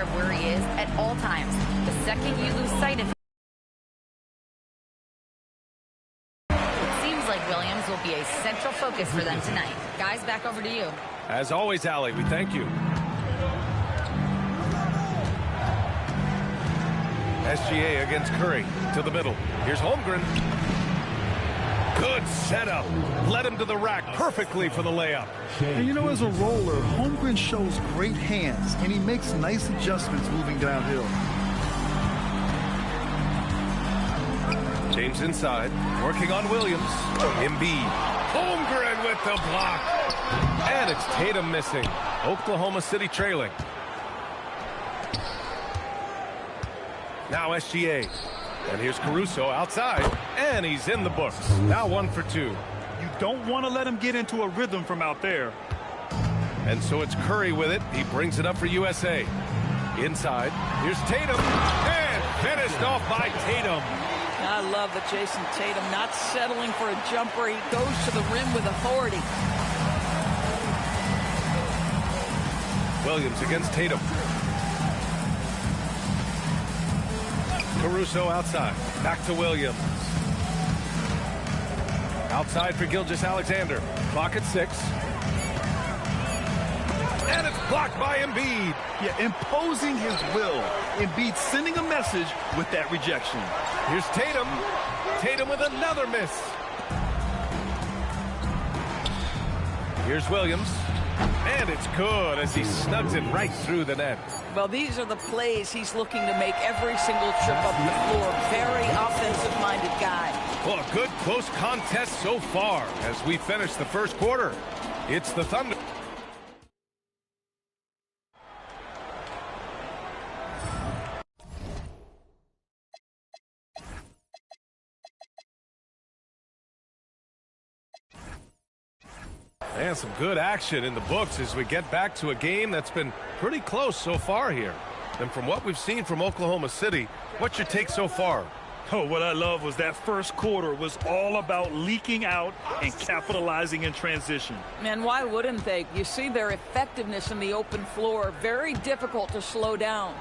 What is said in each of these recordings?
of where he is at all times. The second you lose sight of him, it seems like Williams will be a central focus for them tonight. Guys, back over to you. As always, Allie, we thank you. SGA against Curry to the middle. Here's Holmgren. Good setup. Led him to the rack perfectly for the layup. And you know, as a roller, Holmgren shows great hands, and he makes nice adjustments moving downhill. James inside, working on Williams. Embiid. Holmgren with the block. And it's Tatum missing. Oklahoma City trailing. Now SGA. And here's Caruso outside. And he's in the books. Now 1 for 2. You don't want to let him get into a rhythm from out there. And so it's Curry with it. He brings it up for USA. Inside. Here's Tatum. And finished off by Tatum. I love that Jason Tatum not settling for a jumper. He goes to the rim with authority. Williams against Tatum. Caruso outside. Back to Williams. Outside for Gilgeous-Alexander. Clock at 6. And it's blocked by Embiid. Yeah, imposing his will. Embiid sending a message with that rejection. Here's Tatum. Tatum with another miss. Here's Williams. And it's good as he snugs it right through the net. Well, these are the plays he's looking to make every single trip up the floor. Very offensive-minded guy. Well, a good close contest so far as we finish the first quarter. It's the Thunder. And some good action in the books as we get back to a game that's been pretty close so far here. And from what we've seen from Oklahoma City, what's your take so far? Oh, what I love was that first quarter was all about leaking out and capitalizing in transition. Man, why wouldn't they? You see their effectiveness in the open floor. Very difficult to slow down.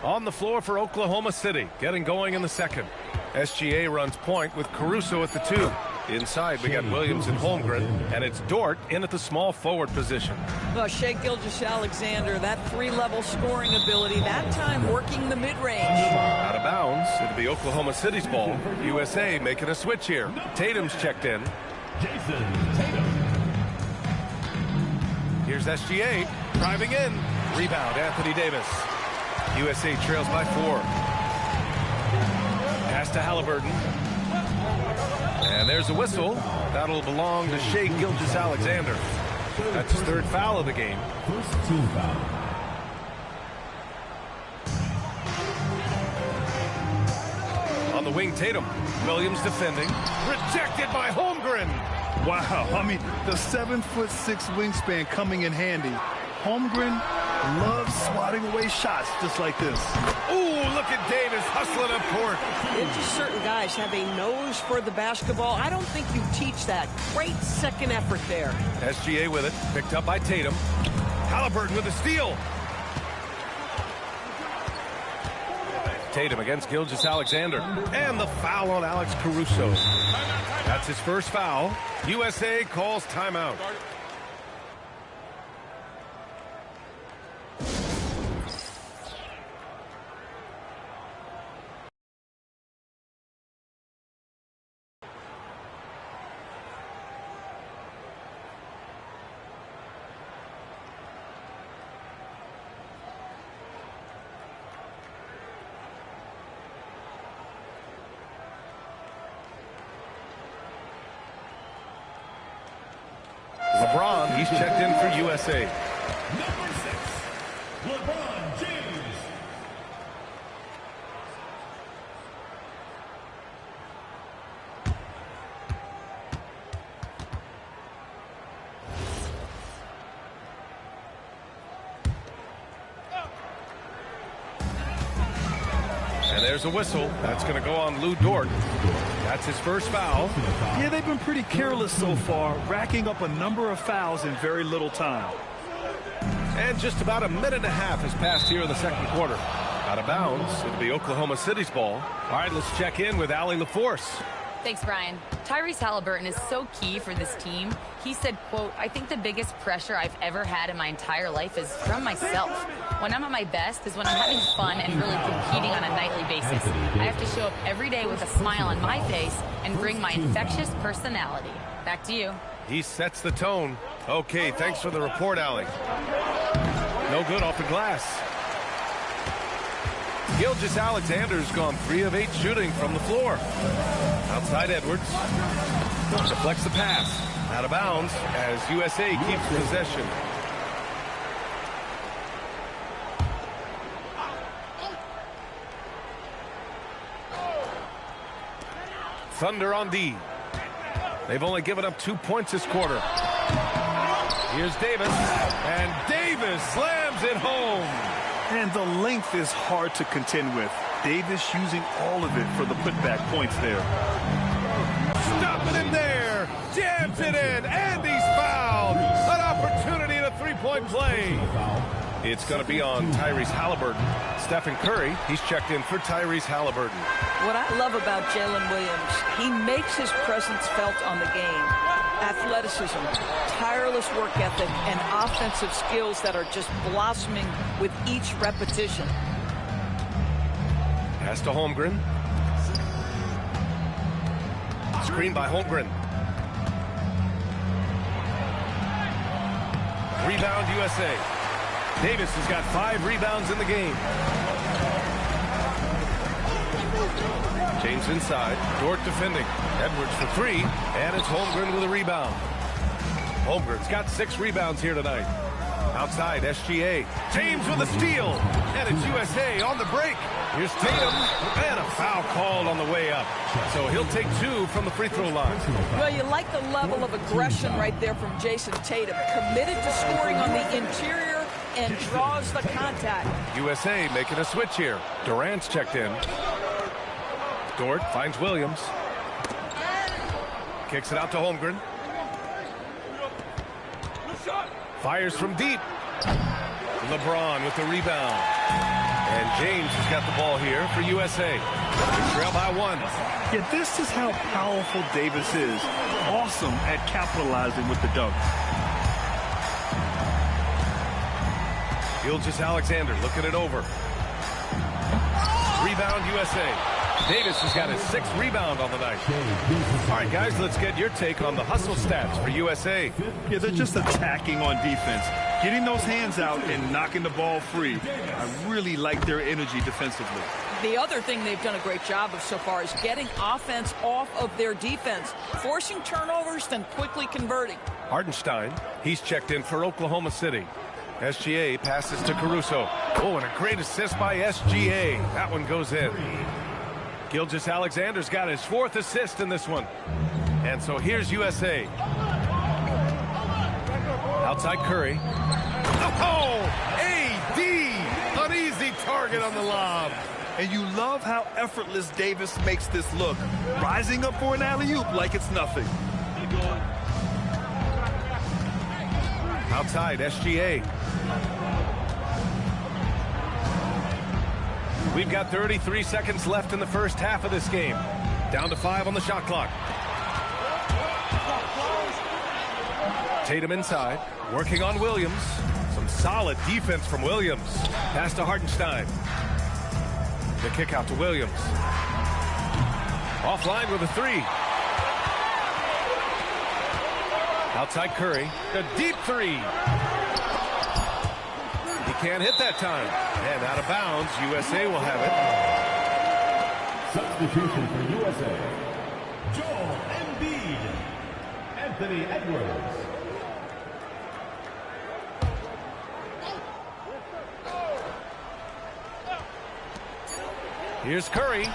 On the floor for Oklahoma City, getting going in the second. SGA runs point with Caruso at the 2. Inside, we got Williams and Holmgren, and it's Dort in at the small forward position. Well, Shai Gilgeous-Alexander, that 3-level scoring ability, that time working the mid-range. Out of bounds, it'll be Oklahoma City's ball. USA making a switch here. Tatum's checked in. Jason Tatum. Here's SGA, driving in. Rebound, Anthony Davis. USA trails by 4. Pass to Halliburton. And there's a whistle. That'll belong to Shai Gilgeous-Alexander. That's his 3rd foul of the game. First team foul. On the wing, Tatum. Williams defending. Rejected by Holmgren. Wow, I mean, the 7'6" wingspan coming in handy. Holmgren loves swatting away shots just like this. Ooh, look at Davis hustling up court. It's just certain guys have a nose for the basketball. I don't think you teach that. Great second effort there. SGA with it, picked up by Tatum. Halliburton with a steal. Tatum against Gilgeous-Alexander. And the foul on Alex Caruso. That's his first foul. USA calls timeout. LeBron, he's checked in for USA. Number 6, LeBron James. And there's a whistle. That's going to go on Lou Dort. That's his first foul. Yeah, they've been pretty careless so far, racking up a number of fouls in very little time. And just about a minute and a half has passed here in the second quarter. Out of bounds. It'll be Oklahoma City's ball. All right, let's check in with Allie LaForce. Thanks, Brian. Tyrese Halliburton is so key for this team. He said, quote, "I think the biggest pressure I've ever had in my entire life is from myself. When I'm at my best is when I'm having fun and really competing on a nightly basis. I have to show up every day with a smile on my face and bring my infectious personality." Back to you. He sets the tone. Okay, thanks for the report, Allie. No good off the glass. Gilgeous-Alexander's gone 3 of 8 shooting from the floor. Outside Edwards. Deflects the pass. Out of bounds as USA keeps possession. Thunder on D. They've only given up 2 points this quarter. Here's Davis. And Davis slams it home. And the length is hard to contend with. Davis using all of it for the putback points there. Stopping him there. Jams it in. And he's fouled. An opportunity in a three-point play. It's going to be on Tyrese Halliburton. Stephen Curry, he's checked in for Tyrese Halliburton. What I love about Jalen Williams, he makes his presence felt on the game. Athleticism, tireless work ethic, and offensive skills that are just blossoming with each repetition. Pass to Holmgren. Screen by Holmgren. Rebound USA. Davis has got 5 rebounds in the game. James inside. Dort defending. Edwards for 3. And it's Holmgren with a rebound. Holmgren's got 6 rebounds here tonight. Outside, SGA. James with a steal. And it's USA on the break. Here's Tatum. And a foul called on the way up. So he'll take 2 from the free throw line. Well, you like the level of aggression right there from Jason Tatum. Committed to scoring on the interior and draws the contact. USA making a switch here. Durant's checked in. Dort finds Williams. Kicks it out to Holmgren. Fires from deep. LeBron with the rebound. And James has got the ball here for USA. They trail by 1. Yeah, this is how powerful Davis is. Awesome at capitalizing with the dunk. Gilgeous-Alexander looking it over. Rebound USA. Davis has got his 6th rebound on the night. All right, guys, let's get your take on the hustle stats for USA. Yeah, they're just attacking on defense. Getting those hands out and knocking the ball free. I really like their energy defensively. The other thing they've done a great job of so far is getting offense off of their defense, forcing turnovers, then quickly converting. Hartenstein, he's checked in for Oklahoma City. SGA passes to Caruso. Oh, and a great assist by SGA. That one goes in. Gilgeous-Alexander's got his 4th assist in this one. And so here's USA. Outside Curry. Oh, AD! An easy target on the lob. And you love how effortless Davis makes this look. Rising up for an alley-oop like it's nothing. Outside, SGA. We've got 33 seconds left in the first half of this game. Down to 5 on the shot clock. Tatum inside, working on Williams. Some solid defense from Williams. Pass to Hartenstein. The kick out to Williams. Offline with a 3. Outside Curry. A deep 3. He can't hit that time. And out of bounds, USA will have it. Substitution for USA. Joel Embiid. Anthony Edwards. Here's Curry.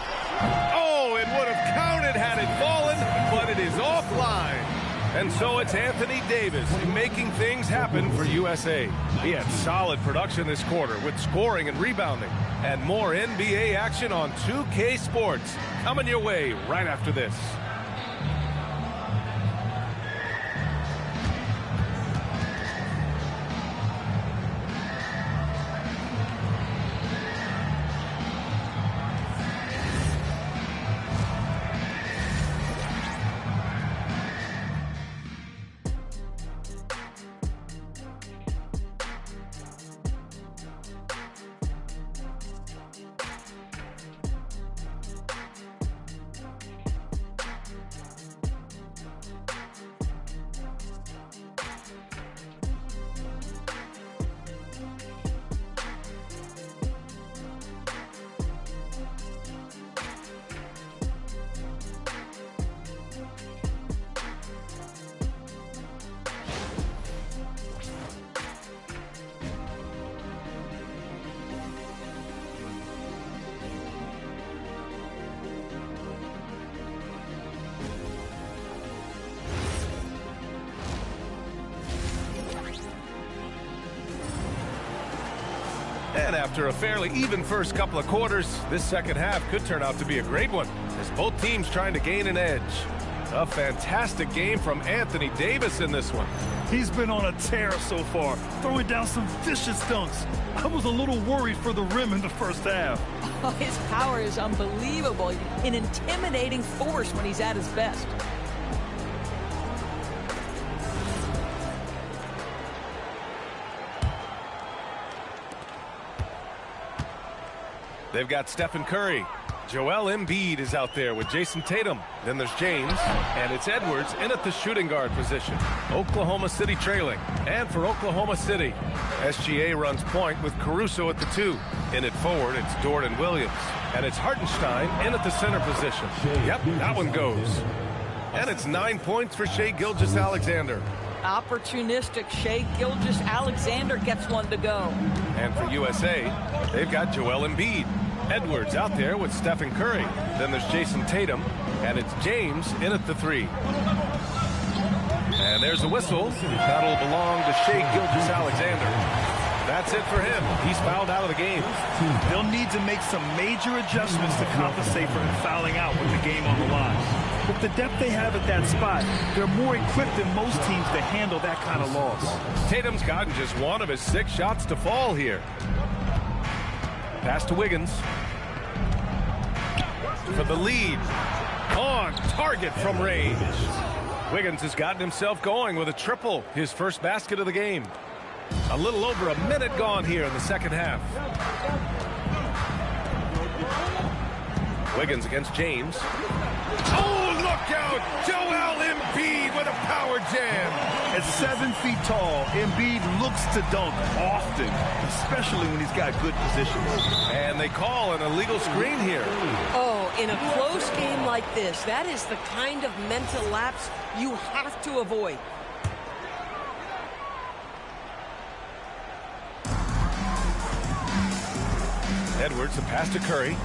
Oh, it would have counted had it fallen, but it is offline. And so it's Anthony Davis making things happen for USA. He had solid production this quarter with scoring and rebounding. And more NBA action on 2K Sports coming your way right after this. And after a fairly even first couple of quarters, this second half could turn out to be a great one, as both teams trying to gain an edge. A fantastic game from Anthony Davis in this one. He's been on a tear so far, throwing down some vicious dunks. I was a little worried for the rim in the first half. Oh, his power is unbelievable. An intimidating force when he's at his best. They've got Stephen Curry. Joel Embiid is out there with Jason Tatum. Then there's James, and it's Edwards in at the shooting guard position. Oklahoma City trailing. And for Oklahoma City, SGA runs point with Caruso at the 2. In it forward, it's Dort and Williams. And it's Hartenstein in at the center position. Yep, that one goes. And it's 9 points for Shai Gilgeous-Alexander. Opportunistic Shai Gilgeous-Alexander gets one to go. And for USA, they've got Joel Embiid. Edwards out there with Stephen Curry. Then there's Jason Tatum, and it's James in at the 3. And there's a whistle. That'll belong to Shai Gilgeous-Alexander. That's it for him. He's fouled out of the game. They'll need to make some major adjustments to compensate for him fouling out with the game on the line. With the depth they have at that spot, they're more equipped than most teams to handle that kind of loss. Tatum's gotten just one of his 6 shots to fall here. Pass to Wiggins. For the lead. On target from range. Wiggins has gotten himself going with a triple. His first basket of the game. A little over a minute gone here in the second half. Wiggins against James. Oh, look out! Joel Embiid with a power jam. At 7 feet tall, Embiid looks to dunk often, especially when he's got good position. And they call an illegal screen here. Oh, in a close game like this, that is the kind of mental lapse you have to avoid. Edwards, a pass to Curry.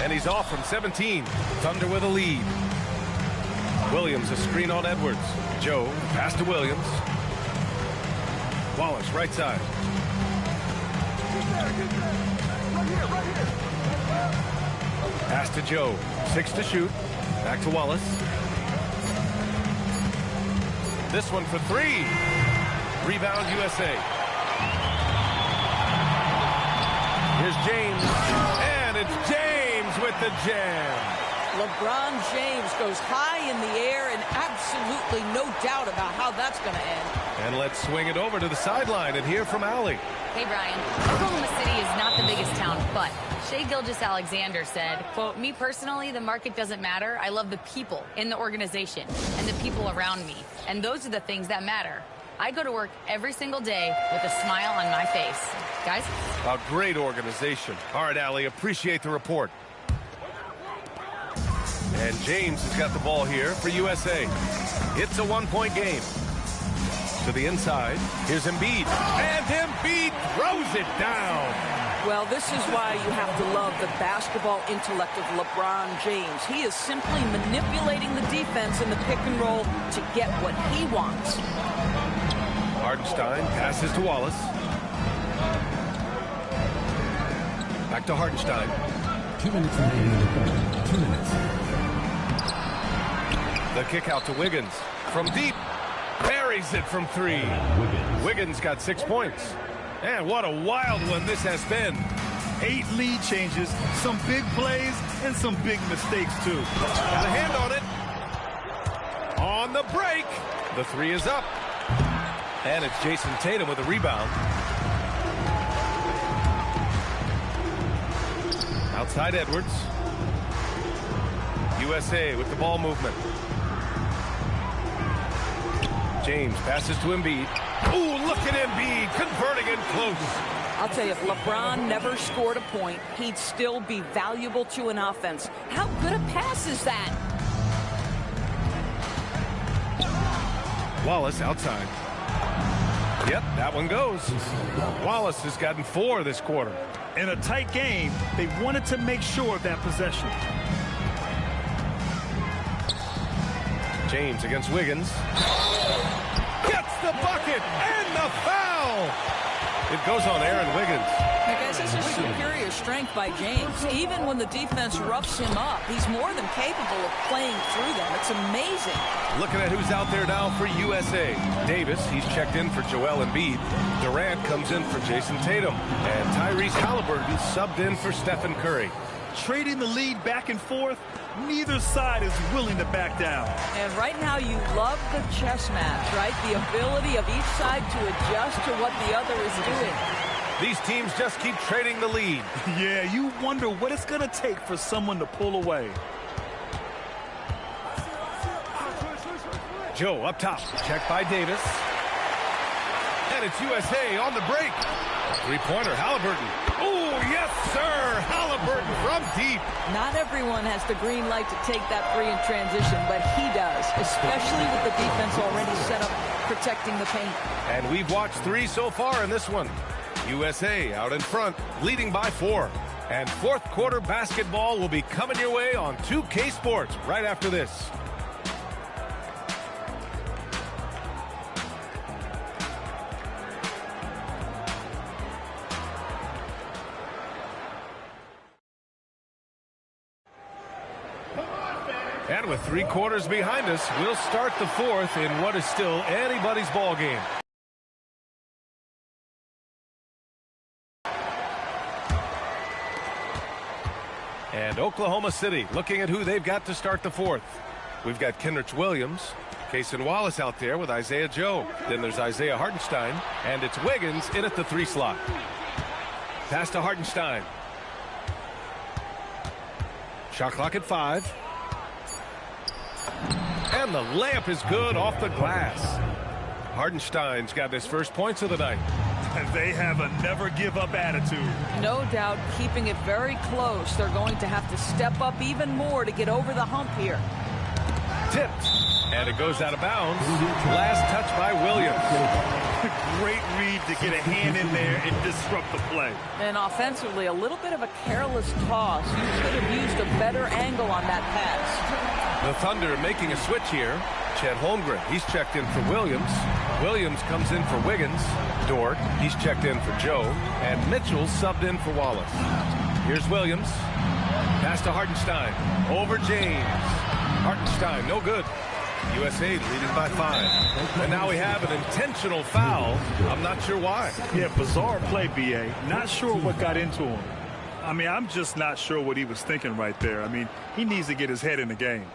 And he's off from 17. Thunder with a lead. Williams, a screen on Edwards. Joe, pass to Williams. Wallace, right side. Pass to Joe. 6 to shoot. Back to Wallace. This one for 3. Rebound USA. Here's James. And it's James with the jam. LeBron James goes high in the air, and absolutely no doubt about how that's going to end. And let's swing it over to the sideline and hear from Allie. Hey, Brian. Oklahoma City is not the biggest town, but Shai Gilgeous-Alexander said, quote, "Me personally, the market doesn't matter. I love the people in the organization and the people around me. And those are the things that matter. I go to work every single day with a smile on my face." Guys? A great organization. All right, Allie, appreciate the report. And James has got the ball here for USA. It's a 1-point game. To the inside, here's Embiid. And Embiid throws it down. Well, this is why you have to love the basketball intellect of LeBron James. He is simply manipulating the defense in the pick and roll to get what he wants. Hartenstein passes to Wallace. Back to Hartenstein. 2 minutes remaining in the quarter. 2 minutes. The kick out to Wiggins. From deep. Buries it from 3. Wiggins got 6 points. And what a wild one this has been. 8 lead changes, some big plays, and some big mistakes, too. Got a hand on it. On the break. The 3 is up. And it's Jason Tatum with a rebound. Outside Edwards. USA with the ball movement. James passes to Embiid. Ooh, look at Embiid converting in close. I'll tell you, if LeBron never scored a point, he'd still be valuable to an offense. How good a pass is that? Wallace outside. Yep, that one goes. Wallace has gotten 4 this quarter. In a tight game, they wanted to make sure of that possession. James against Wiggins. Gets the bucket and the foul. It goes on Aaron Wiggins. I guess this is superior strength by James. Even when the defense roughs him up, he's more than capable of playing through them. It's amazing. Looking at who's out there now for USA. Davis, he's checked in for Joel Embiid. Durant comes in for Jason Tatum. And Tyrese Haliburton subbed in for Stephen Curry. Trading the lead back and forth, neither side is willing to back down. And right now you love the chess match, right? The ability of each side to adjust to what the other is doing. These teams just keep trading the lead. Yeah, you wonder what it's going to take for someone to pull away. Joe up top, checked by Davis. And it's USA on the break. Three-pointer, Haliburton. Oh, yes, sir! Haliburton from deep. Not everyone has the green light to take that three in transition, but he does, especially with the defense already set up protecting the paint. And we've watched 3 so far in this one. USA out in front, leading by 4. And fourth quarter basketball will be coming your way on 2K Sports right after this. And with 3 quarters behind us, we'll start the fourth in what is still anybody's ball game. And Oklahoma City looking at who they've got to start the fourth. We've got Kenrich Williams, Cason Wallace out there with Isaiah Joe. Then there's Isaiah Hartenstein, and it's Wiggins in at the 3 slot. Pass to Hartenstein. Shot clock at 5. And the layup is good off the glass. Hartenstein's got his first points of the night. They have a never-give-up attitude. No doubt keeping it very close. They're going to have to step up even more to get over the hump here. Tipped. And it goes out of bounds. Last touch by Williams. Great read to get a hand in there and disrupt the play. And offensively, a little bit of a careless toss. You could have used a better angle on that pass. The Thunder making a switch here. Chet Holmgren, he's checked in for Williams. Williams comes in for Wiggins. Dort, he's checked in for Joe. And Mitchell subbed in for Wallace. Here's Williams. Pass to Hartenstein. Over James. Hartenstein, no good. USA leading by 5. And now we have an intentional foul. I'm not sure why. Yeah, bizarre play, B.A. Not sure what got into him. I mean, I'm just not sure what he was thinking right there. I mean, he needs to get his head in the game.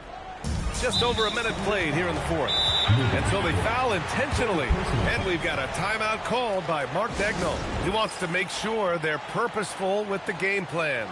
Just over a minute played here in the fourth. And so they foul intentionally. And we've got a timeout called by Mark Dagnall. He wants to make sure they're purposeful with the game plan.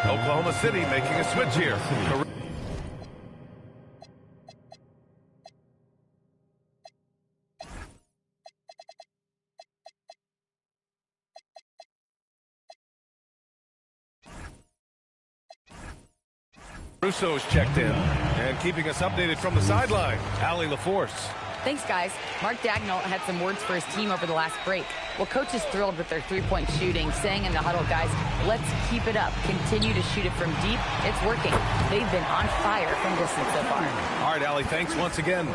Oklahoma City making a switch here. Russo's checked in and keeping us updated from the sideline. Allie LaForce. Thanks, guys. Mark Dagnall had some words for his team over the last break. Well, coach is thrilled with their three-point shooting, saying in the huddle, guys, let's keep it up. Continue to shoot it from deep. It's working. They've been on fire from distance so far. All right, Allie, thanks once again.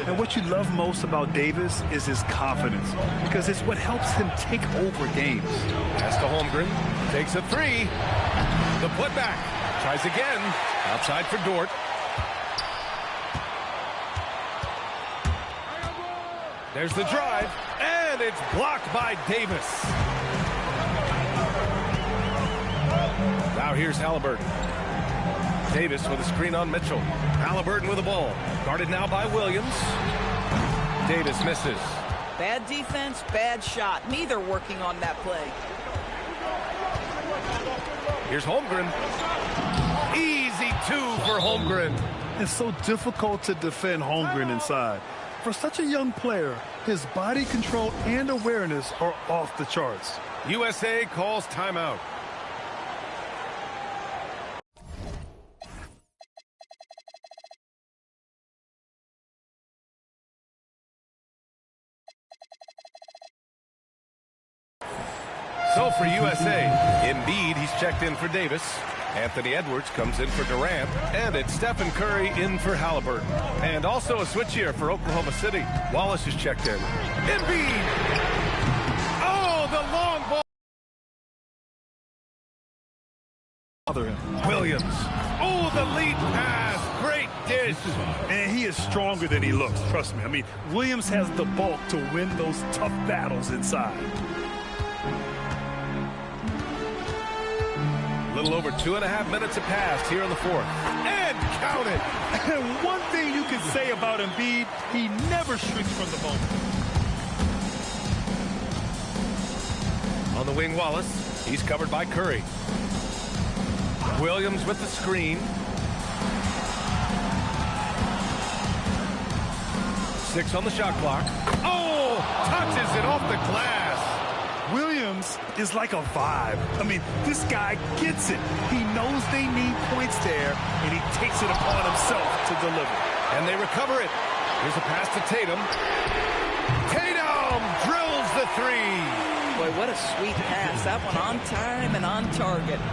And what you love most about Davis is his confidence, because it's what helps him take over games. Pass to Holmgren. Takes a 3. The putback. Tries again. Outside for Dort. There's the drive, and it's blocked by Davis. Now here's Halliburton. Davis with a screen on Mitchell. Halliburton with the ball. Guarded now by Williams. Davis misses. Bad defense, bad shot. Neither working on that play. Here's Holmgren. Easy two for Holmgren. It's so difficult to defend Holmgren inside. For such a young player, his body control and awareness are off the charts. USA calls timeout. So for USA, Embiid, he's checked in for Davis. Anthony Edwards comes in for Durant. And it's Stephen Curry in for Halliburton. And also a switch here for Oklahoma City. Wallace is checked in. Embiid! Oh, the long ball! Williams. Oh, the lead pass. Great dish. And he is stronger than he looks, trust me. I mean, Williams has the bulk to win those tough battles inside. A little over 2.5 minutes have passed here in the fourth. And count it. And one thing you can say about Embiid, he never shrinks from the moment. On the wing, Wallace. He's covered by Curry. Williams with the screen. 6 on the shot clock. Oh, touches it off the glass. Williams is like a vibe. I mean, this guy gets it. He knows they need points there, and he takes it upon himself to deliver. And they recover it. Here's a pass to Tatum. Tatum drills the three. Boy, what a sweet pass. That one on time and on target.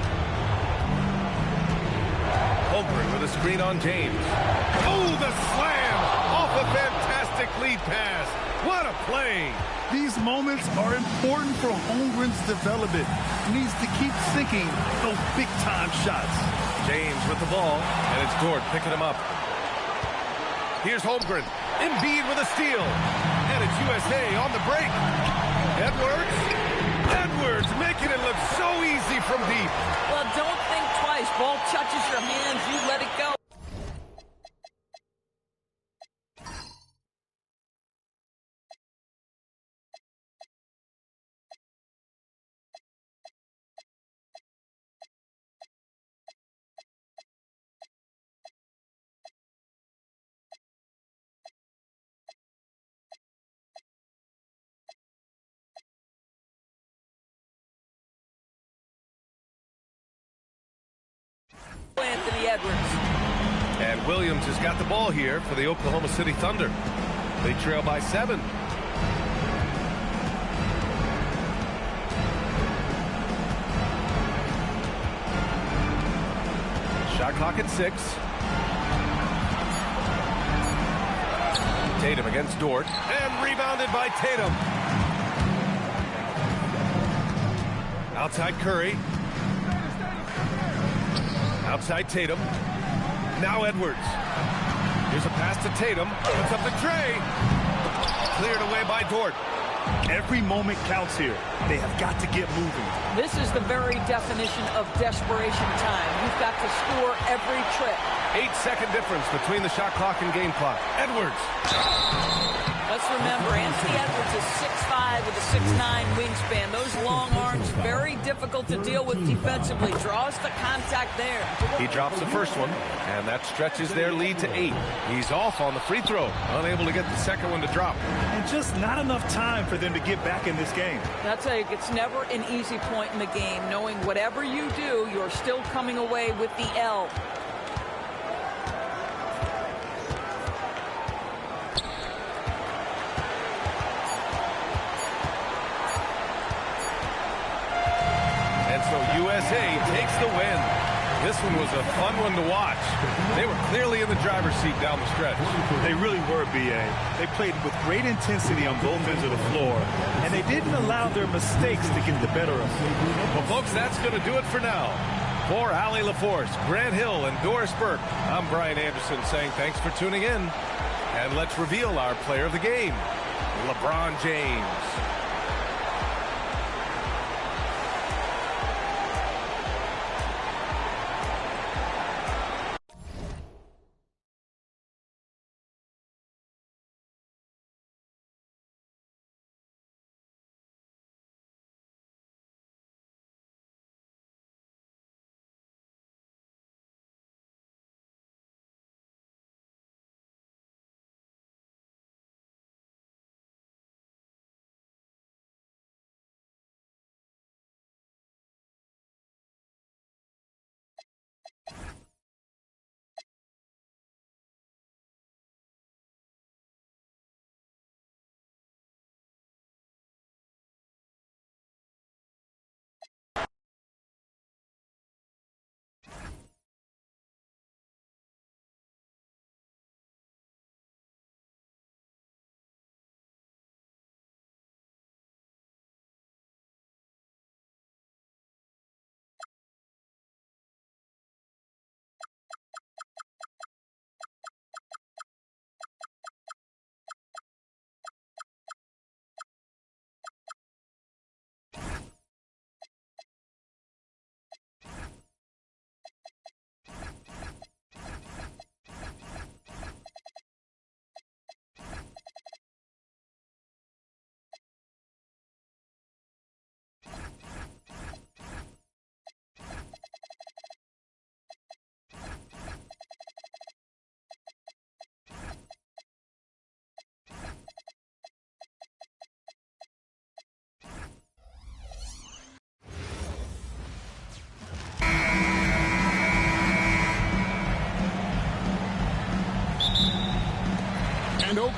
Holmgren with a screen on James. Oh, the slam off a fantastic lead pass. What a play. These moments are important for Holmgren's development. He needs to keep sinking those big-time shots. James with the ball, and it's Dort picking him up. Here's Holmgren. Embiid with a steal. And it's USA on the break. Edwards making it look so easy from deep. Well, don't think twice. Ball touches your hands, you let it go. Anthony Edwards. And Williams has got the ball here for the Oklahoma City Thunder. They trail by 7. Shot clock at 6. Tatum against Dort. And rebounded by Tatum. Outside Curry. Outside Tatum. Now Edwards. Here's a pass to Tatum. Puts up the tray. Cleared away by Dort. Every moment counts here. They have got to get moving. This is the very definition of desperation time. You've got to score every trip. 8-second difference between the shot clock and game clock. Edwards. Let's remember, Anthony Edwards is 6'5" with a 6'9" wingspan. Those long arms, very difficult to deal with defensively. Draws the contact there. He drops the first one, and that stretches their lead to 8. He's off on the free throw, unable to get the second one to drop. And just not enough time for them to get back in this game. And I'll tell you, it's never an easy point in the game, knowing whatever you do, you're still coming away with the L. USA takes the win. This one was a fun one to watch. They were clearly in the driver's seat down the stretch. They really were, B.A. They played with great intensity on both ends of the floor, and they didn't allow their mistakes to get the better of them. Well, folks, that's going to do it for now. For Allie LaForce, Grant Hill, and Doris Burke, I'm Brian Anderson saying thanks for tuning in. And let's reveal our player of the game, LeBron James.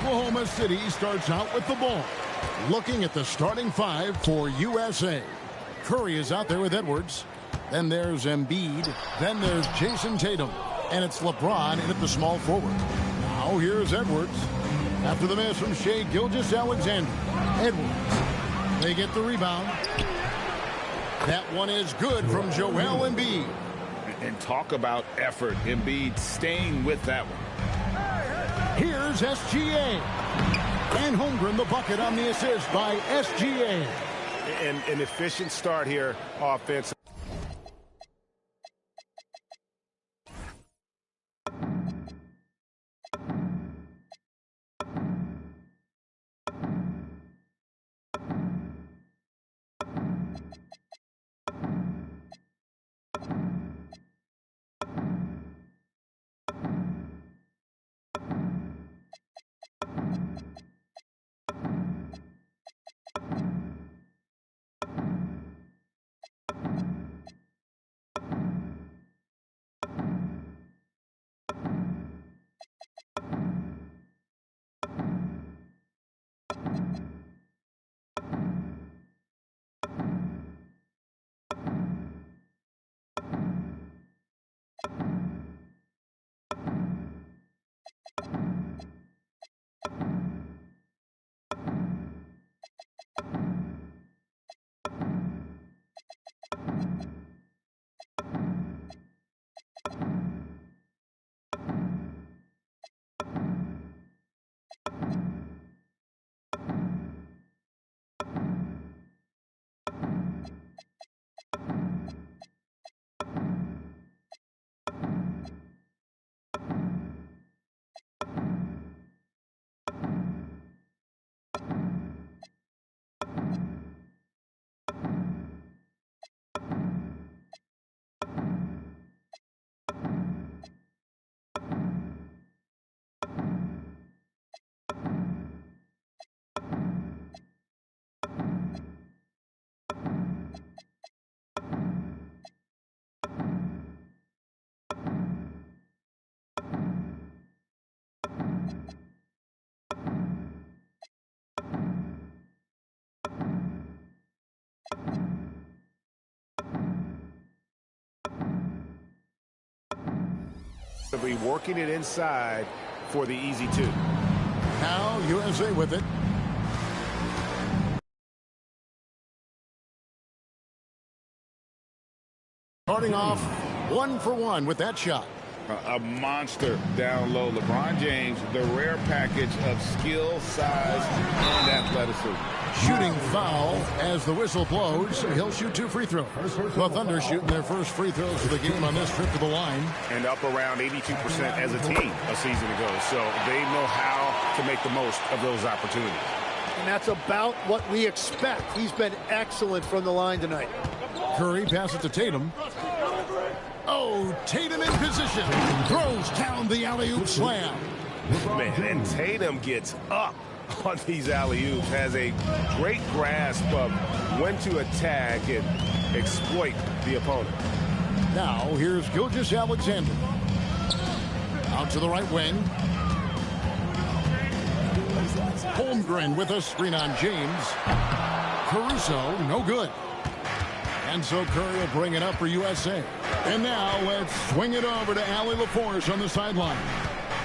Oklahoma City starts out with the ball. Looking at the starting five for USA. Curry is out there with Edwards. Then there's Embiid. Then there's Jason Tatum. And it's LeBron in at the small forward. Now here's Edwards. After the miss from Shai Gilgeous-Alexander. Edwards. They get the rebound. That one is good from Joel Embiid. And talk about effort. Embiid staying with that one. Here's SGA. And Holmgren the bucket on the assist by SGA. An efficient start here offense. Be working it inside for the easy two. Now USA with it. Starting off 1-for-1 with that shot. A monster down low. LeBron James, the rare package of skill, size, and athleticism. Shooting foul as the whistle blows. He'll shoot 2 free throws. The Thunder shooting their first free throws of the game on this trip to the line. And up around 82% as a team a season ago. So they know how to make the most of those opportunities. And that's about what we expect. He's been excellent from the line tonight. Curry passes to Tatum. Oh, Tatum in position. Throws down the alley-oop slam. Man, and Tatum gets up on these alley-oops. Has a great grasp of when to attack and exploit the opponent. Now, here's Gilgeous-Alexander. Out to the right wing. Holmgren with a screen on James. Caruso, no good. And so Curry will bring it up for USA. And now let's swing it over to Allie LaForce on the sideline.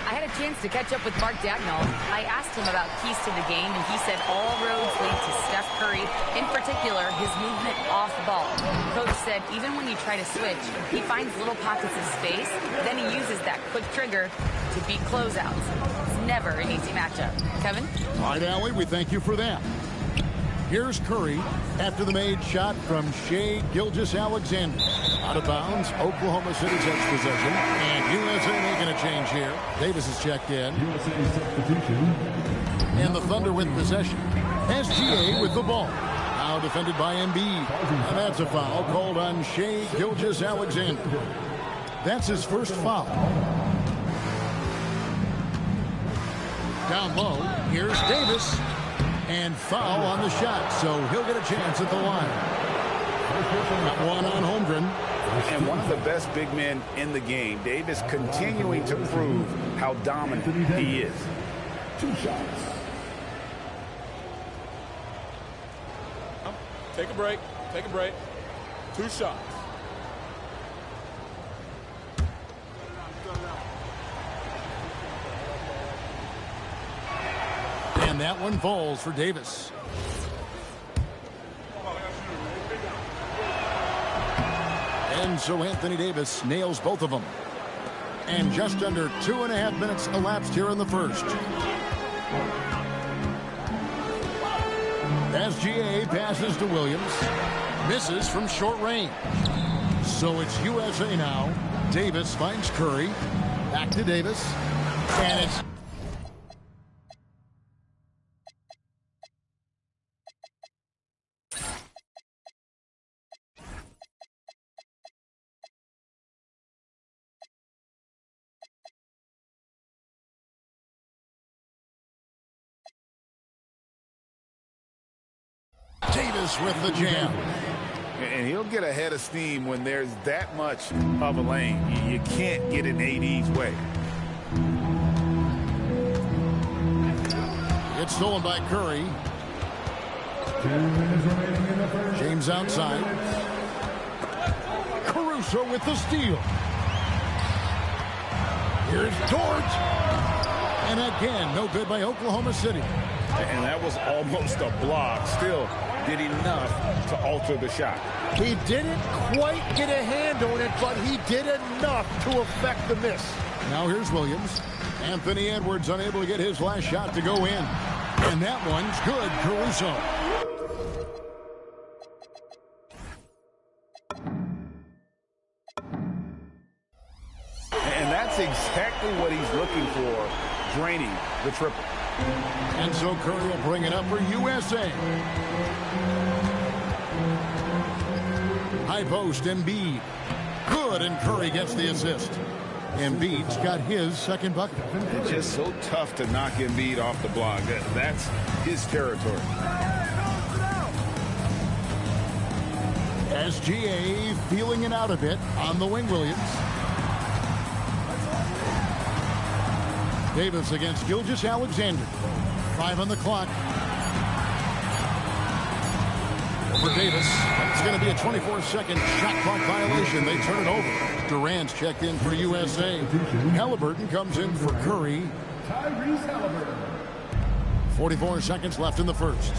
I had a chance to catch up with Mark Dagnall. I asked him about keys to the game, and he said all roads lead to Steph Curry, in particular, his movement off ball. Coach said even when you try to switch, he finds little pockets of space, then he uses that quick trigger to beat closeouts. It's never an easy matchup. Kevin? All right, Allie, we thank you for that. Here's Curry after the made shot from Shai Gilgeous-Alexander. Out of bounds, Oklahoma City's next possession. And USA making a change here. Davis is checked in. And the Thunder with possession. SGA with the ball. Now defended by Embiid. And that's a foul called on Shai Gilgeous-Alexander. That's his first foul. Down low, here's Davis. And foul on the shot, so he'll get a chance at the line. Got one on Holmgren. And one of the best big men in the game, Davis continuing to prove how dominant he is. 2 shots. Take a break. Take a break. 2 shots. And that one falls for Davis. And so Anthony Davis nails both of them. And just under 2.5 minutes elapsed here in the first. SGA passes to Williams. Misses from short range. So it's USA now. Davis finds Curry. Back to Davis. And it's... Davis with the jam. And he'll get a head of steam when there's that much of a lane. You can't get in AD's way. It's stolen by Curry. 2 minutes remaining in the first. James outside. Caruso with the steal. Here's Dort. And again, no good by Oklahoma City. And that was almost a block. Still did enough to alter the shot. He didn't quite get a hand on it, but he did enough to affect the miss. Now here's Williams. Anthony Edwards unable to get his last shot to go in. And that one's good, Caruso. And that's exactly what he's looking for, draining the triple. And so Curry will bring it up for USA. High post, Embiid. Good, and Curry gets the assist. Embiid's got his second bucket. It's just so tough to knock Embiid off the block. That's his territory. SGA feeling it out a bit on the wing, Williams. Davis against Gilgeous-Alexander. 5 on the clock. For Davis, it's going to be a 24-second shot clock violation. They turn it over. Durant's checked in for USA. Halliburton comes in for Curry. Tyrese Halliburton. 44 seconds left in the first.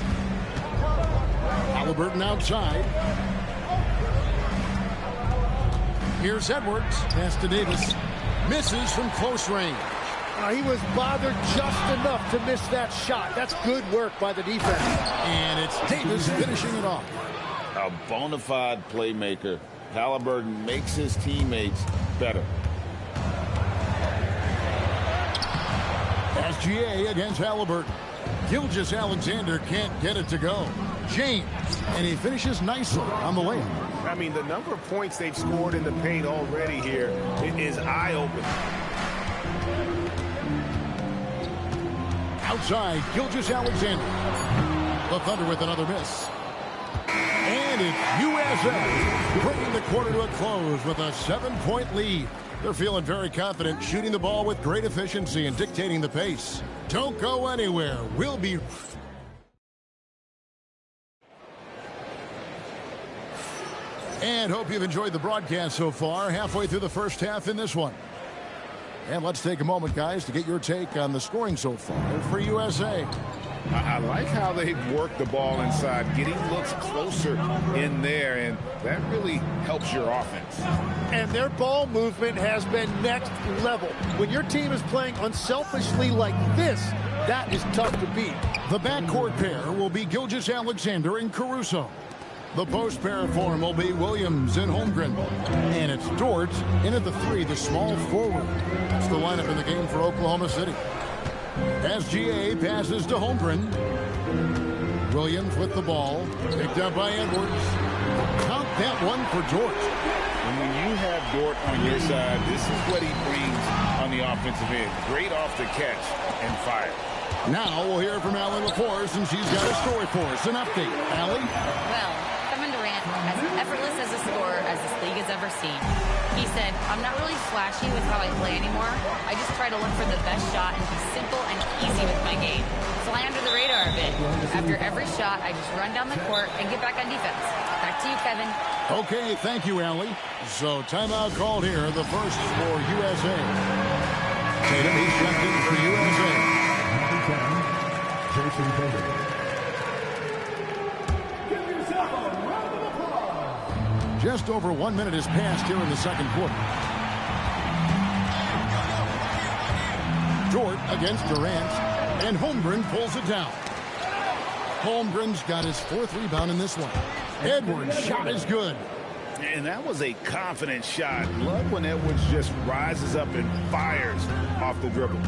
Halliburton outside. Here's Edwards. Pass to Davis. Misses from close range. He was bothered just enough to miss that shot. That's good work by the defense. And it's Davis finishing it off. A bona fide playmaker. Halliburton makes his teammates better. SGA against Halliburton. Gilgeous-Alexander can't get it to go. James, and he finishes nicely on the layup. I mean, the number of points they've scored in the paint already here is eye-opening. Outside, Gilgeous-Alexander. The Thunder with another miss. And it's USA bringing the quarter to a close with a 7-point lead. They're feeling very confident, shooting the ball with great efficiency and dictating the pace. Don't go anywhere. We'll be... And hope you've enjoyed the broadcast so far. Halfway through the first half in this one. And let's take a moment, guys, to get your take on the scoring so far for USA. I like how they've worked the ball inside, getting looks closer in there, and that really helps your offense. And their ball movement has been next level. When your team is playing unselfishly like this, that is tough to beat. The backcourt pair will be Gilgeous-Alexander and Caruso. The post pair for him will be Williams and Holmgren. And it's Dort in at the 3, the small forward. That's the lineup in the game for Oklahoma City. SGA passes to Holmgren. Williams with the ball. Picked up by Edwards. Count that one for Dort. And when you have Dort on your side, this is what he brings on the offensive end. Great off the catch and fire. Now we'll hear from Allie LaForce, and she's got a story for us. An update. Allie? Well, Kevin Durant as effortless as a scorer as this league has ever seen. He said, "I'm not really flashy with how I play anymore. I just try to look for the best shot and be simple and easy with my game. Fly under the radar a bit. After every shot, I just run down the court and get back on defense." Back to you, Kevin. Okay, thank you, Allie. So timeout called here. The first for USA. Tatum, he's checked in for USA. Jason Tatum. Just over 1 minute has passed here in the second quarter. Dort against Durant, and Holmgren pulls it down. Holmgren's got his 4th rebound in this one. Edwards' shot is good. And that was a confident shot. Love when Edwards just rises up and fires off the dribble.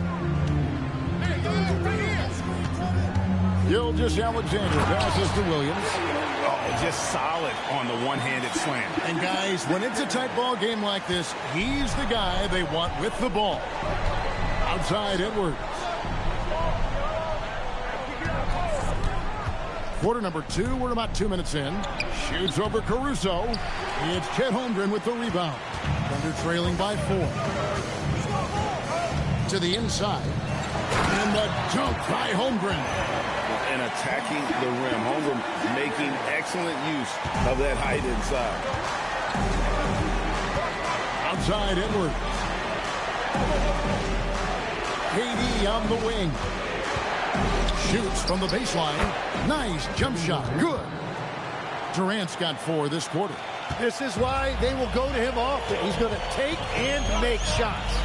Gilgeous-Alexander passes to Williams. Oh, just solid on the one-handed slam. And guys, when it's a tight ball game like this, he's the guy they want with the ball. Outside Edwards. Quarter number 2, we're about 2 minutes in. Shoots over Caruso. It's Chet Holmgren with the rebound. Thunder trailing by 4. To the inside. And the dunk by Holmgren. And attacking the rim. Holmgren making excellent use of that height inside. Outside Edwards. KD on the wing. Shoots from the baseline. Nice jump shot. Good. Durant's got 4 this quarter. This is why they will go to him often. He's going to take and make shots.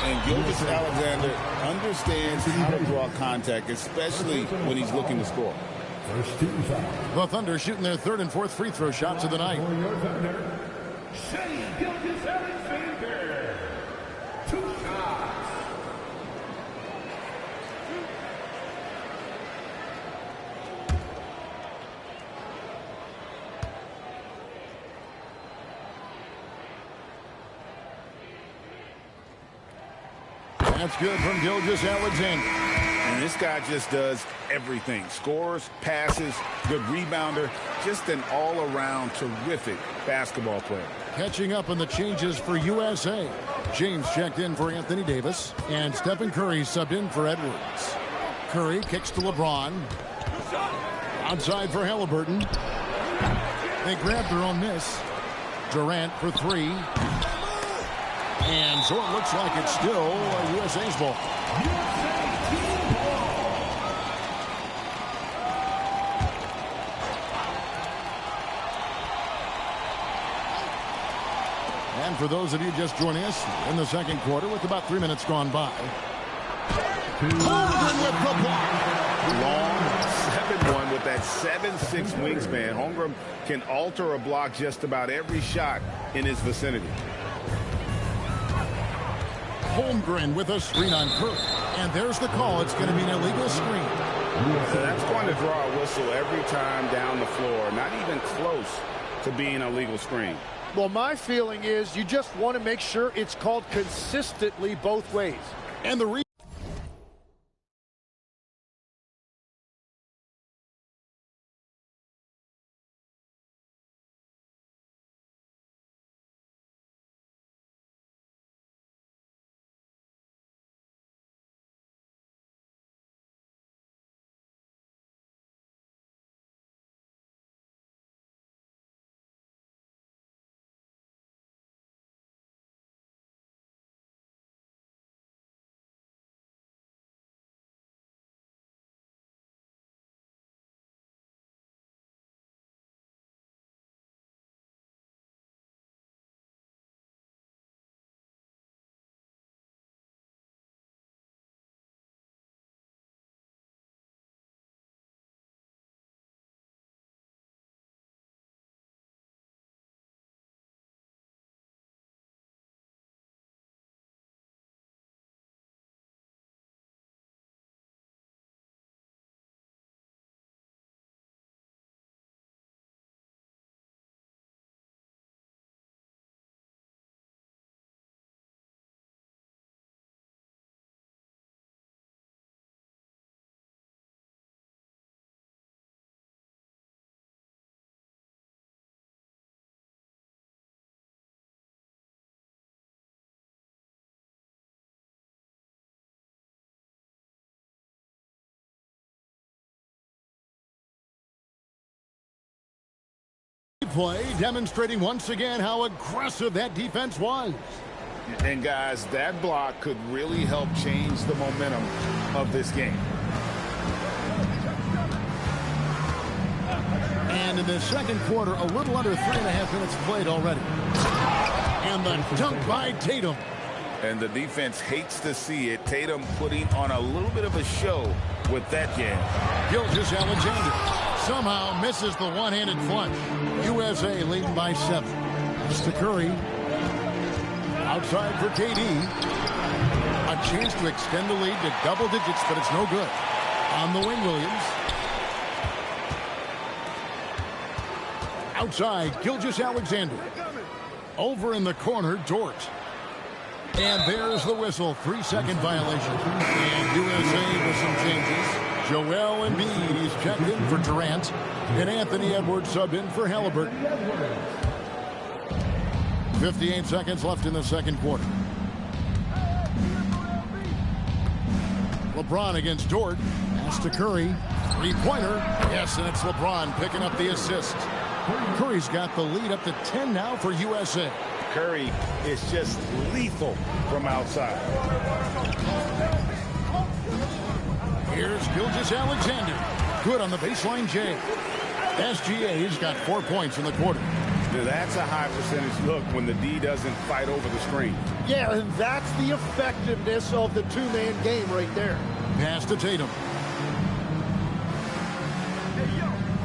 And Gilgeous-Alexander understands how to draw contact, especially when he's looking to score. First team foul. The Thunder shooting their 3rd and 4th free throw shots of the night. For your Thunder, Shea Gilgeous-Alexander. 2 shots. That's good from Gilgeous-Alexander. And this guy just does everything. Scores, passes, good rebounder. Just an all-around terrific basketball player. Catching up on the changes for USA. James checked in for Anthony Davis. And Stephen Curry subbed in for Edwards. Curry kicks to LeBron. Outside for Halliburton. They grab their own miss. Durant for 3. And so it looks like it's still USA's ball. And for those of you just joining us in the second quarter with about 3 minutes gone by. Holmgren with the block. Long 7-1 with that 7'6" wingspan. Holmgren can alter a block just about every shot in his vicinity. Holmgren with a screen on Curry. And there's the call. It's going to be an illegal screen. So that's going to draw a whistle every time down the floor. Not even close to being a legal screen. Well, my feeling is you just want to make sure it's called consistently both ways. And the Play demonstrating once again how aggressive that defense was. And guys, that block could really help change the momentum of this game. And in the second quarter, a little under 3.5 minutes played already. And the dunk by Tatum. And the defense hates to see it. Tatum putting on a little bit of a show with that game. Gilgeous-Alexander somehow misses the one-handed flush. USA leading by 7. It's to Curry. Outside for KD. A chance to extend the lead to double digits, but it's no good. On the wing, Williams. Outside, Gilgeous-Alexander. Over in the corner, Dort. And there's the whistle. 3-second violation. And USA with some changes. Joel Embiid is checked in for Durant. And Anthony Edwards subbed in for Halliburton. 58 seconds left in the second quarter. LeBron against Dort. Pass to Curry. Three-pointer. Yes, and it's LeBron picking up the assist. Curry's got the lead up to 10 now for USA. Curry is just lethal from outside. Here's Gilgeous-Alexander. Good on the baseline, Jay. SGA's got 4 points in the quarter. That's a high percentage look when the D doesn't fight over the screen. Yeah, and that's the effectiveness of the two-man game right there. Pass to Tatum.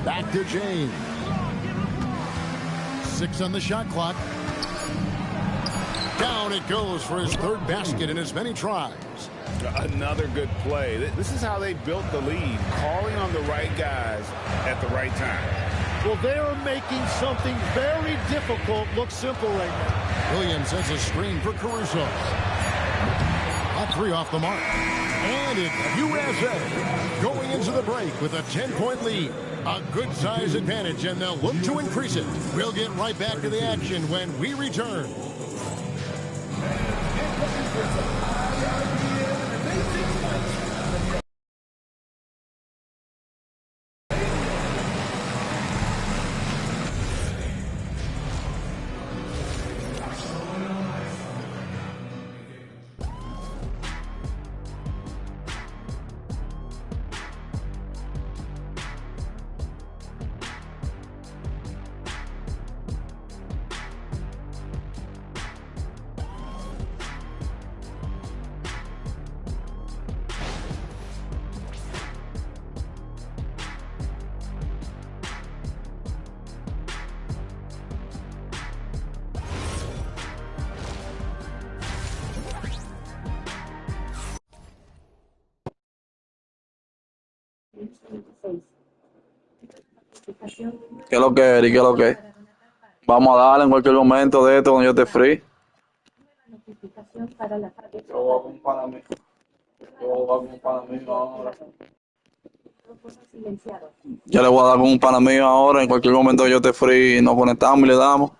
Back to James. 6 on the shot clock. Down it goes for his third basket in as many tries. Another good play. This is how they built the lead, calling on the right guys at the right time. Well, they are making something very difficult look simple right now. Williams has a screen for Caruso. A 3 off the mark. And it's USA going into the break with a 10-point lead. A good size advantage, and they'll look to increase it. We'll get right back to the action when we return. ¿Qué es lo que, Eric? ¿Qué es lo que? Vamos a darle en cualquier momento de esto cuando yo esté free. Yo voy a un pana mío. Ahora. Yo le voy a dar con un pana mío ahora. En cualquier momento yo esté free, nos conectamos y le damos.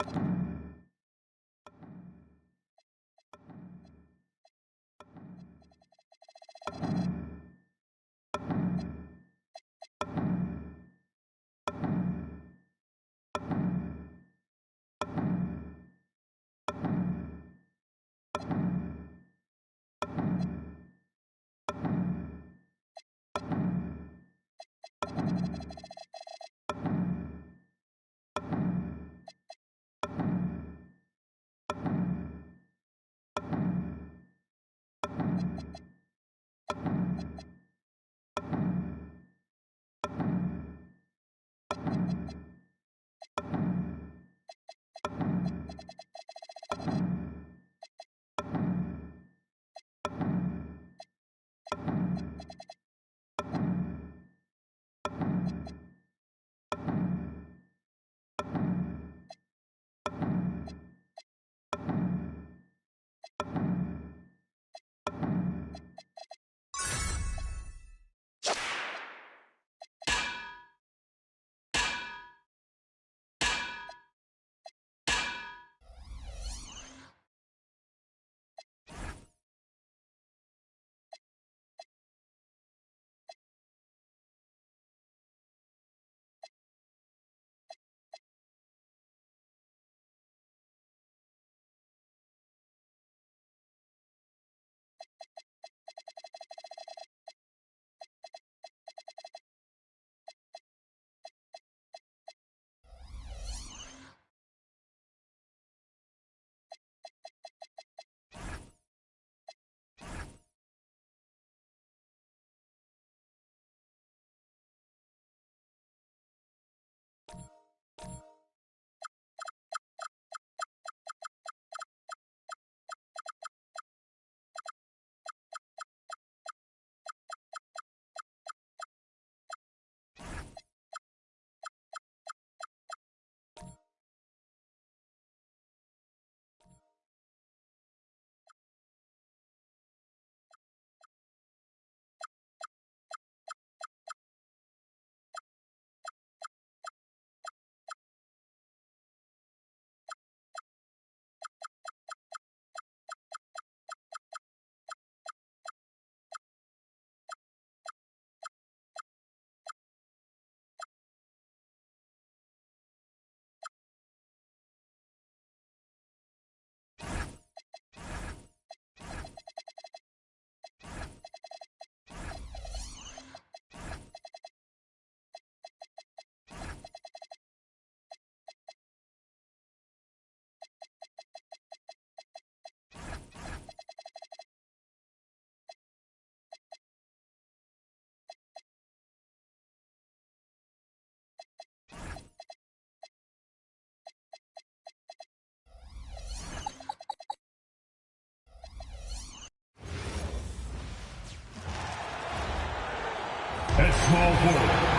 At small forward.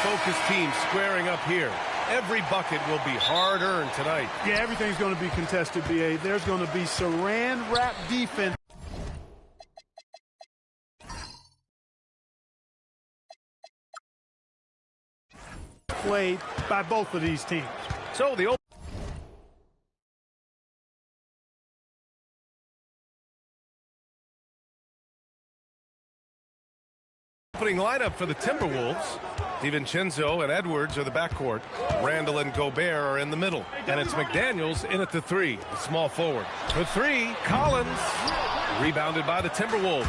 Focused team squaring up here. Every bucket will be hard-earned tonight. Yeah, everything's going to be contested, B.A. There's going to be saran wrap defense. Played by both of these teams. So the opening lineup for the Timberwolves. DiVincenzo and Edwards are the backcourt. Randall and Gobert are in the middle. And it's McDaniels in at the three, the small forward. For three, Collins. Rebounded by the Timberwolves.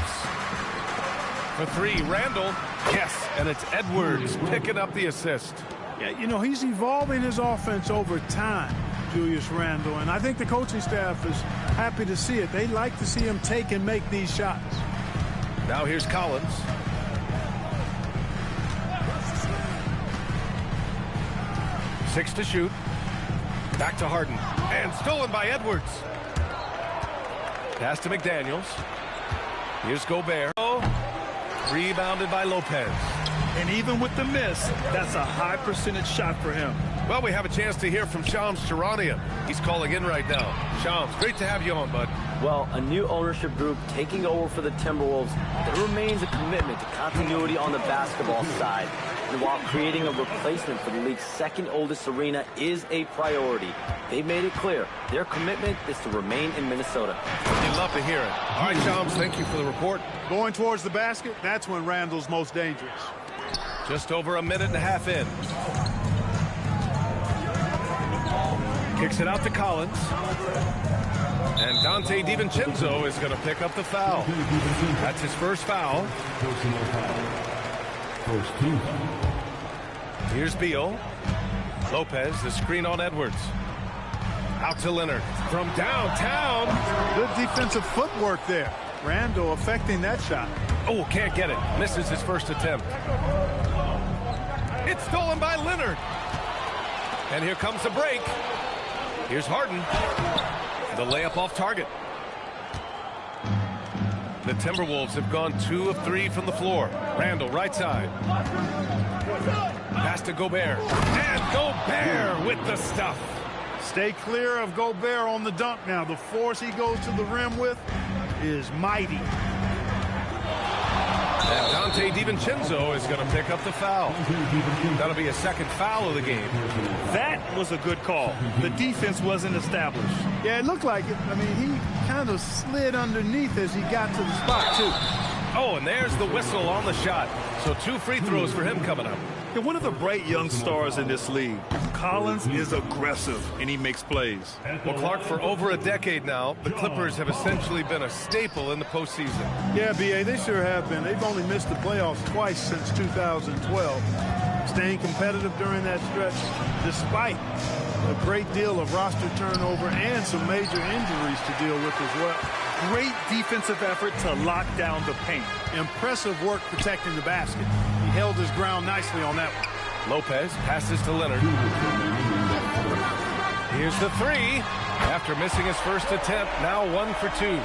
For three, Randall. Yes, and it's Edwards picking up the assist. Yeah, you know, he's evolving his offense over time, Julius Randle. And I think the coaching staff is happy to see it. They like to see him take and make these shots. Now here's Collins. Six to shoot. Back to Harden. And stolen by Edwards. Pass to McDaniels. Here's Gobert. Rebounded by Lopez. And even with the miss, that's a high percentage shot for him. Well, we have a chance to hear from Shams Charania. He's calling in right now. Shams, great to have you on, bud. Well, a new ownership group taking over for the Timberwolves. There remains a commitment to continuity on the basketball side. And while creating a replacement for the league's second oldest arena is a priority, they've made it clear their commitment is to remain in Minnesota. You'd love to hear it. All right, Shams, thank you for the report. Going towards the basket, that's when Randall's most dangerous. Just over a minute and a half in. Kicks it out to Collins. And Dante DiVincenzo is going to pick up the foul. That's his first foul. Here's Beal. Lopez, the screen on Edwards. Out to Leonard from downtown. Good defensive footwork there. Randall affecting that shot. Oh, can't get it. Misses his first attempt. It's stolen by Leonard. And here comes the break. Here's Harden. The layup off target. The Timberwolves have gone 2 of 3 from the floor. Randall, right side. Pass to Gobert. And Gobert with the stuff. Stay clear of Gobert on the dunk now. The force he goes to the rim with is mighty. And Dante DiVincenzo is going to pick up the foul. That'll be a second foul of the game. That was a good call. The defense wasn't established. Yeah, it looked like it. I mean, he kind of slid underneath as he got to the spot, too. Oh, and there's the whistle on the shot. So 2 free throws for him coming up. And one of the bright young stars in this league. Collins is aggressive, and he makes plays. Well, Clark, for over a decade now, the Clippers have essentially been a staple in the postseason. Yeah, B.A., they sure have been. They've only missed the playoffs twice since 2012. Staying competitive during that stretch, despite a great deal of roster turnover and some major injuries to deal with as well. Great defensive effort to lock down the paint. Impressive work protecting the basket. He held his ground nicely on that one. Lopez passes to Leonard. Here's the three. After missing his first attempt, now 1 for 2.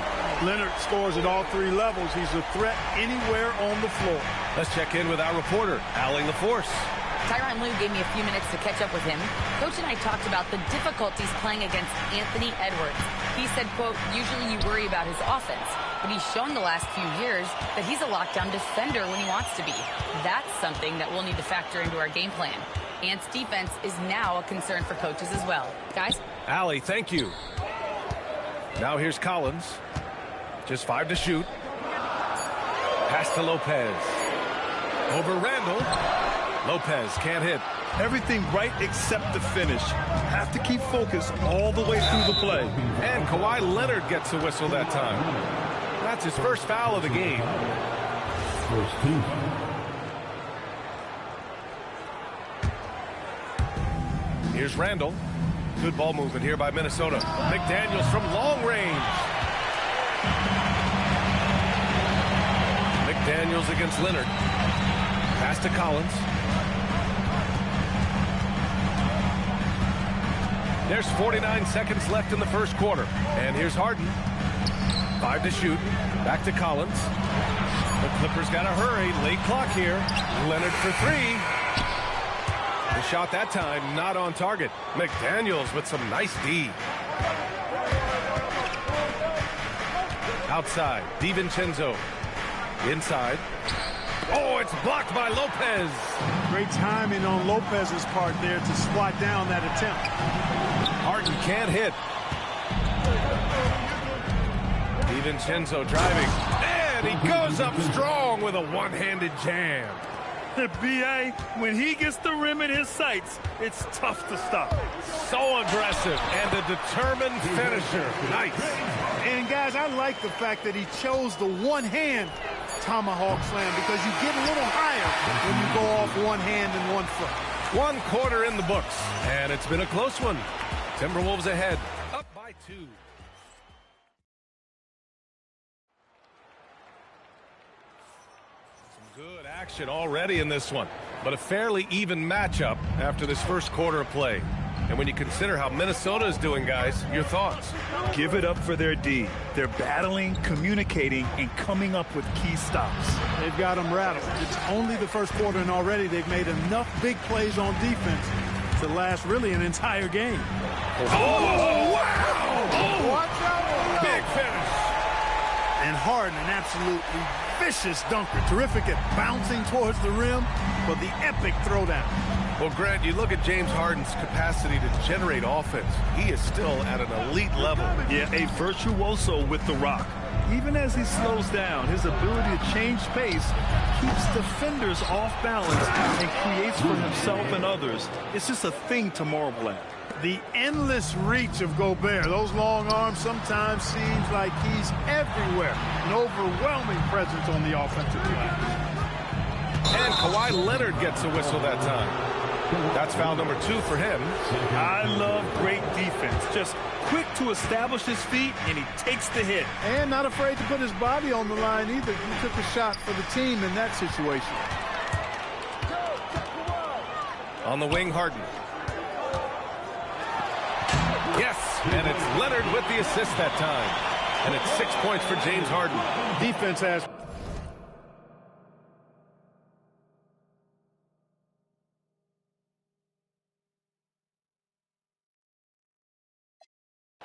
Leonard scores at all 3 levels. He's a threat anywhere on the floor. Let's check in with our reporter, Allie LaForce. Tyronn Lue gave me a few minutes to catch up with him. Coach and I talked about the difficulties playing against Anthony Edwards. He said, quote, usually you worry about his offense, but he's shown the last few years that he's a lockdown defender when he wants to be. That's something that we'll need to factor into our game plan. Ant's defense is now a concern for coaches as well. Guys? Allie, thank you. Now here's Collins. Just 5 to shoot. Pass to Lopez. Over Randall. Lopez can't hit. Everything right except the finish. Have to keep focused all the way through the play. And Kawhi Leonard gets a whistle that time. That's his first foul of the game. Here's Randall. Good ball movement here by Minnesota. McDaniels from long range. McDaniels against Leonard. Pass to Collins. There's 49 seconds left in the first quarter. And here's Harden. 5 to shoot. Back to Collins. The Clippers got to hurry. Late clock here. Leonard for 3. The shot that time not on target. McDaniels with some nice D. Outside. DiVincenzo. Inside. Oh, it's blocked by Lopez. Great timing on Lopez's part there to swat down that attempt. Harden can't hit. DiVincenzo driving. And he goes up strong with a one-handed jam. B.A., when he gets the rim in his sights, it's tough to stop. So aggressive and a determined finisher. Nice. And, guys, I like the fact that he chose the one-hand tomahawk slam because you get a little higher when you go off one hand and one foot. 1 quarter in the books, and it's been a close one. Timberwolves ahead, up by 2. Good action already in this one, but a fairly even matchup after this first quarter of play. And when you consider how Minnesota is doing, guys, your thoughts? Give it up for their D. They're battling, communicating, and coming up with key stops. They've got them rattled. It's only the first quarter, and already they've made enough big plays on defense to last really an entire game. Oh, wow! Oh, watch out! Big finish. And Harden, an absolutely vicious dunker. Terrific at bouncing towards the rim, but the epic throwdown. Well, Grant, you look at James Harden's capacity to generate offense. He is still at an elite level. Yeah, a virtuoso with the rock. Even as he slows down, his ability to change pace keeps defenders off balance and creates for himself and others. It's just a thing to marvel at. The endless reach of Gobert. Those long arms sometimes seems like he's everywhere. An overwhelming presence on the offensive glass. And Kawhi Leonard gets a whistle that time. That's foul number 2 for him. I love great defense. Just quick to establish his feet, and he takes the hit. And not afraid to put his body on the line either. He took a shot for the team in that situation. On the wing, Harden. Yes, and it's Leonard with the assist that time. And it's 6 points for James Harden. Defense has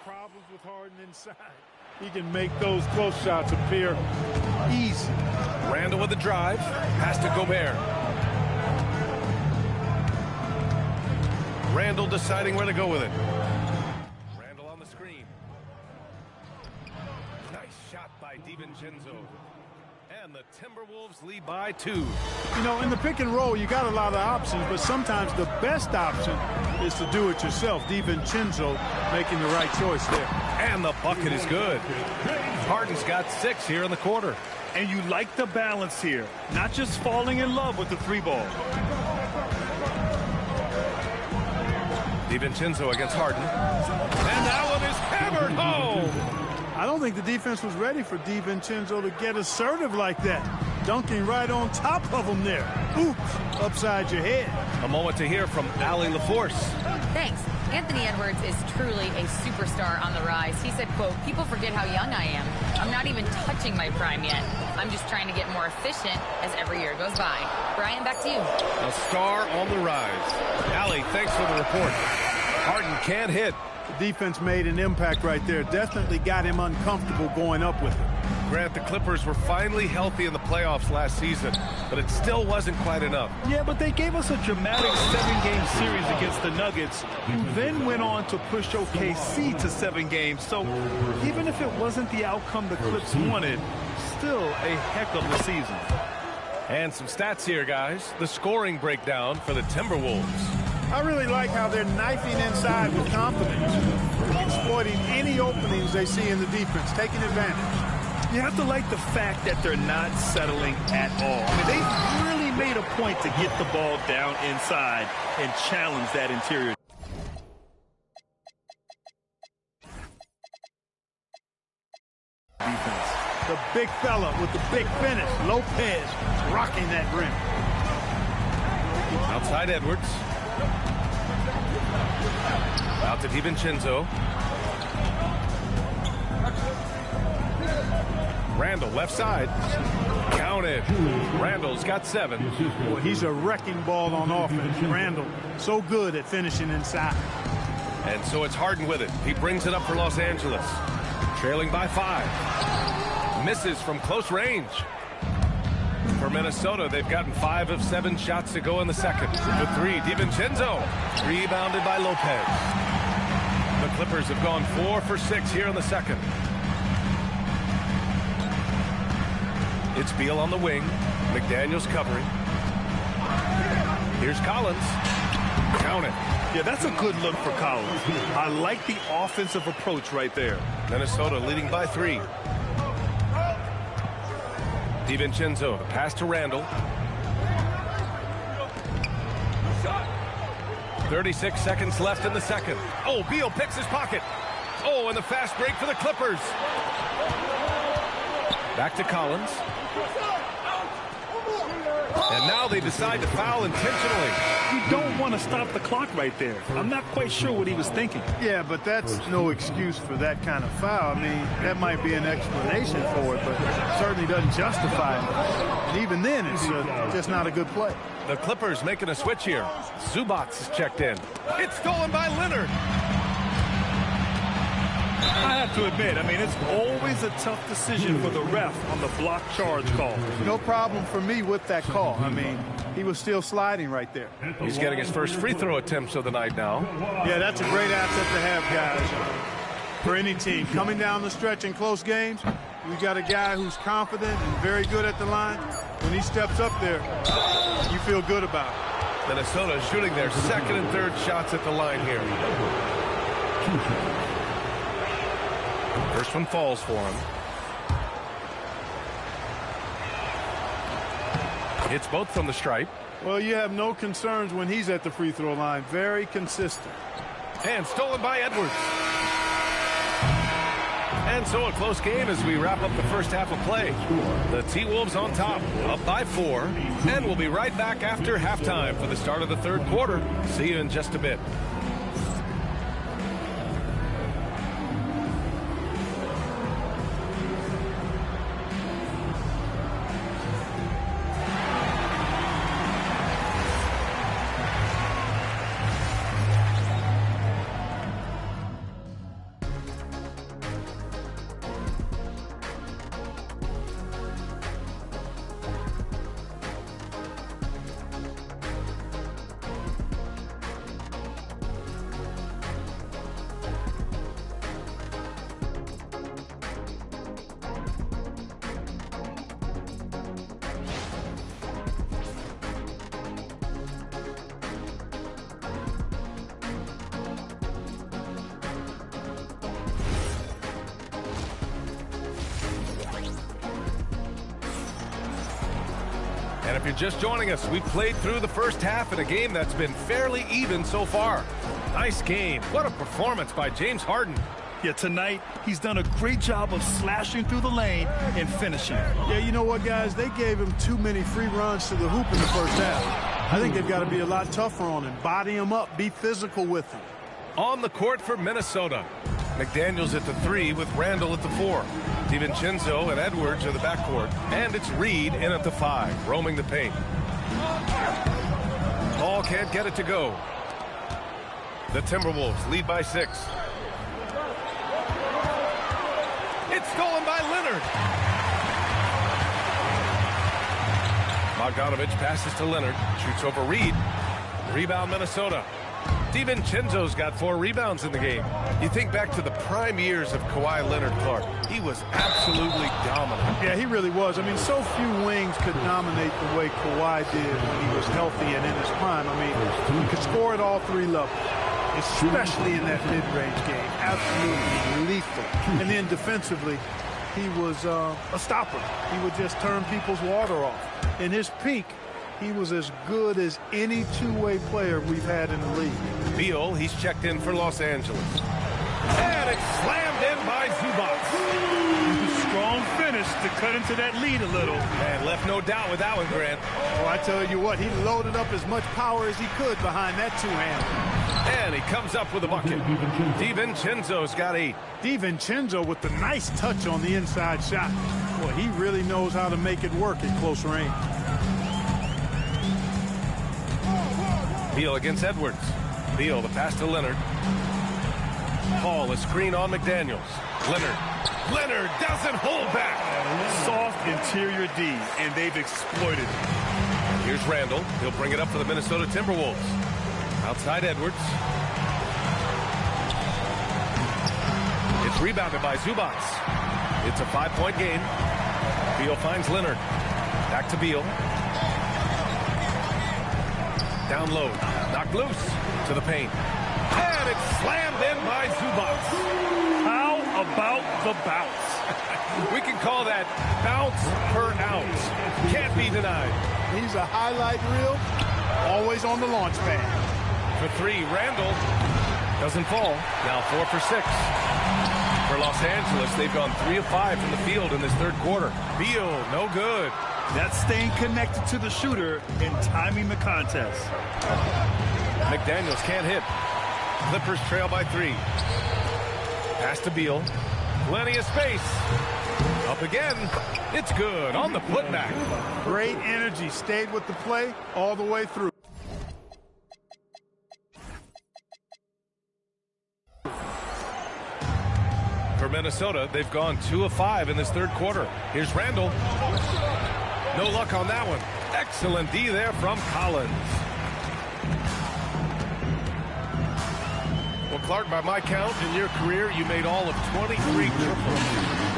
problems with Harden inside. He can make those close shots appear easy. Randall with the drive. Pass to Gobert. Randall deciding where to go with it. Randall on the screen. Nice shot by DiVincenzo. And the Timberwolves lead by 2. You know, in the pick and roll, you got a lot of options, but sometimes the best option is to do it yourself. DiVincenzo making the right choice there. And the bucket is good. Harden's got 6 here in the quarter. And you like the balance here, not just falling in love with the 3-ball. DiVincenzo against Harden. And that one is hammered home. I don't think the defense was ready for DiVincenzo to get assertive like that. Dunking right on top of him there. Oops, upside your head. A moment to hear from Allie LaForce. Thanks. Anthony Edwards is truly a superstar on the rise. He said, quote, "People forget how young I am. I'm not even touching my prime yet. I'm just trying to get more efficient as every year goes by." Brian, back to you. A star on the rise. Allie, thanks for the report. Harden can't hit. The defense made an impact right there. Definitely got him uncomfortable going up with it. Grant, the Clippers were finally healthy in the playoffs last season, but it still wasn't quite enough. Yeah, but they gave us a dramatic 7-game series against the Nuggets, who then went on to push OKC to 7 games. So even if it wasn't the outcome the Clips wanted, still a heck of a season. And some stats here, guys. The scoring breakdown for the Timberwolves. I really like how they're knifing inside with confidence, exploiting any openings they see in the defense, taking advantage. You have to like the fact that they're not settling at all. I mean, they really made a point to get the ball down inside and challenge that interior. Defense. The big fella with the big finish, Lopez, rocking that rim. Outside Edwards. Out to DiVincenzo. Randall, left side. Counted. Randall's got 7. Well, he's a wrecking ball on offense. Randall, so good at finishing inside. And so it's Harden with it. He brings it up for Los Angeles. Trailing by 5. Misses from close range. For Minnesota, they've gotten 5 of 7 shots to go in the second. The 3, DiVincenzo. Rebounded by Lopez. The Clippers have gone 4 for 6 here in the second. It's Beal on the wing. McDaniels covering. Here's Collins. Count it. Yeah, that's a good look for Collins. I like the offensive approach right there. Minnesota leading by 3. DiVincenzo, the pass to Randall. 36 seconds left in the second. Oh, Beal picks his pocket. Oh, and the fast break for the Clippers. Back to Collins. And now they decide to foul intentionally. You don't want to stop the clock right there. I'm not quite sure what he was thinking. Yeah, but that's no excuse for that kind of foul. I mean, that might be an explanation for it, but it certainly doesn't justify it. And even then, it's just not a good play. The Clippers making a switch here. Zubac is checked in. It's stolen by Leonard. I have to admit, I mean, it's always a tough decision for the ref on the block charge call. No problem for me with that call. I mean, he was still sliding right there. He's getting his first free throw attempts of the night now. Yeah, that's a great asset to have, guys. For any team coming down the stretch in close games, we got a guy who's confident and very good at the line. When he steps up there, you feel good about it. Minnesota shooting their second and third shots at the line here. First one falls for him. Hits both from the stripe. Well, you have no concerns when he's at the free throw line. Very consistent. And stolen by Edwards. And so a close game as we wrap up the first half of play. The T-Wolves on top, up by 4. And we'll be right back after halftime for the start of the third quarter. See you in just a bit. And if you're just joining us, we've played through the first half in a game that's been fairly even so far. Nice game. What a performance by James Harden. Yeah, tonight, he's done a great job of slashing through the lane and finishing. Yeah, you know what, guys? They gave him too many free runs to the hoop in the first half. I think they've got to be a lot tougher on him. Body him up. Be physical with him. On the court for Minnesota. McDaniels at the 3 with Randall at the 4. DiVincenzo and Edwards are the backcourt. And it's Reed in at the 5, roaming the paint. Ball can't get it to go. The Timberwolves lead by 6. It's stolen by Leonard. Bogdanovich passes to Leonard. Shoots over Reed. Rebound Minnesota. DiVincenzo's got 4 rebounds in the game. You think back to the prime years of Kawhi Leonard, Clark. He was absolutely dominant. Yeah, he really was. I mean, so few wings could dominate the way Kawhi did when he was healthy and in his prime. I mean, he could score at all 3 levels, especially in that mid-range game. Absolutely lethal. And then defensively, he was a stopper. He would just turn people's water off. In his peak, he was as good as any two-way player we've had in the league. Beal, he's checked in for Los Angeles. And it's slammed in by Zubac. Strong finish to cut into that lead a little. And left no doubt with that one, Grant. Oh, I tell you what, he loaded up as much power as he could behind that two-hander. And he comes up with a bucket. DiVincenzo's got 8. DiVincenzo with the nice touch on the inside shot. Boy, he really knows how to make it work at close range. Beal against Edwards. Beal, the pass to Leonard. Paul, a screen on McDaniels. Leonard doesn't hold back. Soft interior D, and they've exploited it. Here's Randall. He'll bring it up for the Minnesota Timberwolves. Outside Edwards. It's rebounded by Zubac. It's a 5-point game. Beal finds Leonard. Back to Beal. Down low. Knocked loose to the paint. And it's slammed in by Zubac. How about the bounce? We can call that bounce per ounce. Can't be denied. He's a highlight reel, always on the launch pad. For 3, Randall doesn't fall. Now 4 for 6. For Los Angeles, they've gone 3 of 5 from the field in this third quarter. Beal, no good. That's staying connected to the shooter and timing the contest. McDaniels can't hit. Clippers trail by 3. Pass to Beal. Plenty of space. Up again. It's good on the putback. Great energy. Stayed with the play all the way through. For Minnesota, they've gone 2 of 5 in this third quarter. Here's Randall. No luck on that one. Excellent D there from Collins. Well, Clark, by my count, in your career, you made all of 23 triples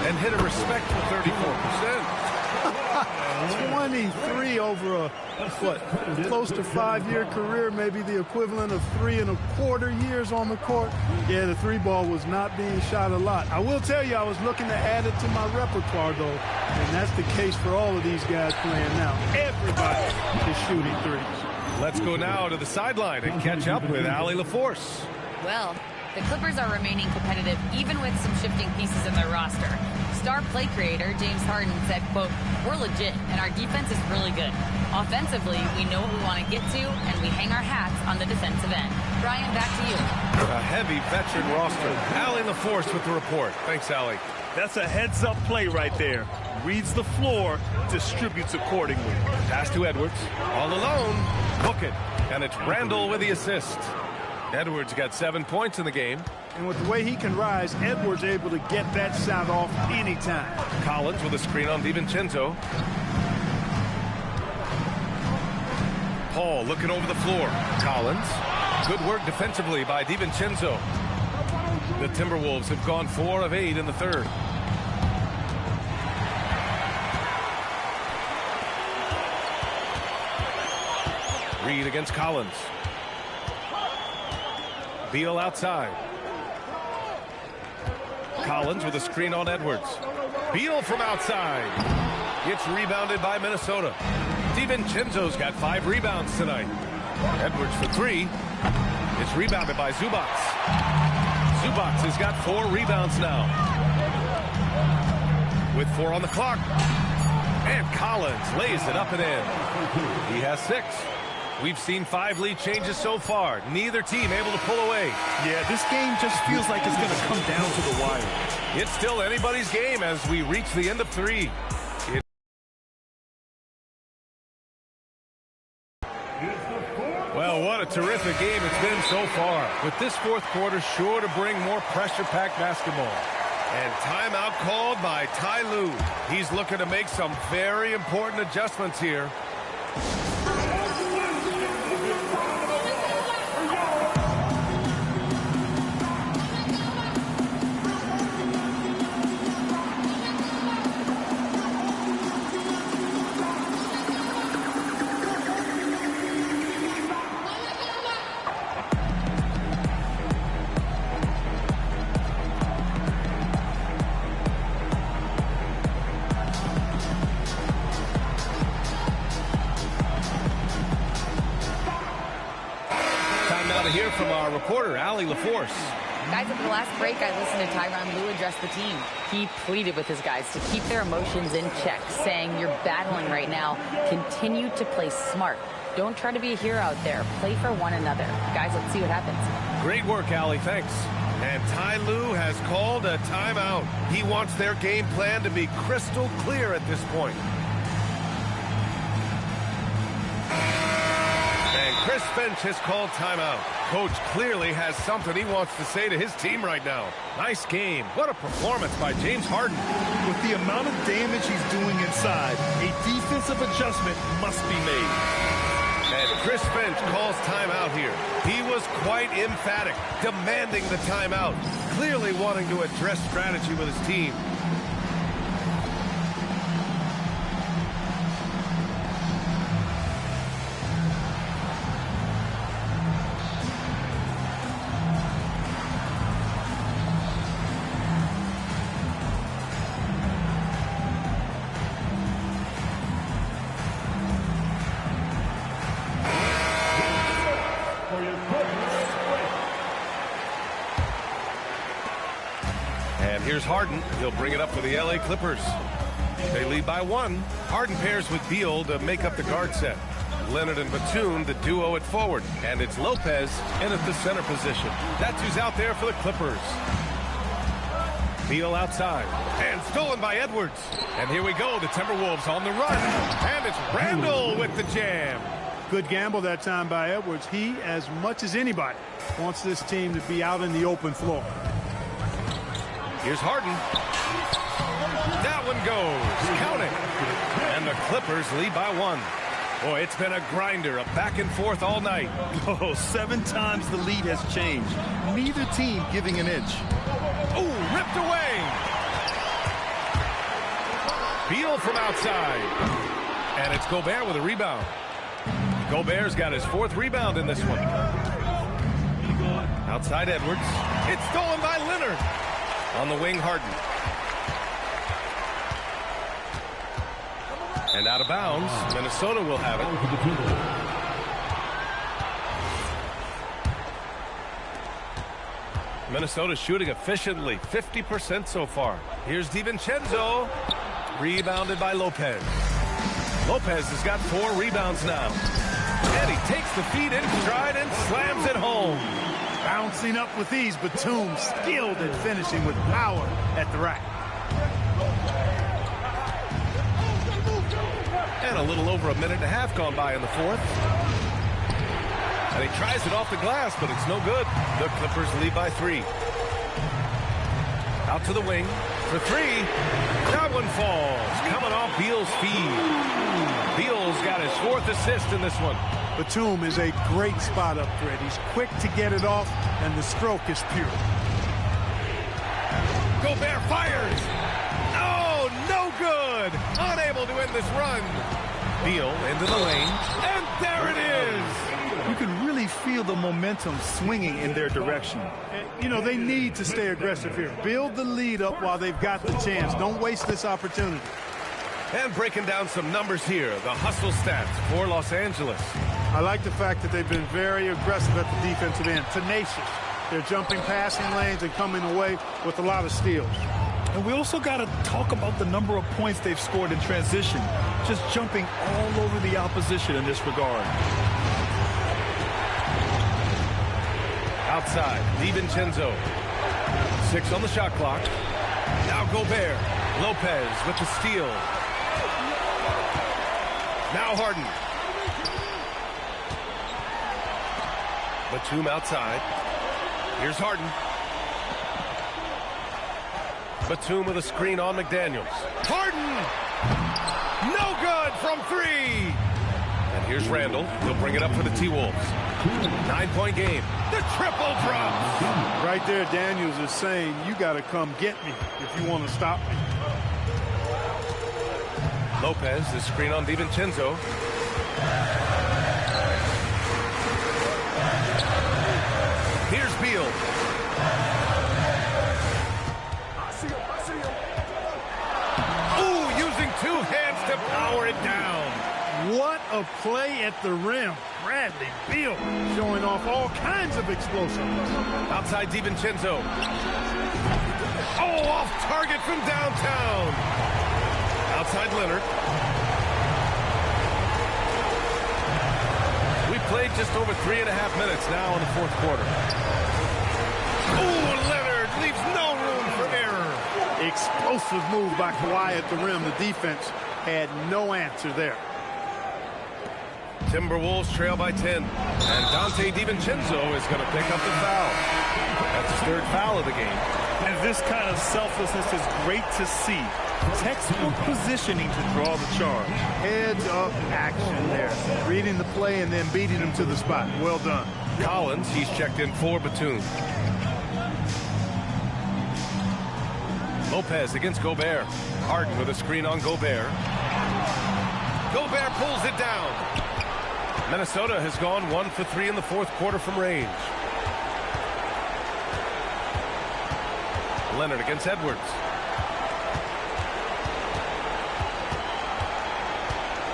and hit a respectful 34%. 23 over a, close to 5-year career, maybe the equivalent of 3 1/4 years on the court. Yeah, the 3-ball was not being shot a lot. I will tell you, I was looking to add it to my repertoire, though, and that's the case for all of these guys playing now. Everybody is shooting threes. Let's go now to the sideline and catch up with Allie LaForce. Well, the Clippers are remaining competitive even with some shifting pieces in their roster. Star play creator James Harden said, quote, "We're legit and our defense is really good. Offensively, we know what we want to get to and we hang our hats on the defensive end." Brian, back to you. A heavy veteran roster. Allie LaForce with the report. Thanks, Allie. That's a heads-up play right there. Reads the floor, distributes accordingly. Pass to Edwards. All alone. Book it. And it's Randall with the assist. Edwards got 7 points in the game. And with the way he can rise, Edwards able to get that shot off anytime. Collins with a screen on DiVincenzo. Paul looking over the floor. Collins. Good work defensively by DiVincenzo. The Timberwolves have gone 4 of 8 in the third. Reed against Collins. Beal outside. Collins with a screen on Edwards. Beal from outside. It's rebounded by Minnesota. DiVincenzo's got 5 rebounds tonight. Edwards for 3. It's rebounded by Zubac. Zubac has got 4 rebounds now. With 4 on the clock. And Collins lays it up and in. He has 6. We've seen 5 lead changes so far. Neither team able to pull away. Yeah, this game just feels like it's going to come down to the wire. It's still anybody's game as we reach the end of 3. Well, what a terrific game it's been so far. With this fourth quarter sure to bring more pressure-packed basketball. And timeout called by Ty Lue. He's looking to make some very important adjustments here. Hear from our reporter, Allie LaForce. Guys, at the last break, I listened to Tyronn Lue address the team. He pleaded with his guys to keep their emotions in check, saying, you're battling right now. Continue to play smart. Don't try to be a hero out there. Play for one another. Guys, let's see what happens. Great work, Allie. Thanks. And Ty Lue has called a timeout. He wants their game plan to be crystal clear at this point. Chris Finch has called timeout. Coach clearly has something he wants to say to his team right now. Nice game. What a performance by James Harden. With the amount of damage he's doing inside, a defensive adjustment must be made. And Chris Finch calls timeout here. He was quite emphatic, demanding the timeout, clearly wanting to address strategy with his team. Here's Harden. He'll bring it up for the LA Clippers. They lead by 1. Harden pairs with Beal to make up the guard set. Leonard and Batum, the duo at forward. And it's Lopez in at the center position. That's who's out there for the Clippers. Beal outside. And stolen by Edwards. And here we go. The Timberwolves on the run. And it's Randall with the jam. Good gamble that time by Edwards. He, as much as anybody, wants this team to be out in the open floor. Here's Harden. That one goes. Count it. And the Clippers lead by 1. Boy, it's been a grinder, a back and forth all night. Oh, 7 times the lead has changed. Neither team giving an inch. Oh, ripped away. Beal from outside. And it's Gobert with a rebound. Gobert's got his 4th rebound in this one. Outside Edwards. It's stolen by Leonard. On the wing, Harden. And out of bounds, Minnesota will have it. Minnesota shooting efficiently, 50% so far. Here's DiVincenzo, rebounded by Lopez. Lopez has got 4 rebounds now. And he takes the feed in stride and slams it home. Bouncing up with ease, Batum skilled at finishing with power at the rack. And a little over a minute and a half gone by in the 4th. And he tries it off the glass, but it's no good. The Clippers lead by 3. Out to the wing for 3. That one falls. Coming off Beal's feed. Beal's got his 4th assist in this one. Batum is a great spot up threat. He's quick to get it off, and the stroke is pure. Gobert fires. Oh, no good. Unable to end this run. Beal into the lane, and there it is. You can really feel the momentum swinging in their direction. You know, they need to stay aggressive here. Build the lead up while they've got the chance. Don't waste this opportunity. And breaking down some numbers here, the hustle stats for Los Angeles. I like the fact that they've been very aggressive at the defensive end, tenacious. They're jumping passing lanes and coming away with a lot of steals. And we also got to talk about the number of points they've scored in transition, just jumping all over the opposition in this regard. Outside, DiVincenzo. 6 on the shot clock. Now Gobert. Lopez with the steal. Now Harden. Batum outside. Here's Harden. Batum with a screen on McDaniels. Harden! No good from 3! Here's Randall. He'll bring it up for the T-Wolves. 9-point game. The triple drop. Right there, Daniels is saying, you got to come get me if you want to stop me. Lopez, the screen on DiVincenzo. Here's Beal. Ooh, using 2 hands to power it down. What a play at the rim. Bradley Beal showing off all kinds of explosiveness. Outside DiVincenzo. Oh, off target from downtown. Outside Leonard. We played just over 3.5 minutes now in the fourth quarter. Oh, Leonard leaves no room for error. Explosive move by Kawhi at the rim. The defense had no answer there. Timberwolves trail by 10. And Dante DiVincenzo is going to pick up the foul. That's his 3rd foul of the game. And this kind of selflessness is great to see. Textbook positioning to draw the charge. Heads-up action there. Reading the play and then beating him to the spot. Well done. Collins, he's checked in for Batum. Lopez against Gobert. Harden with a screen on Gobert. Gobert pulls it down. Minnesota has gone 1 for 3 in the fourth quarter from range. Leonard against Edwards.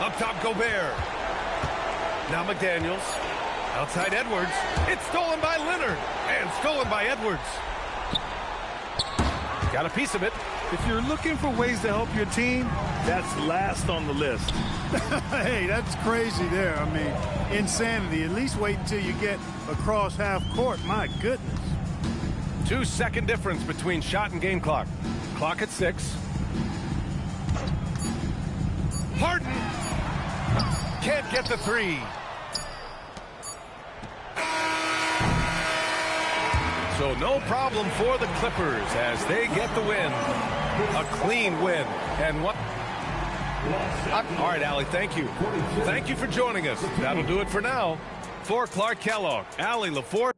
Up top, Gobert. Now McDaniels. Outside Edwards. It's stolen by Leonard. And stolen by Edwards. Got a piece of it. If you're looking for ways to help your team, that's last on the list. Hey, that's crazy there. I mean, insanity. At least wait until you get across half court. My goodness. 2-second difference between shot and game clock. Clock at 6. Harden can't get the 3. So no problem for the Clippers as they get the win. A clean win. And what? All right, Allie, thank you. Thank you for joining us. That'll do it for now. For Clark Kellogg, Allie LaForce.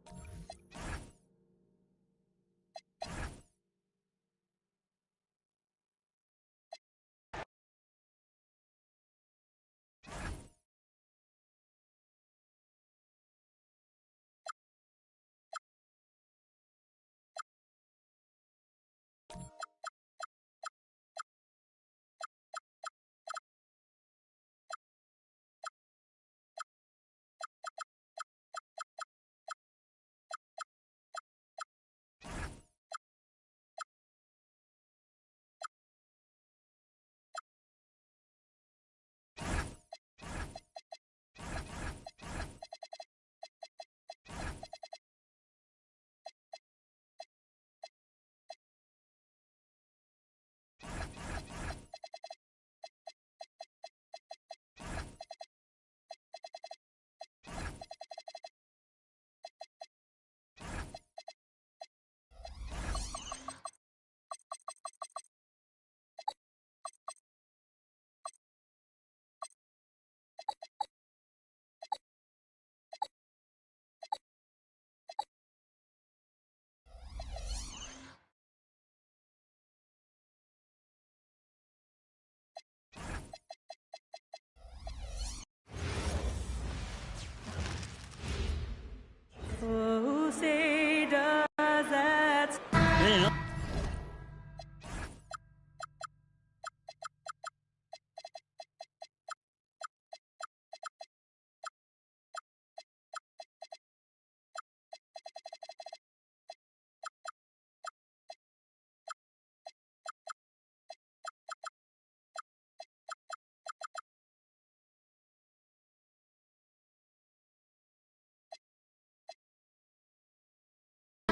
Oh, say does that...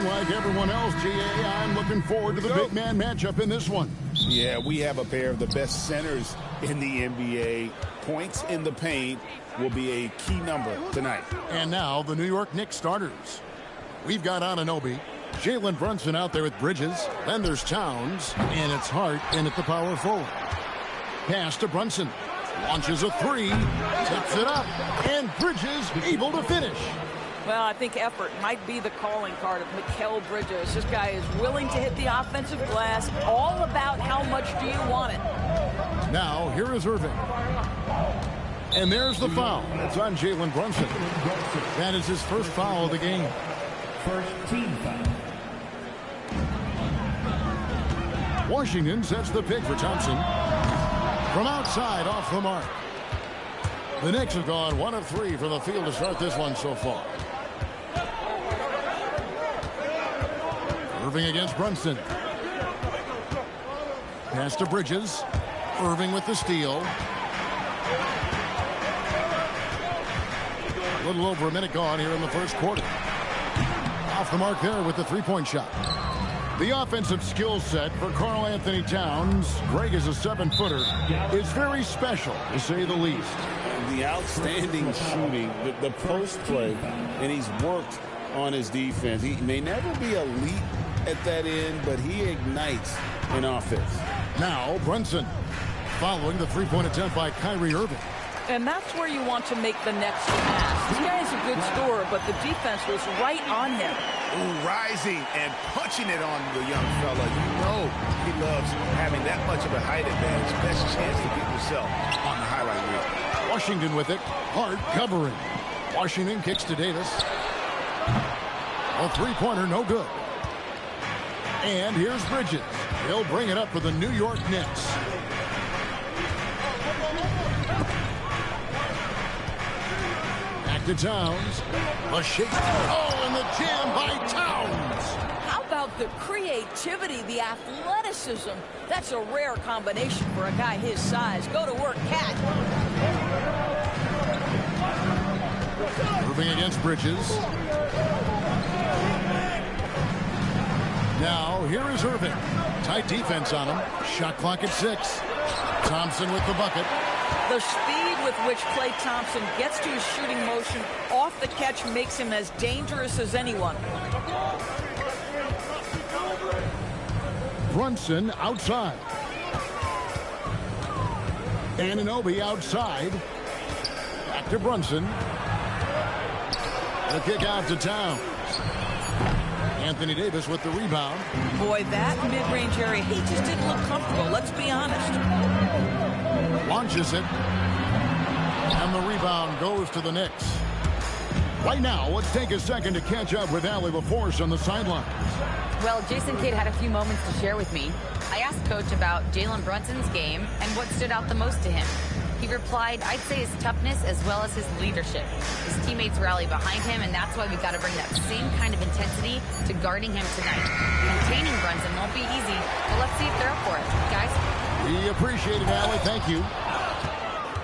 Like everyone else, GA, I'm looking forward to the big man matchup in this one. Yeah, we have a pair of the best centers in the NBA. Points in the paint will be a key number tonight. And now the New York Knicks starters. We've got Anunoby, Jalen Brunson out there with Bridges. Then there's Towns, and it's Hart in at the power forward. Pass to Brunson. Launches a three, tips it up, and Bridges able to finish. Well, I think effort might be the calling card of Mikal Bridges. This guy is willing to hit the offensive glass. All about how much do you want it. Now, here is Irving. And there's the foul. It's on Jalen Brunson. That is his first foul of the game. First team foul. Washington sets the pick for Thompson. From outside, off the mark. The Knicks have gone 1 of 3 from the field to start this one so far. Irving against Brunson. Pass to Bridges. Irving with the steal. A little over a minute gone here in the first quarter. Off the mark there with the three-point shot. The offensive skill set for Karl Anthony Towns, Greg is a 7-footer, is very special, to say the least. The outstanding shooting, the post play, and he's worked on his defense. He may never be elite at that end, but he ignites in offense. Now Brunson, following the three-point attempt by Kyrie Irving. And that's where you want to make the next pass. This guy is a good scorer, but the defense was right on him. Ooh, rising and punching it on the young fella. You know he loves having that much of a height advantage. Best chance to get yourself on the highlight reel. Washington with it. Hard covering. Washington kicks to Davis. A three-pointer, no good. And here's Bridges. He'll bring it up for the New York Knicks. Back to Towns. A shake. Oh, and the jam by Towns. How about the creativity, the athleticism? That's a rare combination for a guy his size. Go to work, Cat. Moving against Bridges. Now, here is Irving. Tight defense on him. Shot clock at 6. Thompson with the bucket. The speed with which Klay Thompson gets to his shooting motion off the catch makes him as dangerous as anyone. Brunson outside. Anunoby outside. Back to Brunson. The kick out to Towns. Anthony Davis with the rebound. Boy, that mid-range area, he just didn't look comfortable. Let's be honest. Launches it. And the rebound goes to the Knicks. Right now, let's take a second to catch up with Allie LaForce on the sidelines. Well, Jason Kidd had a few moments to share with me. I asked Coach about Jalen Brunson's game and what stood out the most to him. He replied, I'd say his toughness as well as his leadership. His teammates rally behind him, and that's why we got to bring that same kind of intensity to guarding him tonight. Containing Brunson won't be easy, but let's see if they're up for it. Guys? We appreciate it, Allie. Thank you.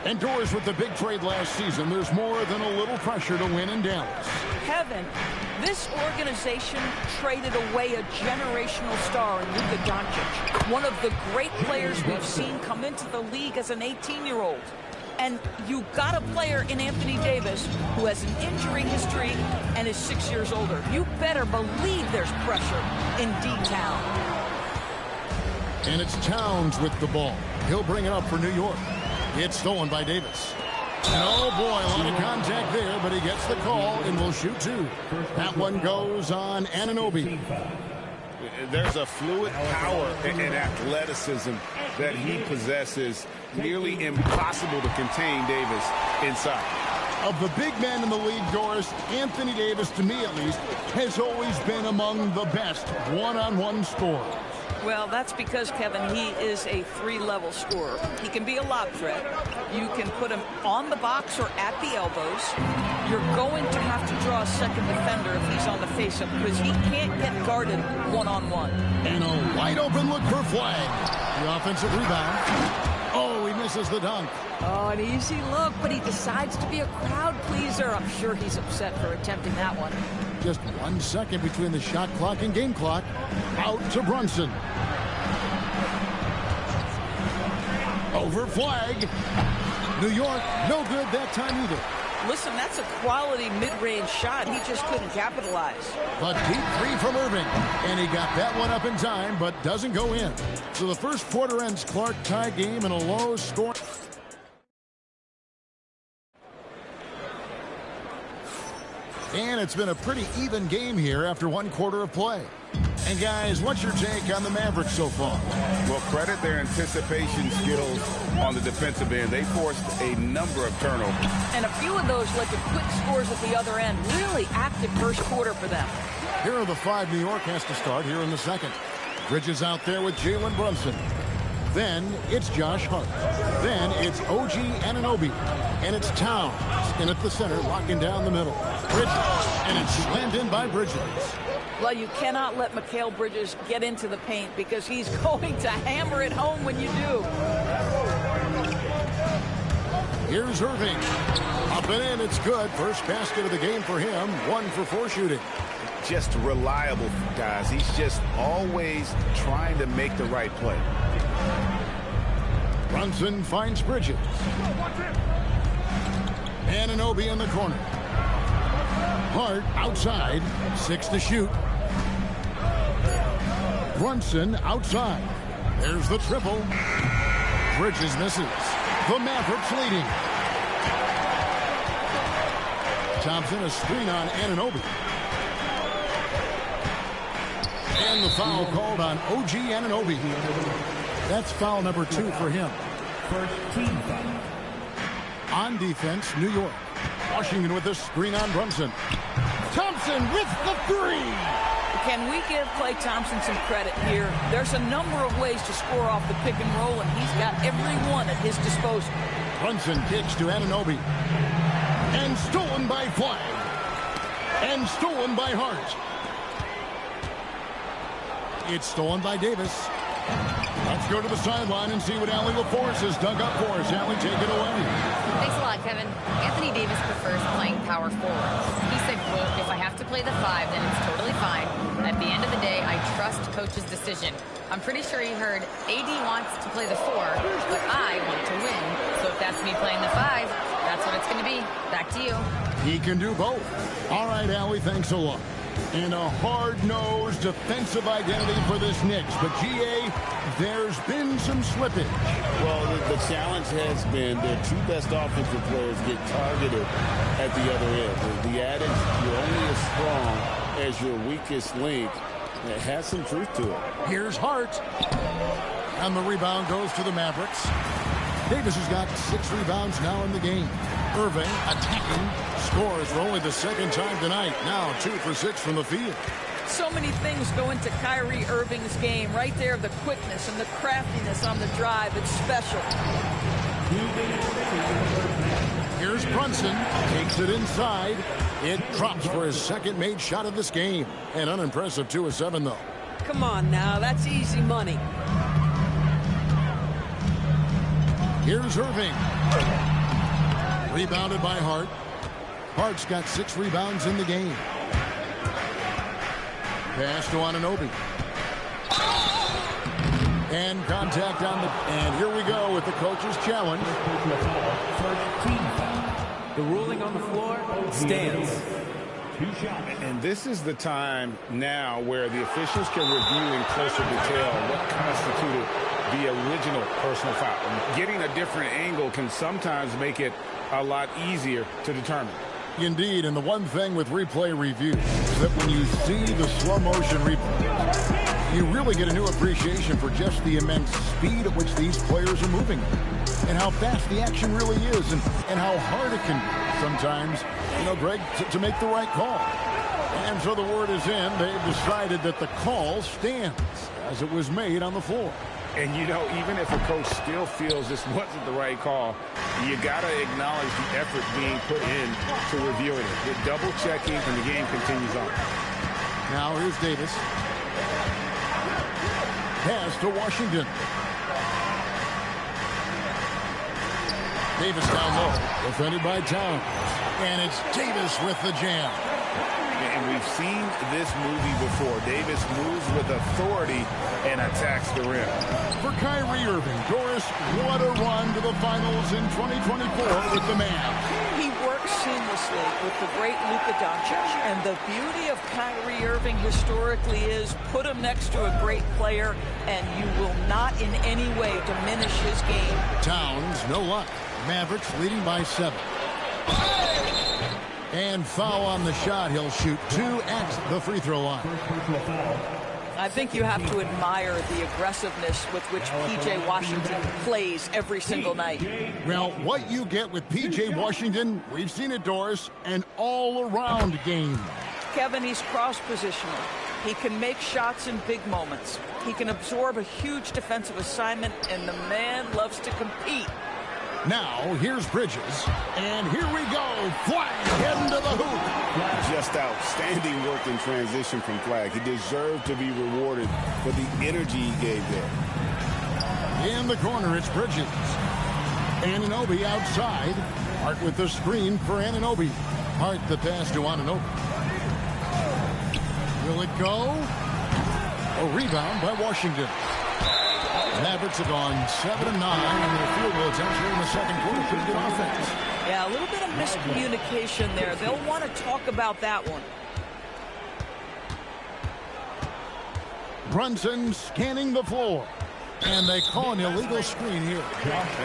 Indoors with the big trade last season, there's more than a little pressure to win in Dallas. Kevin, this organization traded away a generational star in Luka Doncic, one of the great players we've seen come into the league as an 18-year-old. And you got a player in Anthony Davis who has an injury history and is 6 years older. You better believe there's pressure in D-Town. And it's Towns with the ball. He'll bring it up for New York. It's stolen by Davis. And oh boy, a lot of contact there, but he gets the call and will shoot two. That one goes on Anunoby. There's a fluid power and athleticism that he possesses. Nearly impossible to contain Davis inside. Of the big men in the league, Doris, Anthony Davis, to me at least, has always been among the best one-on-one scorers. Well, that's because, Kevin, he is a three-level scorer. He can be a lob threat. You can put him on the box or at the elbows. You're going to have to draw a second defender if he's on the face-up because he can't get guarded one-on-one. And a wide-open look for Flag. The offensive rebound. Oh, he misses the dunk. Oh, an easy look, but he decides to be a crowd pleaser. I'm sure he's upset for attempting that one. Just 1 second between the shot clock and game clock. Out to Brunson. Over Flag. New York, no good that time either. Listen, that's a quality mid-range shot. He just couldn't capitalize. A deep three from Irving. And he got that one up in time, but doesn't go in. So the first quarter ends Clark tie game in a low score. And it's been a pretty even game here after one quarter of play. And guys, what's your take on the Mavericks so far? Well, credit their anticipation skills on the defensive end. They forced a number of turnovers. And a few of those led to quick scores at the other end. Really active first quarter for them. Here are the 5 New York has to start here in the second. Bridges out there with Jalen Brunson. Then it's Josh Hart. Then it's OG Anunoby. And it's Towns in at the center, locking down the middle. Bridges, and it's slammed in by Bridges. Well, you cannot let Mikal Bridges get into the paint because he's going to hammer it home when you do. Here's Irving. Up and in, it's good. First basket of the game for him. 1 for 4 shooting. Just reliable, guys. He's just always trying to make the right play. Brunson finds Bridges. Anunoby in the corner. Hart outside. 6 to shoot. Brunson outside. There's the triple. Bridges misses. The Mavericks leading. Thompson, a screen on Anunoby. And the foul called on OG Anunoby. That's foul number 2 for him. First team foul. On defense, New York. Washington with a screen on Brunson. Thompson with the 3. Can we give Klay Thompson some credit here? There's a number of ways to score off the pick and roll, and he's got every one at his disposal. Brunson kicks to Anunoby. And stolen by Flagg. And stolen by Hart. It's stolen by Davis. Let's go to the sideline and see what Allie LaForce has dug up for us. Allie, take it away. Thanks a lot, Kevin. Anthony Davis prefers playing power forward. He said, quote, if I have to play the 5, then it's totally fine. At the end of the day, I trust coach's decision. I'm pretty sure he heard AD wants to play the 4, but I want to win. So if that's me playing the 5, that's what it's going to be. Back to you. He can do both. All right, Allie, thanks a lot. And a hard-nosed defensive identity for this Knicks. But, GA, there's been some slippage. Well, the challenge has been their 2 best offensive players get targeted at the other end. The adage, you're only as strong as your weakest link, it has some truth to it. Here's Hart. And the rebound goes to the Mavericks. Davis has got 6 rebounds now in the game. Irving attacking, scores for only the 2nd time tonight. Now 2 for 6 from the field. So many things go into Kyrie Irving's game. Right there, the quickness and the craftiness on the drive. It's special. Here's Brunson. Takes it inside. It drops for his 2nd made shot of this game. An unimpressive 2 of 7, though. Come on now, that's easy money. Here's Irving. Rebounded by Hart. Hart's got 6 rebounds in the game. Pass to Anunoby. And contact on the... And here we go with the coach's challenge. First team foul. The ruling on the floor stands. 2 shots. And this is the time now where the officials can review in closer detail what constituted the original personal foul. And getting a different angle can sometimes make it a lot easier to determine. Indeed, and the one thing with replay review is that when you see the slow motion replay, you really get a new appreciation for just the immense speed at which these players are moving and how fast the action really is and how hard it can be sometimes, you know, Greg, to make the right call. And so the word is in. They've decided that the call stands as it was made on the floor. And, you know, even if a coach still feels this wasn't the right call, you got to acknowledge the effort being put in to reviewing it. The double checking, and the game continues on. Now here's Davis. Pass to Washington. Davis down low. Defended by Towns. And it's Davis with the jam. And we've seen this movie before. Davis moves with authority and attacks the rim. For Kyrie Irving, Doris, what a run to the finals in 2024 with the Mavs. He works seamlessly with the great Luka Doncic. And the beauty of Kyrie Irving historically is put him next to a great player, and you will not in any way diminish his game. Towns, no luck. Mavericks leading by 7. And foul on the shot. He'll shoot 2 at the free throw line. I think you have to admire the aggressiveness with which P.J. Washington plays every single night. Well, what you get with P.J. Washington, we've seen it, Doris, an all-around game. Kevin, he's cross-positional. He can make shots in big moments. He can absorb a huge defensive assignment, and the man loves to compete. Now, here's Bridges, and here we go, Flag into the hoop. Just outstanding work in transition from Flag. He deserved to be rewarded for the energy he gave there. In the corner, it's Bridges. Anunoby outside. Hart with the screen for Anunoby. Hart the pass to Anunoby. Will it go? A rebound by Washington. Mavericks have gone 7-9 in their field goal attempts here in the second quarter. Pretty good offense. Yeah, a little bit of miscommunication there. They'll want to talk about that one. Brunson scanning the floor. And they call an illegal screen here.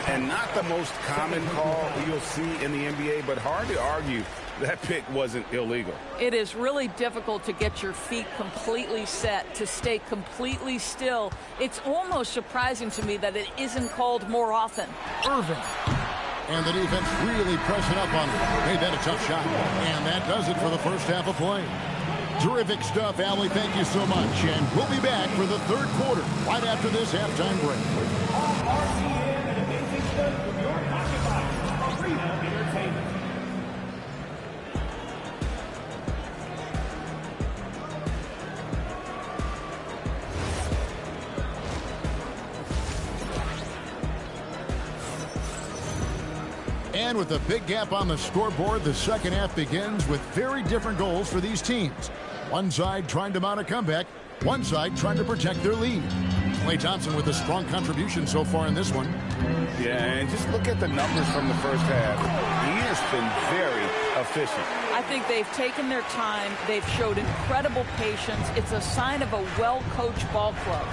And not the most common call you'll see in the NBA, but hard to argue that pick wasn't illegal. It is really difficult to get your feet completely set, to stay completely still. It's almost surprising to me that it isn't called more often. Irving. And the defense really pressing up on him. Made that a tough shot. And that does it for the first half of play. Terrific stuff, Allie. Thank you so much. And we'll be back for the third quarter right after this halftime break. RCN and amazing stuff from your pocket Arena Entertainment. And with a big gap on the scoreboard, the second half begins with very different goals for these teams. One side trying to mount a comeback, one side trying to protect their lead. Klay Thompson with a strong contribution so far in this one. Yeah, and just look at the numbers from the first half. He has been very efficient. I think they've taken their time. They've showed incredible patience. It's a sign of a well-coached ball club.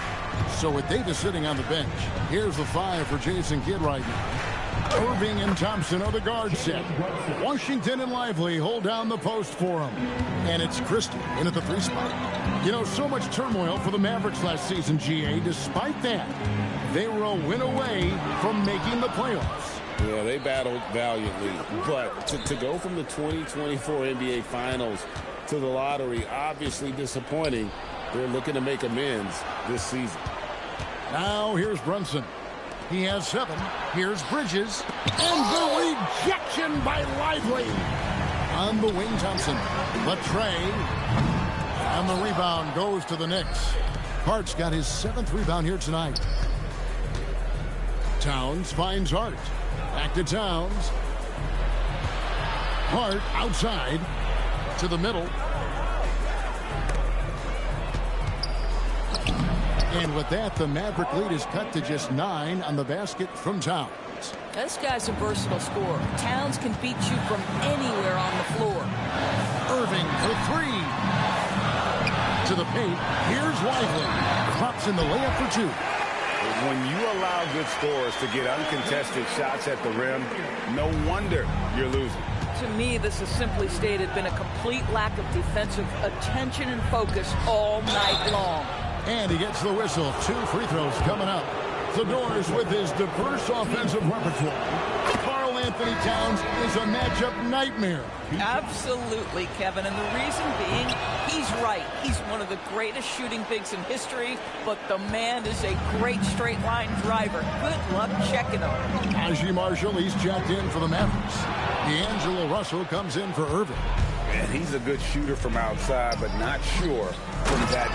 So with Davis sitting on the bench, here's the 5 for Jason Kidd right now. Irving and Thompson are the guard set. Washington and Lively hold down the post for him. And it's Christie in at the 3 spot. You know, so much turmoil for the Mavericks last season, GA. Despite that, they were a win away from making the playoffs. Yeah, they battled valiantly. But to go from the 2024 NBA Finals to the lottery, obviously disappointing. They're looking to make amends this season. Now here's Brunson. He has 7. Here's Bridges. And the rejection by Lively. On the wing, Thompson. Latrey. And the rebound goes to the Knicks. Hart's got his 7th rebound here tonight. Towns finds Hart. Back to Towns. Hart outside to the middle. And with that, the Maverick lead is cut to just 9 on the basket from Towns. This guy's a versatile scorer. Towns can beat you from anywhere on the floor. Irving for 3. To the paint. Here's Lively. Pops in the layup for 2. When you allow good scorers to get uncontested shots at the rim, no wonder you're losing. To me, this has simply stated been a complete lack of defensive attention and focus all night long. And he gets the whistle. 2 free throws coming up. Zador's with his diverse offensive repertoire. Karl Anthony Towns is a matchup nightmare. Absolutely, Kevin. And the reason being, he's right. He's one of the greatest shooting bigs in history, but the man is a great straight line driver. Good luck checking him. Najee Marshall, he's checked in for the Mavericks. D'Angelo Russell comes in for Irving. And he's a good shooter from outside, but not sure from that.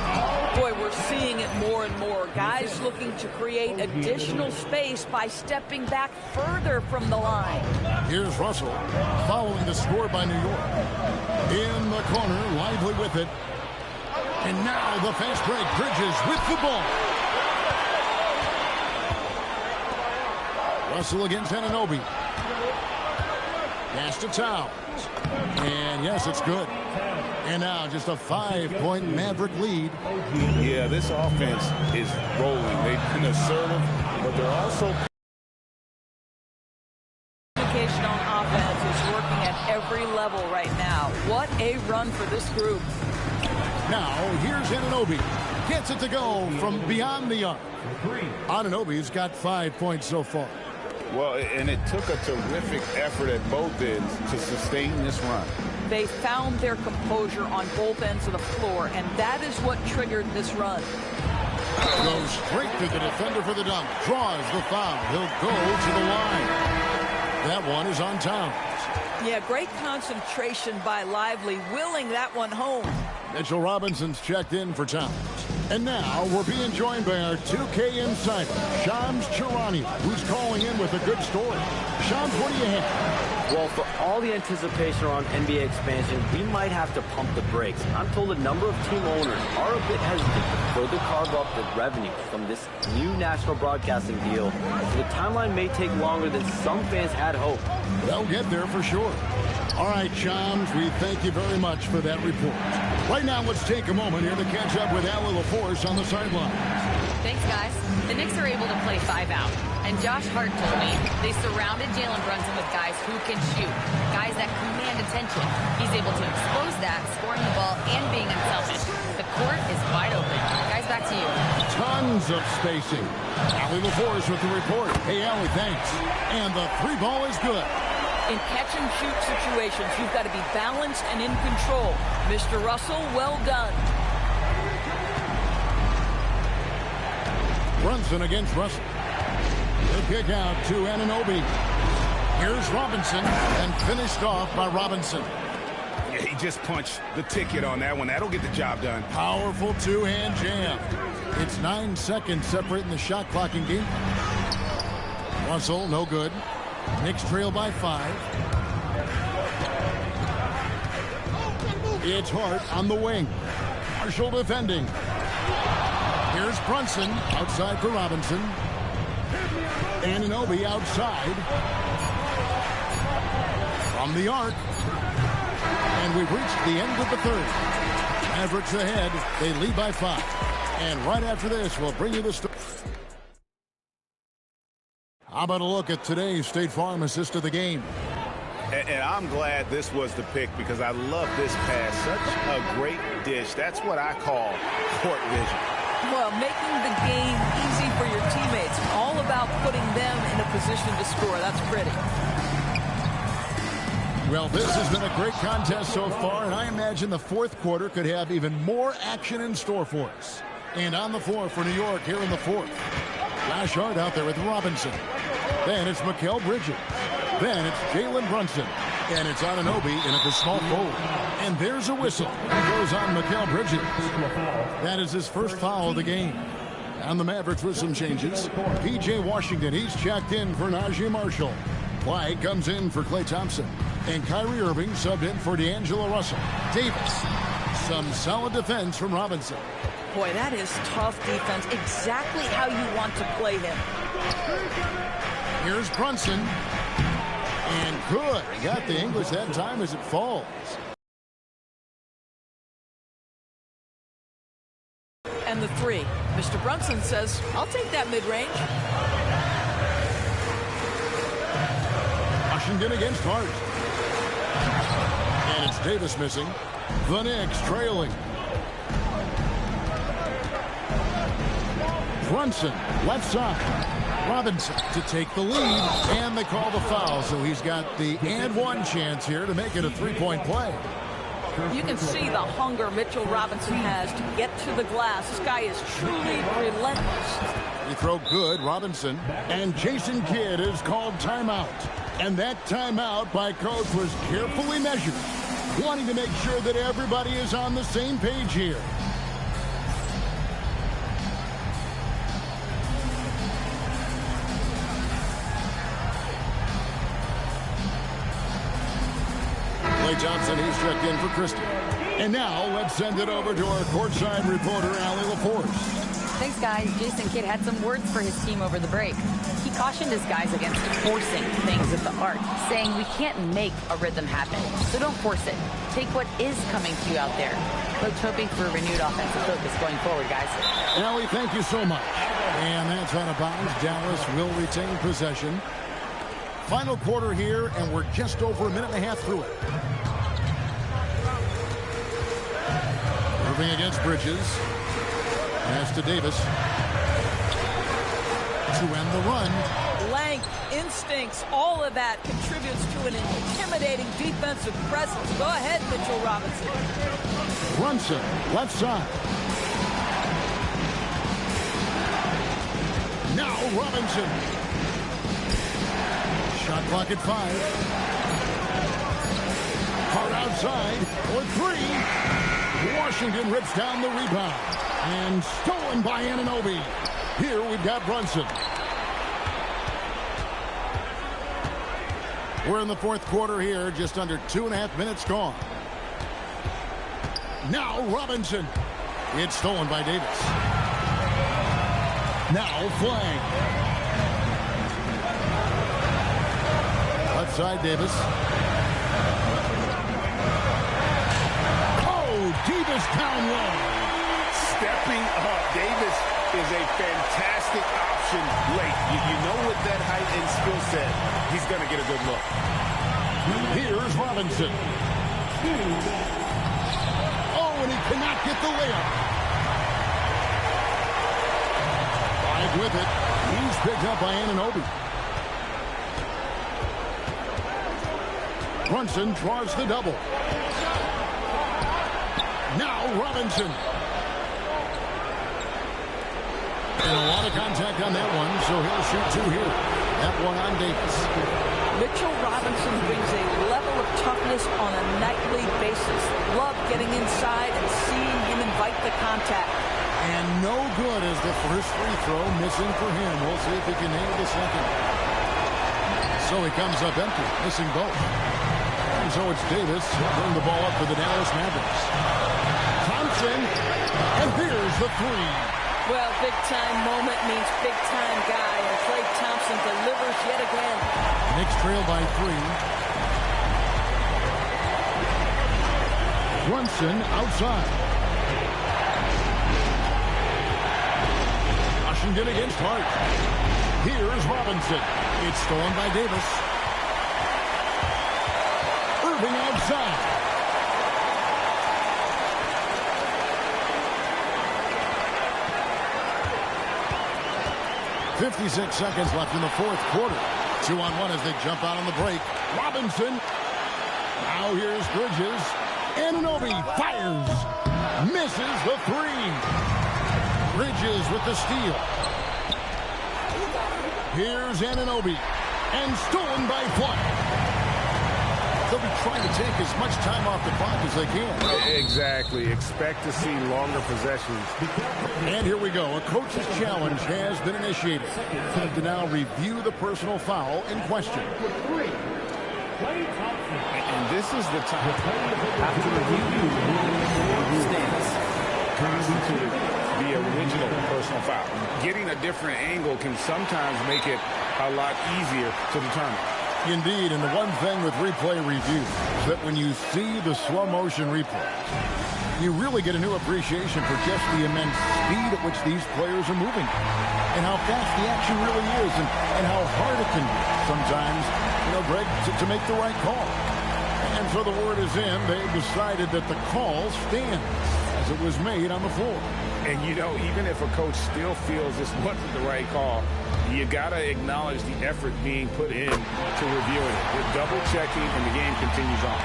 Boy, we're seeing it more and more. Guys looking to create additional space by stepping back further from the line. Here's Russell following the score by New York. In the corner, Lively with it. And now the fast break. Bridges with the ball. Russell against Anunoby. Pass to Towns. And yes, it's good. And now just a 5-point Maverick lead. Yeah, this offense is rolling. They've been assertive, but they're also... Communication on offense is working at every level right now. A run for this group. Now, here's Anunoby. Gets it to go from beyond the arc. Anunoby's got 5 points so far. Well, and it took a terrific effort at both ends to sustain this run. They found their composure on both ends of the floor, and that is what triggered this run. Goes straight to the defender for the dunk. Draws the foul. He'll go to the line. That one is on Towns. Yeah, great concentration by Lively, willing that one home. Mitchell Robinson's checked in for Towns. And now we're being joined by our 2K insider, Shams Charania, who's calling in with a good story. Shams, what do you have? Well, for all the anticipation around NBA expansion, we might have to pump the brakes. I'm told a number of team owners are a bit hesitant to further carve up the revenue from this new national broadcasting deal, so the timeline may take longer than some fans had hoped. They'll get there for sure. All right, Shams, we thank you very much for that report. Right now, let's take a moment here to catch up with Allie LaForce on the sideline. Thanks, guys. The Knicks are able to play 5 out. And Josh Hart told me they surrounded Jalen Brunson with guys who can shoot, guys that command attention. He's able to expose that, scoring the ball, and being unselfish. The court is wide open. Guys, back to you. Tons of spacing. Allie LaForce with the report. Hey, Allie, thanks. And the 3 ball is good. In catch-and-shoot situations, you've got to be balanced and in control. Mr. Russell, well done. Brunson against Russell. The kick out to Anunoby. Here's Robinson, and finished off by Robinson. Yeah, he just punched the ticket on that one. That'll get the job done. Powerful two-hand jam. It's 9 seconds separating the shot clock in game. Russell, no good. Knicks trail by 5. It's Hart on the wing. Marshall defending. Here's Brunson outside for Robinson. Anunoby outside. From the arc. And we've reached the end of the third. Mavericks ahead. They lead by 5. And right after this, we'll bring you the story. How about a look at today's State Farm assist of the game? And I'm glad this was the pick because I love this pass. Such a great dish. That's what I call court vision. Well, making the game easy for your teammates. All about putting them in a position to score. That's pretty. Well, this has been a great contest so far, and I imagine the fourth quarter could have even more action in store for us. And on the floor for New York here in the fourth. Josh Hart out there with Robinson. Then it's Mikal Bridges. Then it's Jalen Brunson. And it's Anunoby in at the small forward. And there's a whistle. It goes on Mikal Bridges. That is his first foul of the game. And the Mavericks with some changes. P.J. Washington, he's checked in for Najee Marshall. White comes in for Klay Thompson. And Kyrie Irving subbed in for D'Angelo Russell. Davis. Some solid defense from Robinson. Boy, that is tough defense. Exactly how you want to play him. Here's Brunson. And good. He got the English that time as it falls. And the 3. Mr. Brunson says, I'll take that mid-range. Washington against Hart. And it's Davis missing. The Knicks trailing. Brunson, left side. Robinson to take the lead, and they call the foul, so he's got the and one chance here to make it a three-point play. You can see the hunger Mitchell Robinson has to get to the glass. This guy is truly relentless. He throw good, Robinson, and Jason Kidd is called timeout. And that timeout by coach was carefully measured, wanting to make sure that everybody is on the same page here. Klay Thompson, he's checked in for Christie. And now let's send it over to our courtside reporter, Allie LaForce. Thanks, guys. Jason Kidd had some words for his team over the break. He cautioned his guys against forcing things at the arc, saying we can't make a rhythm happen, so don't force it. Take what is coming to you out there. Coach hoping for renewed offensive focus going forward, guys. Allie, thank you so much. And that's out of bounds. Dallas will retain possession. Final quarter here, and we're just over a minute and a half through it. Irving against Bridges. Pass to Davis. To end the run. Length, instincts, all of that contributes to an intimidating defensive presence. Go ahead, Mitchell Robinson. Brunson, left side. Now Robinson. Shot clock at 5. Hard outside for 3. Washington rips down the rebound. And stolen by Anunoby. Here we've got Brunson. We're in the fourth quarter here, just under 2.5 minutes gone. Now Robinson. It's stolen by Davis. Now Flang. Left side Davis. Oh, Davis down low. Stepping up. Davis is a fantastic option late. You know with that height and skill set, he's going to get a good look. Here's Robinson. Oh, and he cannot get the layup. Five with it. He's picked up by Anunoby. Brunson draws the double. Now Robinson. And a lot of contact on that one, so he'll shoot 2 here. That one on Davis. Mitchell Robinson brings a level of toughness on a nightly basis. Love getting inside and seeing him invite the contact. And no good as the first free throw missing for him. We'll see if he can nail the second. So he comes up empty, missing both. And so it's Davis who'll bring the ball up for the Dallas Mavericks. Thompson, and here's the 3. Well, big-time moment means big-time guy, and Klay Thompson delivers yet again. Knicks trail by 3. Brunson outside. Washington against Hart. Here's Robinson. It's stolen by Davis. Irving outside. 56 seconds left in the fourth quarter. 2-on-1 as they jump out on the break. Robinson. Now here's Bridges. Anunoby fires. Misses the 3. Bridges with the steal. Here's Anunoby. And stolen by Flunt. They'll be trying to take as much time off the clock as they can. Exactly. Expect to see longer possessions. And here we go. A coach's challenge has been initiated. To now review the personal foul in question. And this is the time. After review, stands. To the original personal foul. Getting a different angle can sometimes make it a lot easier to determine. Indeed, and the one thing with replay review is that when you see the slow motion replay, you really get a new appreciation for just the immense speed at which these players are moving and how fast the action really is and how hard it can be sometimes, Greg, to make the right call. And so the word is in. They've decided that the call stands as it was made on the floor. And, even if a coach still feels this wasn't the right call, you got to acknowledge the effort being put in to reviewing it. They're double-checking, and the game continues on.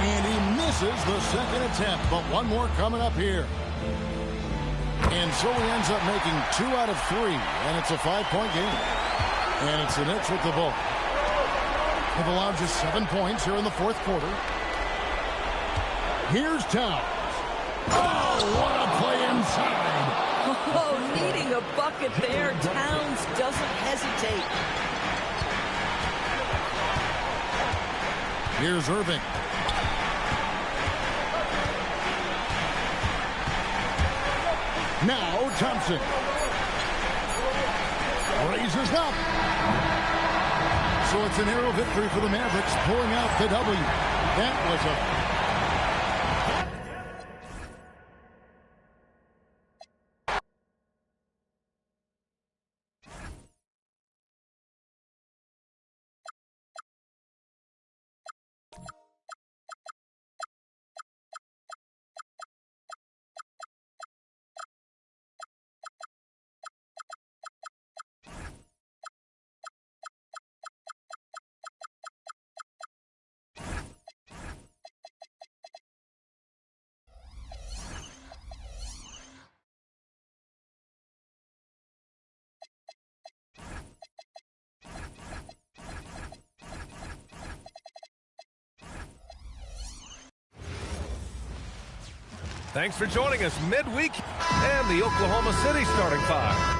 And he misses the second attempt, but one more coming up here. And so he ends up making 2 out of 3, and it's a 5-point game. And it's the Knicks with the ball. They've allowed just 7 points here in the fourth quarter. Here's Towns. Oh, what a play inside. Oh, needing a bucket there. Towns doesn't hesitate. Here's Irving. Now Thompson. Raises up. So it's a narrow victory for the Mavericks, pulling out the W. That was a Thanks for joining us midweek and the Oklahoma City starting five.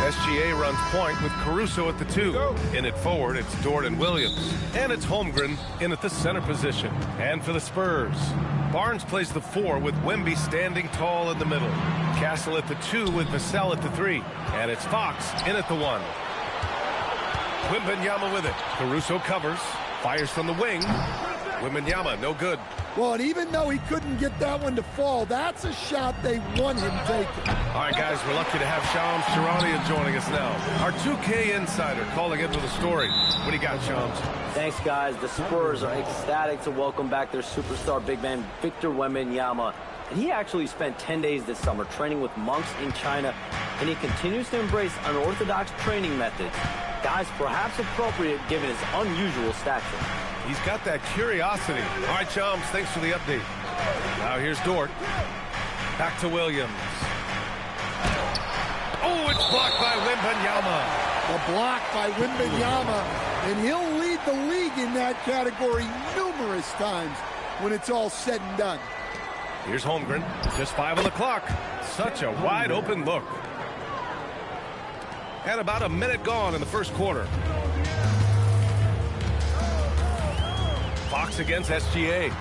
SGA runs point with Caruso at the 2. In at forward, it's Dort and Williams. And it's Holmgren in at the center position. And for the Spurs, Barnes plays the 4 with Wemby standing tall in the middle. Castle at the 2 with Vassell at the 3. And it's Fox in at the 1. Wembanyama with it. Caruso covers. Fires from the wing. Wembanyama, no good. Well, and even though he couldn't get that one to fall, that's a shot they want him taking. All right, guys, we're lucky to have Shams Charania joining us now. Our 2K insider calling in with a story. What do you got, Shams? Thanks, guys. The Spurs are ecstatic to welcome back their superstar big man, Victor Wembanyama. And he actually spent 10 days this summer training with monks in China, and he continues to embrace unorthodox training methods. Guys, perhaps appropriate given his unusual stature. He's got that curiosity. All right, Chums, thanks for the update. Now here's Dort. Back to Williams. Oh, it's blocked by Wembanyama. The block by Wembanyama, and he'll lead the league in that category numerous times when it's all said and done. Here's Holmgren. Just 5 on the clock. Such a wide open look. And about a minute gone in the first quarter. Fox against SGA.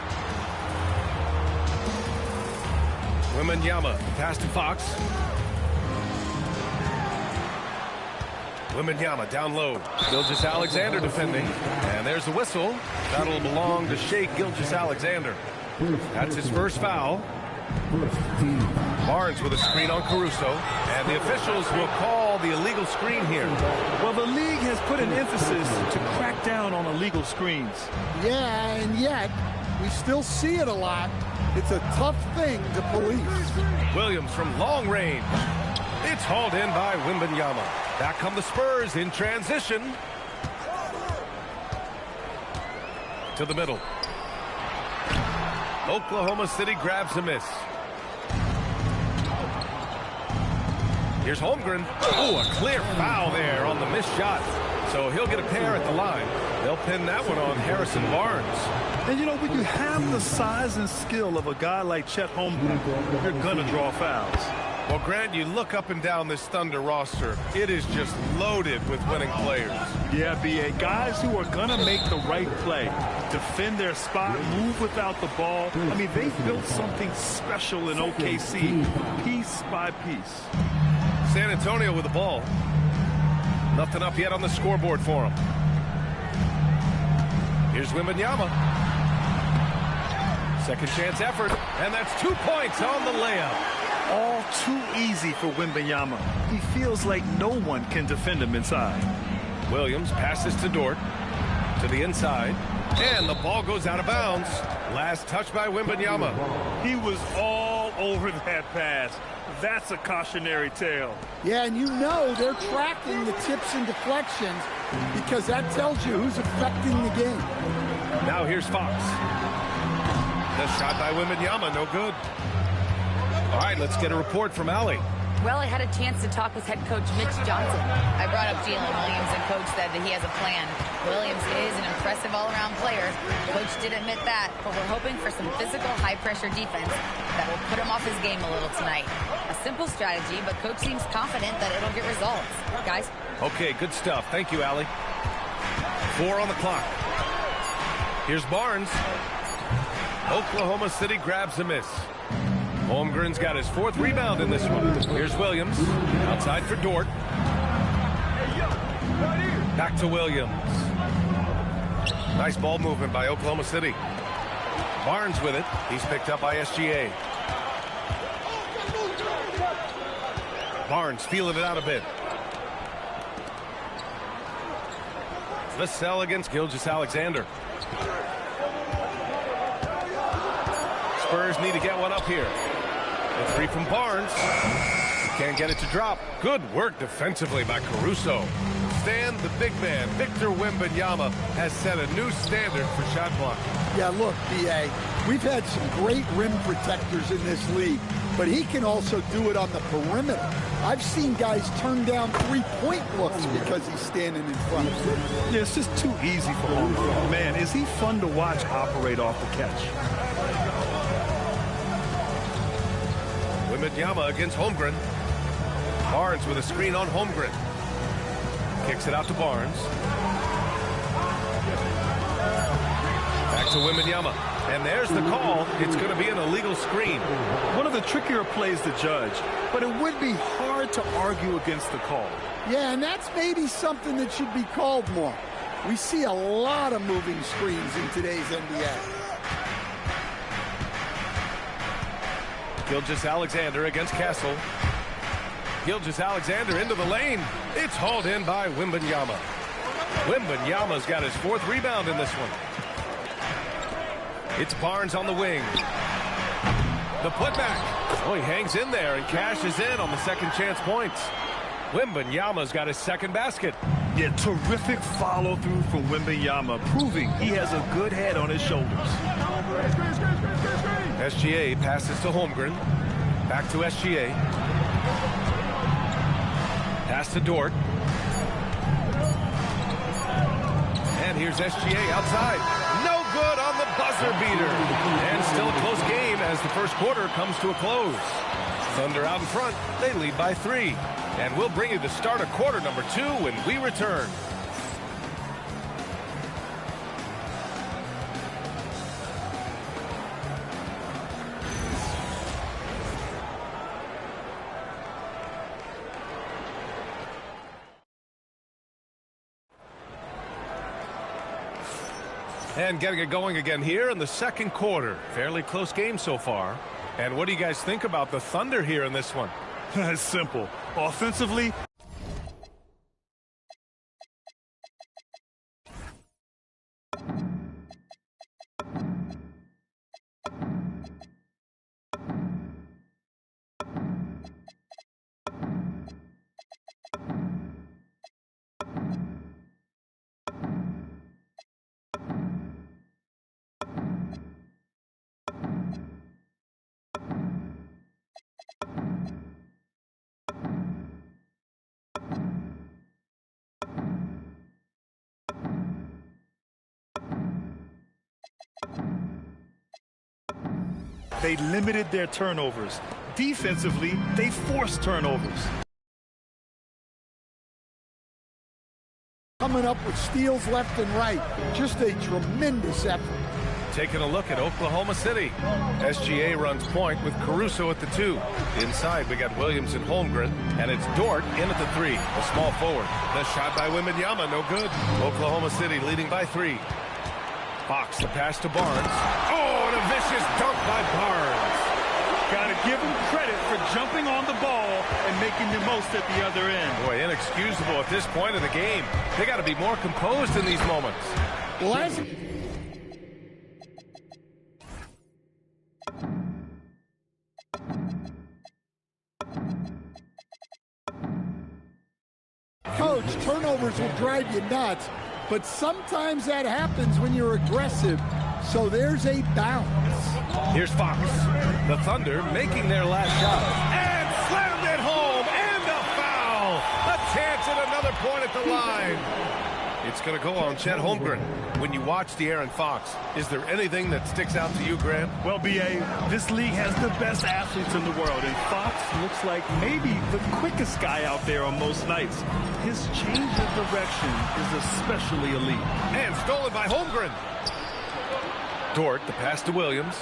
Wembanyama, pass to Fox. Wembanyama down low. Gilgeous-Alexander defending. And there's the whistle. That'll belong to Shai Gilgeous-Alexander. That's his first foul. Barnes with a screen on Caruso. And the officials will call the illegal screen here. Well, the league has put an emphasis to crack down on illegal screens. Yeah, and yet we still see it a lot. It's a tough thing to police. Williams from long range. It's hauled in by Wembanyama. Back come the Spurs in transition. To the middle. Oklahoma City grabs a miss. Here's Holmgren. Oh, a clear foul there on the missed shot. So he'll get a pair at the line. They'll pin that one on Harrison Barnes. And, you know, when you have the size and skill of a guy like Chet Holmgren, you're going to draw fouls. Well, Grant, you look up and down this Thunder roster. It is just loaded with winning players. Yeah, B.A. Guys who are going to make the right play, defend their spot, move without the ball. I mean, they've built something special in OKC, piece by piece. San Antonio with the ball. Nothing up yet on the scoreboard for him. Here's Wembanyama. Second chance effort, and that's 2 points on the layup. All too easy for Wembanyama. He feels like no one can defend him inside. Williams passes to Dort. To the inside. And the ball goes out of bounds. Last touch by Wembanyama. He was all over that pass. That's a cautionary tale. Yeah, and you know they're tracking the tips and deflections because that tells you who's affecting the game. Now here's Fox. The shot by Wembanyama, no good. All right, let's get a report from Allie. Well, I had a chance to talk with head coach Mitch Johnson. I brought up Jalen Williams, and coach said that he has a plan. Williams is an impressive all-around player. Coach did admit that, but we're hoping for some physical, high-pressure defense that will put him off his game a little tonight. A simple strategy, but coach seems confident that it'll get results. Guys? Okay, good stuff. Thank you, Allie. 4 on the clock. Here's Barnes. Oklahoma City grabs a miss. Holmgren's got his 4th rebound in this one. Here's Williams. Outside for Dort. Back to Williams. Nice ball movement by Oklahoma City. Barnes with it. He's picked up by SGA. Barnes feeling it out a bit. Vassell against Gilgeous-Alexander. Spurs need to get one up here. The 3 from Barnes. Can't get it to drop. Good work defensively by Caruso. stand, the big man, Victor Wembanyama, has set a new standard for shot blocking. Yeah, look, B.A., we've had some great rim protectors in this league, but he can also do it on the perimeter. I've seen guys turn down three-point looks because he's standing in front of them. Yeah, it's just too easy for him. Man, is he fun to watch operate off the catch. Wembanyama against Holmgren. Barnes with a screen on Holmgren. Kicks it out to Barnes. Back to Wembanyama. And there's the call. It's going to be an illegal screen. One of the trickier plays to judge, but it would be hard to argue against the call. Yeah, and that's maybe something that should be called more. We see a lot of moving screens in today's NBA. Gilgeous-Alexander against Castle. Gilgeous-Alexander into the lane. It's hauled in by Wembanyama. Wembanyama's got his 4th rebound in this one. It's Barnes on the wing. The putback. Oh, he hangs in there and cashes in on the second chance points. Wembanyama's got his 2nd basket. Yeah, terrific follow-through from Wembanyama, proving he has a good head on his shoulders. SGA passes to Holmgren. Back to SGA. Pass to Dort. And here's SGA outside. No good on the buzzer beater. And still a close game as the first quarter comes to a close. Thunder out in front. They lead by 3. And we'll bring you the start of quarter number 2 when we return. And getting it going again here in the second quarter. Fairly close game so far. And what do you guys think about the Thunder here in this one? It's simple. Offensively, they limited their turnovers. Defensively, they forced turnovers. Coming up with steals left and right. Just a tremendous effort. Taking a look at Oklahoma City. SGA runs point with Caruso at the 2. Inside, we got Williams and Holmgren, and it's Dort in at the 3, a small forward. The shot by Wembanyama, no good. Oklahoma City leading by 3. Fox, the pass to Barnes. Oh, and a vicious dunk by Barnes. Gotta give him credit for jumping on the ball and making the most at the other end. Boy, inexcusable at this point of the game. They got to be more composed in these moments. Well, Coach, turnovers will drive you nuts, but sometimes that happens when you're aggressive. So there's a balance. Here's Fox. The Thunder making their last shot. And slammed it home. And a foul. A chance at another point at the line. It's going to go on Chet Holmgren. When you watch De'Aaron Fox, is there anything that sticks out to you, Grant? Well, B.A., this league has the best athletes in the world, and Fox looks like maybe the quickest guy out there on most nights. His change of direction is especially elite. And stolen by Holmgren. Dort, the pass to Williams.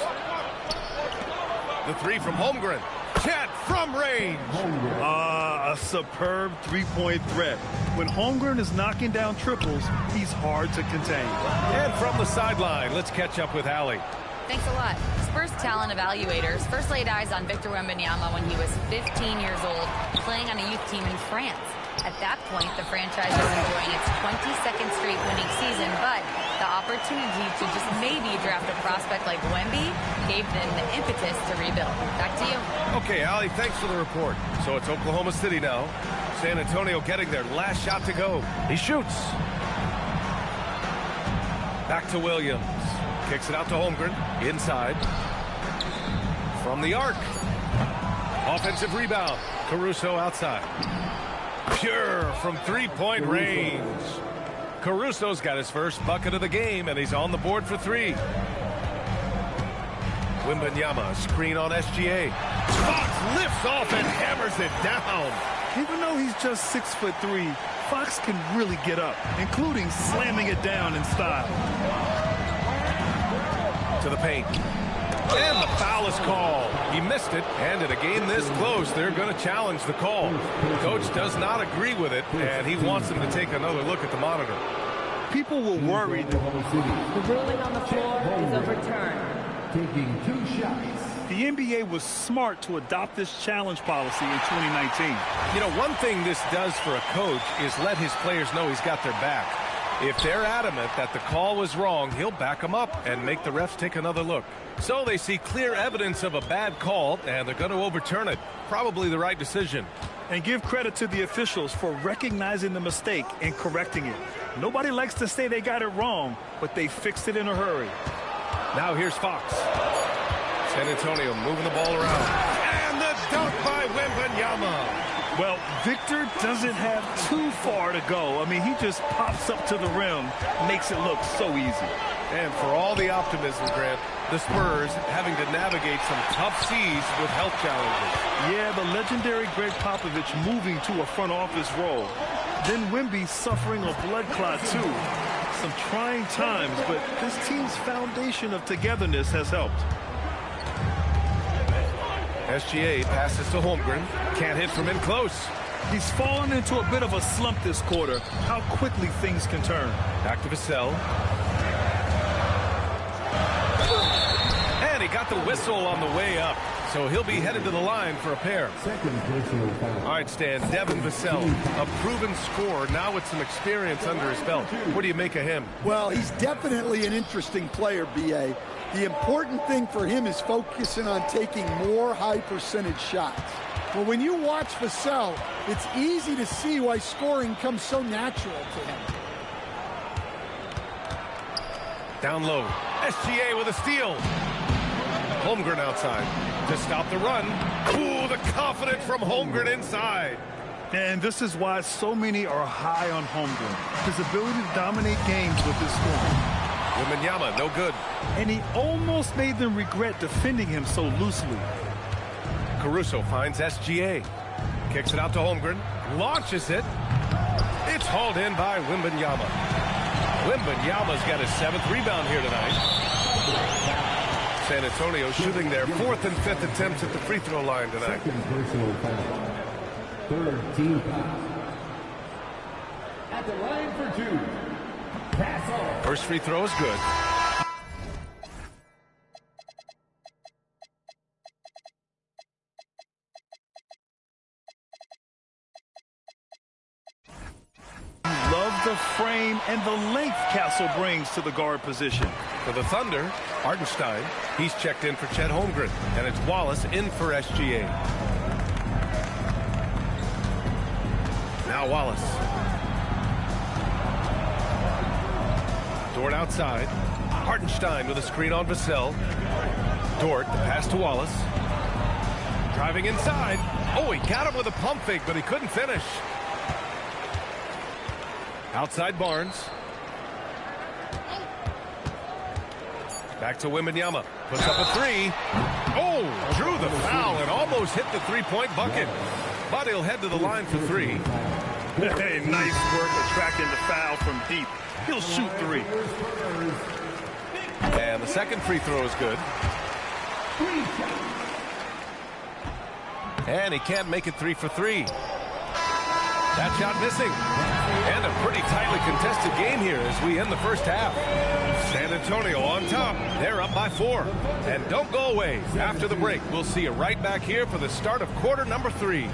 The 3 from Holmgren. Chet from range. A superb three-point threat. When Holmgren is knocking down triples, he's hard to contain. And from the sideline, let's catch up with Allie. Thanks a lot. Spurs talent evaluators first laid eyes on Victor Wembanyama when he was 15 years old, playing on a youth team in France. At that point, the franchise was enjoying its 22nd straight winning season, but the opportunity to just maybe draft a prospect like Wemby gave them the impetus to rebuild. Back to you. Okay, Allie, thanks for the report. So it's Oklahoma City now. San Antonio getting their last shot to go. He shoots. Back to Williams. Kicks it out to Holmgren. Inside. From the arc. Offensive rebound. Caruso outside. Pure from three-point range. Caruso's got his first bucket of the game, and he's on the board for three. Wembanyama, screen on SGA. Fox lifts off and hammers it down. Even though he's just 6'3", Fox can really get up, including slamming it down in style. To the paint. And the foul is called. He missed it, and in a game this close, they're going to challenge the call. The coach does not agree with it, and he wants him to take another look at the monitor. People were worried. The ruling on the floor is overturned. Taking 2 shots. The NBA was smart to adopt this challenge policy in 2019. You know, one thing this does for a coach is let his players know he's got their back. If they're adamant that the call was wrong, he'll back them up and make the refs take another look. So they see clear evidence of a bad call, and they're going to overturn it. Probably the right decision. And give credit to the officials for recognizing the mistake and correcting it. Nobody likes to say they got it wrong, but they fixed it in a hurry. Now here's Fox. San Antonio moving the ball around. And the dunk by Wembanyama. Well, Victor doesn't have too far to go. I mean, he just pops up to the rim, makes it look so easy. And for all the optimism, Grant, the Spurs having to navigate some tough seas with health challenges. Yeah, the legendary Greg Popovich moving to a front office role. Then Wemby suffering a blood clot, too. Some trying times, but this team's foundation of togetherness has helped. SGA passes to Holmgren. Can't hit from in close. He's fallen into a bit of a slump this quarter. How quickly things can turn. Back to Vassell. And he got the whistle on the way up. So he'll be headed to the line for a pair. All right, Stan, Devin Vassell, a proven scorer, now with some experience under his belt. What do you make of him? Well, he's definitely an interesting player, B.A. The important thing for him is focusing on taking more high-percentage shots. But when you watch Vassell, it's easy to see why scoring comes so natural to him. Down low. SGA with a steal. Holmgren outside to stop the run. Ooh, the confidence from Holmgren inside. And this is why so many are high on Holmgren. His ability to dominate games with his scoring. Wembanyama, no good. And he almost made them regret defending him so loosely. Caruso finds SGA. Kicks it out to Holmgren. Launches it. It's hauled in by Wembanyama. Wembanyama's got his 7th rebound here tonight. San Antonio shooting their 4th and 5th attempts at the free throw line tonight. Second personal foul. 3rd team foul. At the line for 2. Pass off. First free throw is good. Love the frame and the length Castle brings to the guard position. For the Thunder, Hartenstein, he's checked in for Chet Holmgren, and it's Wallace in for SGA. Now Wallace. Dort outside. Hartenstein with a screen on Vassell. Dort, the pass to Wallace. Driving inside. Oh, he got him with a pump fake, but he couldn't finish. Outside Barnes. Back to Wembanyama. Puts up a three. Oh, drew the foul and almost hit the three-point bucket. But he'll head to the line for three. Hey, nice work attracting the foul from deep. He'll shoot 3. And the second free throw is good. And he can't make it 3 for 3. That shot missing. And a pretty tightly contested game here as we end the first half. San Antonio on top. They're up by 4. And don't go away. After the break, we'll see you right back here for the start of quarter number 3.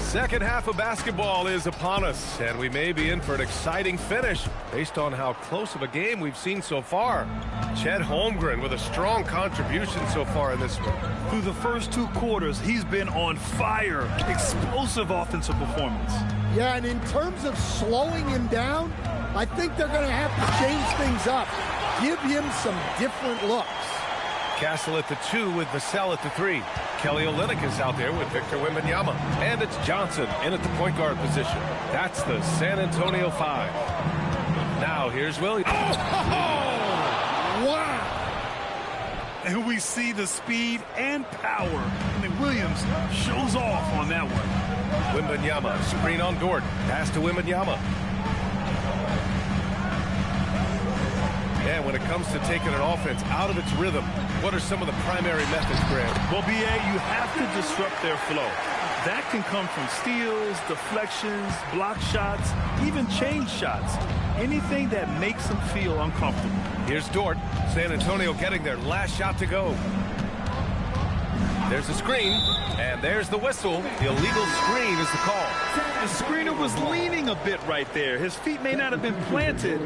Second half of basketball is upon us, and we may be in for an exciting finish based on how close of a game we've seen so far. Chet Holmgren with a strong contribution so far in this one. Through the first 2 quarters, he's been on fire. Explosive offensive performance. Yeah, and in terms of slowing him down, I think they're going to have to change things up. Give him some different looks. Castle at the 2 with Vassell at the 3. Kelly Olynyk is out there with Victor Wembanyama. And it's Johnson in at the point guard position. That's the San Antonio 5. Now here's Williams. Wow! And we see the speed and power. I mean, Williams shows off on that one. Wembanyama, screen on Dort. Pass to Wembanyama. And when it comes to taking an offense out of its rhythm, what are some of the primary methods, Grant? Well, B.A., you have to disrupt their flow. That can come from steals, deflections, block shots, even change shots. Anything that makes them feel uncomfortable. Here's Dort. San Antonio getting their last shot to go. There's the screen, and there's the whistle. The illegal screen is the call. The screener was leaning a bit right there. His feet may not have been planted.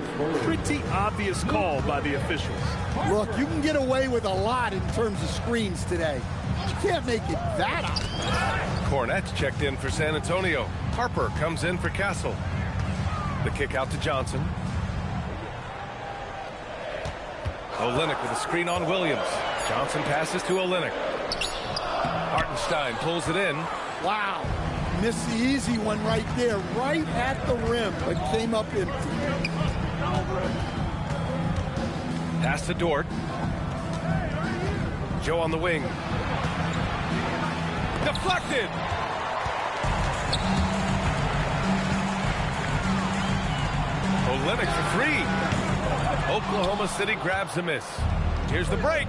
Pretty obvious call by the officials. Look, you can get away with a lot in terms of screens today. You can't make it that obvious. Cornette's checked in for San Antonio. Harper comes in for Castle. The kick out to Johnson. Olynyk with a screen on Williams. Johnson passes to Olynyk. Hartenstein pulls it in. Wow. Missed the easy one right there, right at the rim, but came up empty. Pass to Dort. Joe on the wing. Deflected. Olynyk for 3. Oklahoma City grabs a miss. Here's the break.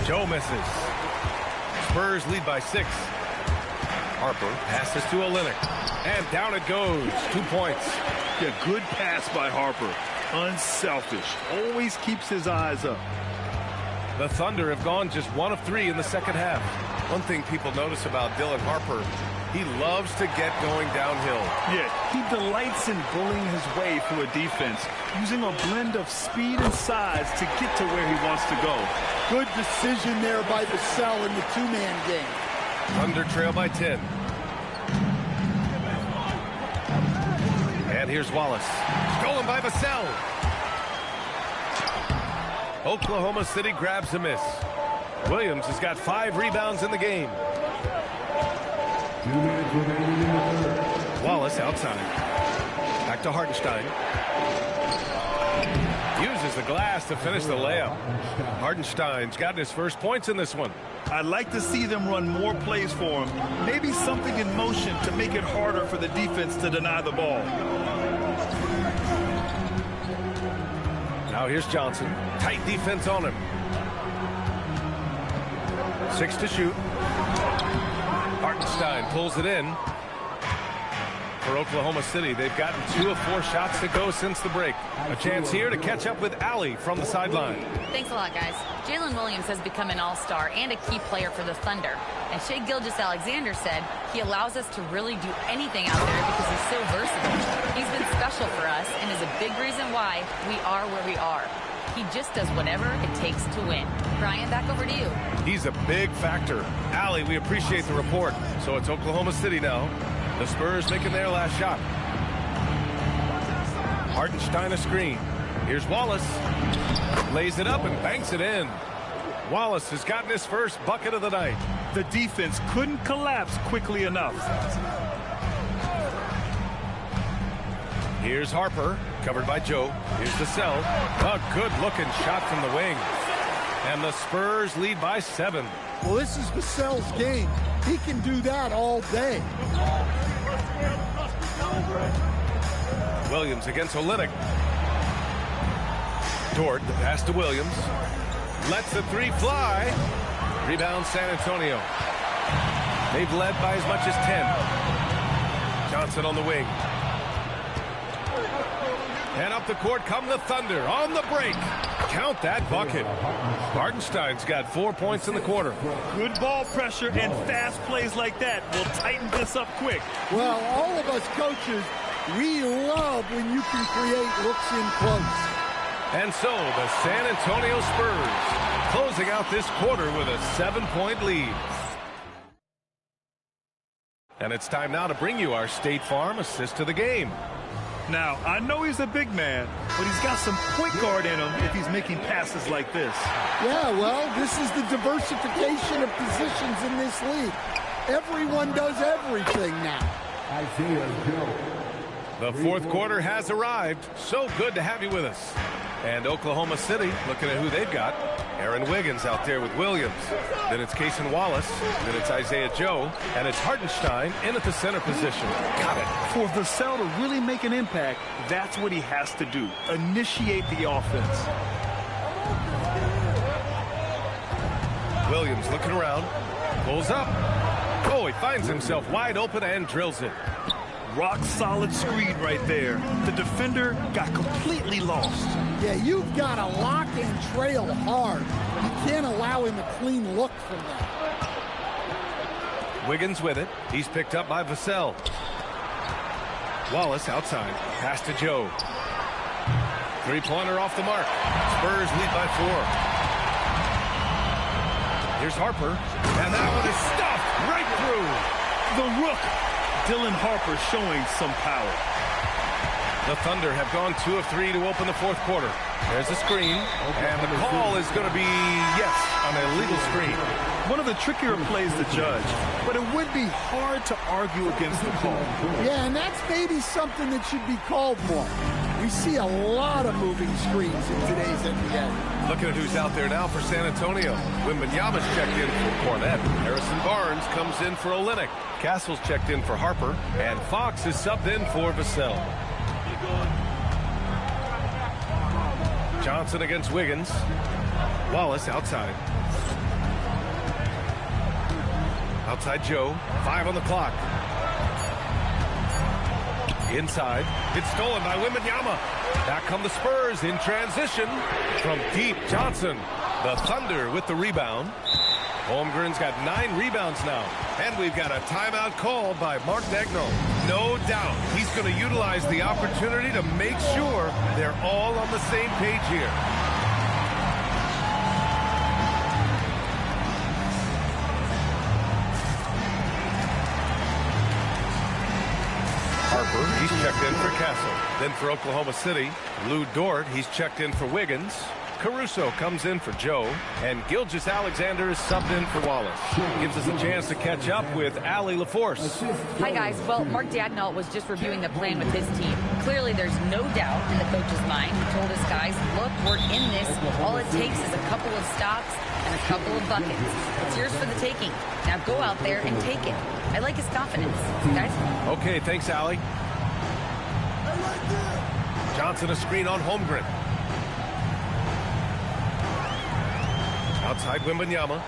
Joe misses. Spurs lead by 6. Harper passes to Olynyk. And down it goes. 2 points. Yeah, good pass by Harper. Unselfish. Always keeps his eyes up. The Thunder have gone just 1 of 3 in the second half. One thing people notice about Dylan Harper, he loves to get going downhill. Yeah, he delights in bullying his way through a defense, using a blend of speed and size to get to where he wants to go. Good decision there by Vassell in the 2-man game. Thunder trail by 10. And here's Wallace. Stolen by Vassell. Oklahoma City grabs a miss. Williams has got 5 rebounds in the game. 2 minutes remaining in the third. Wallace outside. Back to Hartenstein. Uses the glass to finish the layup. Hartenstein's gotten his first points in this one. I'd like to see them run more plays for him. Maybe something in motion to make it harder for the defense to deny the ball. Now here's Johnson. Tight defense on him. 6 to shoot. Hartenstein pulls it in. For Oklahoma City, they've gotten 2 of 4 shots to go since the break. A chance here to catch up with Allie from the sideline. Thanks a lot, guys. Jalen Williams has become an all-star and a key player for the Thunder. And Shai Gilgeous-Alexander said he allows us to really do anything out there because he's so versatile. He's been special for us and is a big reason why we are where we are. He just does whatever it takes to win. Brian, back over to you. He's a big factor. Allie, we appreciate the report. So it's Oklahoma City now. The Spurs making their last shot. Hartenstein a screen. Here's Wallace. Lays it up and banks it in. Wallace has gotten his first bucket of the night. The defense couldn't collapse quickly enough. Here's Harper, covered by Joe. Here's Vassell. A good-looking shot from the wing. And the Spurs lead by 7. Well, this is Vassell's game. He can do that all day. Williams against Olynyk. Dort, the pass to Williams. Lets the 3 fly. Rebound San Antonio. They've led by as much as 10. Johnson on the wing. And up the court come the Thunder on the break. Count that bucket. Hartenstein's got 4 points in the quarter. Good ball pressure and fast plays like that will tighten this up quick. Well, all of us coaches, we love when you can create looks in close. And so the San Antonio Spurs closing out this quarter with a 7-point lead. And it's time now to bring you our State Farm assist of the game. Now, I know he's a big man, but he's got some point guard in him if he's making passes like this. Yeah, well, this is the diversification of positions in this league. Everyone does everything now. The fourth quarter has arrived. So good to have you with us. And Oklahoma City, looking at who they've got. Aaron Wiggins out there with Williams. Then it's Cason Wallace. Then it's Isaiah Joe. And it's Hartenstein in at the center position. Got it. For Vassell to really make an impact, that's what he has to do. Initiate the offense. Williams looking around. Pulls up. Oh, he finds himself wide open and drills it. Rock solid screen right there. The defender got completely lost. Yeah, you've got to lock and trail hard. You can't allow him a clean look from that. Wiggins with it. He's picked up by Vassell. Wallace outside. Pass to Joe. Three-pointer off the mark. Spurs lead by 4. Here's Harper. And that one is stuffed right through. The Rook. Dylan Harper showing some power. The Thunder have gone 2 of 3 to open the fourth quarter. There's a screen, and the call is going to be yes on an illegal screen. One of the trickier plays to judge, but it would be hard to argue against the call. Yeah, and that's maybe something that should be called more. We see a lot of moving screens in today's NBA. Looking at who's out there now for San Antonio. Wembanyama's checked in for Cornette. Harrison Barnes comes in for Olynyk. Castle's checked in for Harper. And Fox is subbed in for Vassell. Johnson against Wiggins. Wallace outside. Outside Joe. 5 on the clock. Inside. It's stolen by Wembanyama. Back come the Spurs in transition. From deep, Johnson. The Thunder with the rebound. Holmgren's got 9 rebounds now. And we've got a timeout called by Mark Daigneault. No doubt he's going to utilize the opportunity to make sure they're all on the same page here. Harper, he's checked in for Castle. Then for Oklahoma City, Lou Dort, he's checked in for Wiggins. Caruso comes in for Joe, and Gilgeous-Alexander is subbed in for Wallace. Gives us a chance to catch up with Allie LaForce. Hi, guys. Well, Mark Daigneault was just reviewing the plan with his team. Clearly, there's no doubt in the coach's mind. He told his guys, look, we're in this. All it takes is a couple of stops and a couple of buckets. It's yours for the taking. Now go out there and take it. I like his confidence. Guys? Okay, thanks, Allie. Johnson a screen on Holmgren. Outside Wembanyama.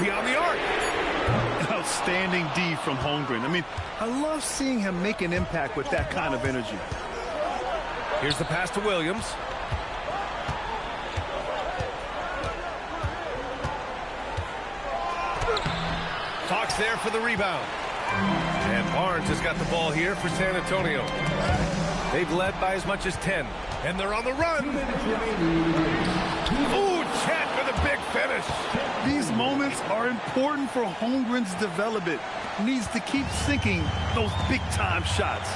Beyond the arc. Outstanding D from Holmgren. I mean, I love seeing him make an impact with that kind of energy. Here's the pass to Williams. Fox there for the rebound. And Barnes has got the ball here for San Antonio. They've led by as much as 10. And they're on the run. Ooh, Chet with a big finish. These moments are important for Holmgren's development. Needs to keep sinking those big-time shots.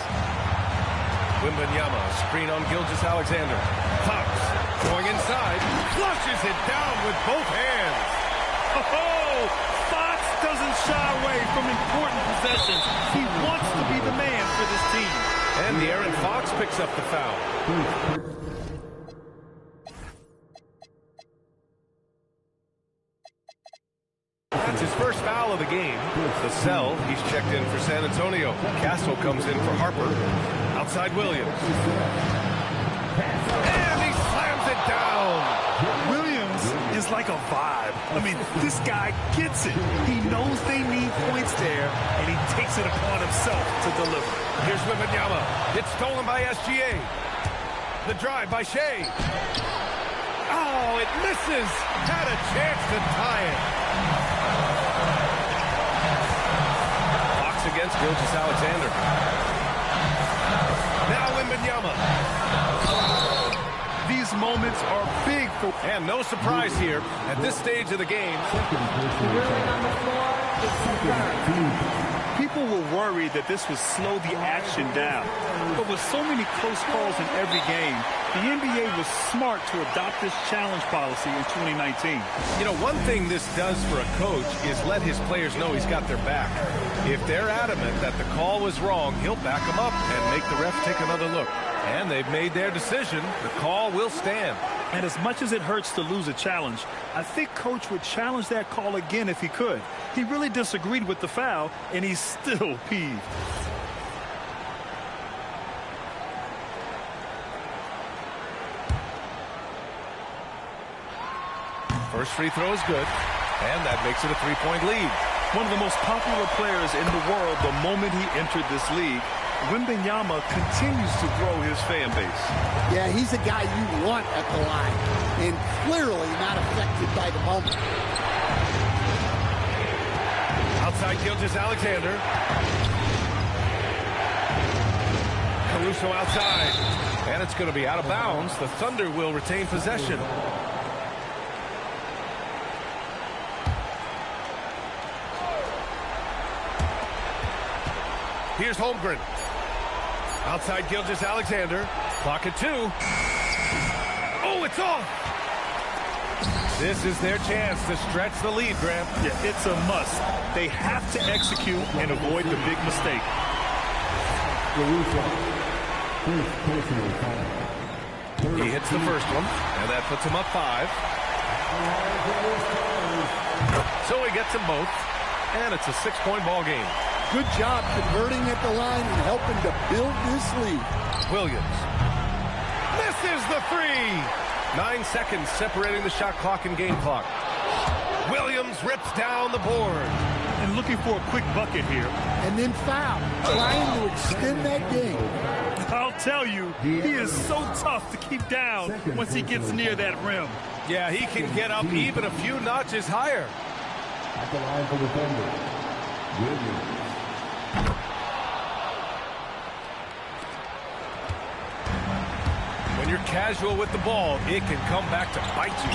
Wembanyama, screen on Gilgeous-Alexander. Fox going inside. Flushes it down with both hands. Oh, Fox doesn't shy away from important possessions. He wants to be the man for this team. And the Aaron Fox picks up the foul. That's his first foul of the game. Vassell, he's checked in for San Antonio. Castle comes in for Harper. Outside Williams. And he slams it down. Williams is like a vibe. I mean, this guy gets it. He knows they need points there, and he takes it upon himself to deliver. Here's Wembanyama. It's stolen by SGA. The drive by Shea. Oh, it misses. Had a chance to tie it. Fox against Gilgeous-Alexander. Now Wembanyama. These moments are big for... And no surprise here at this stage of the game. Ruling on the floor is confirmed. People were worried that this would slow the action down. But with so many close calls in every game, the NBA was smart to adopt this challenge policy in 2019. You know, one thing this does for a coach is let his players know he's got their back. If they're adamant that the call was wrong, he'll back them up and make the ref take another look. And they've made their decision. The call will stand. And as much as it hurts to lose a challenge, I think Coach would challenge that call again if he could. He really disagreed with the foul, and he's still peeved. First free throw is good, and that makes it a three-point lead. One of the most popular players in the world the moment he entered this league, Wembanyama continues to grow his fan base. Yeah, he's a guy you want at the line, and clearly not affected by the moment. Outside Gilgeous-Alexander. Caruso outside. And it's going to be out of bounds. The Thunder will retain possession. Here's Holmgren. Outside Gilgeous-Alexander. Clock at 2. Oh, it's off. This is their chance to stretch the lead, Grant. Yeah, it's a must. They have to execute and avoid the big mistake. He hits the first one, and that puts him up 5. So he gets them both, and it's a 6-point ball game. Good job converting at the line and helping to build this lead. Williams. Misses the 3. 9 seconds separating the shot clock and game clock. Williams rips down the board. And looking for a quick bucket here. And then foul, trying to extend that game. I'll tell you, he is so tough to keep down once he gets near that rim. Yeah, he can get up even a few notches higher. At the line for the Thunder, Williams. When you're casual with the ball, it can come back to bite you.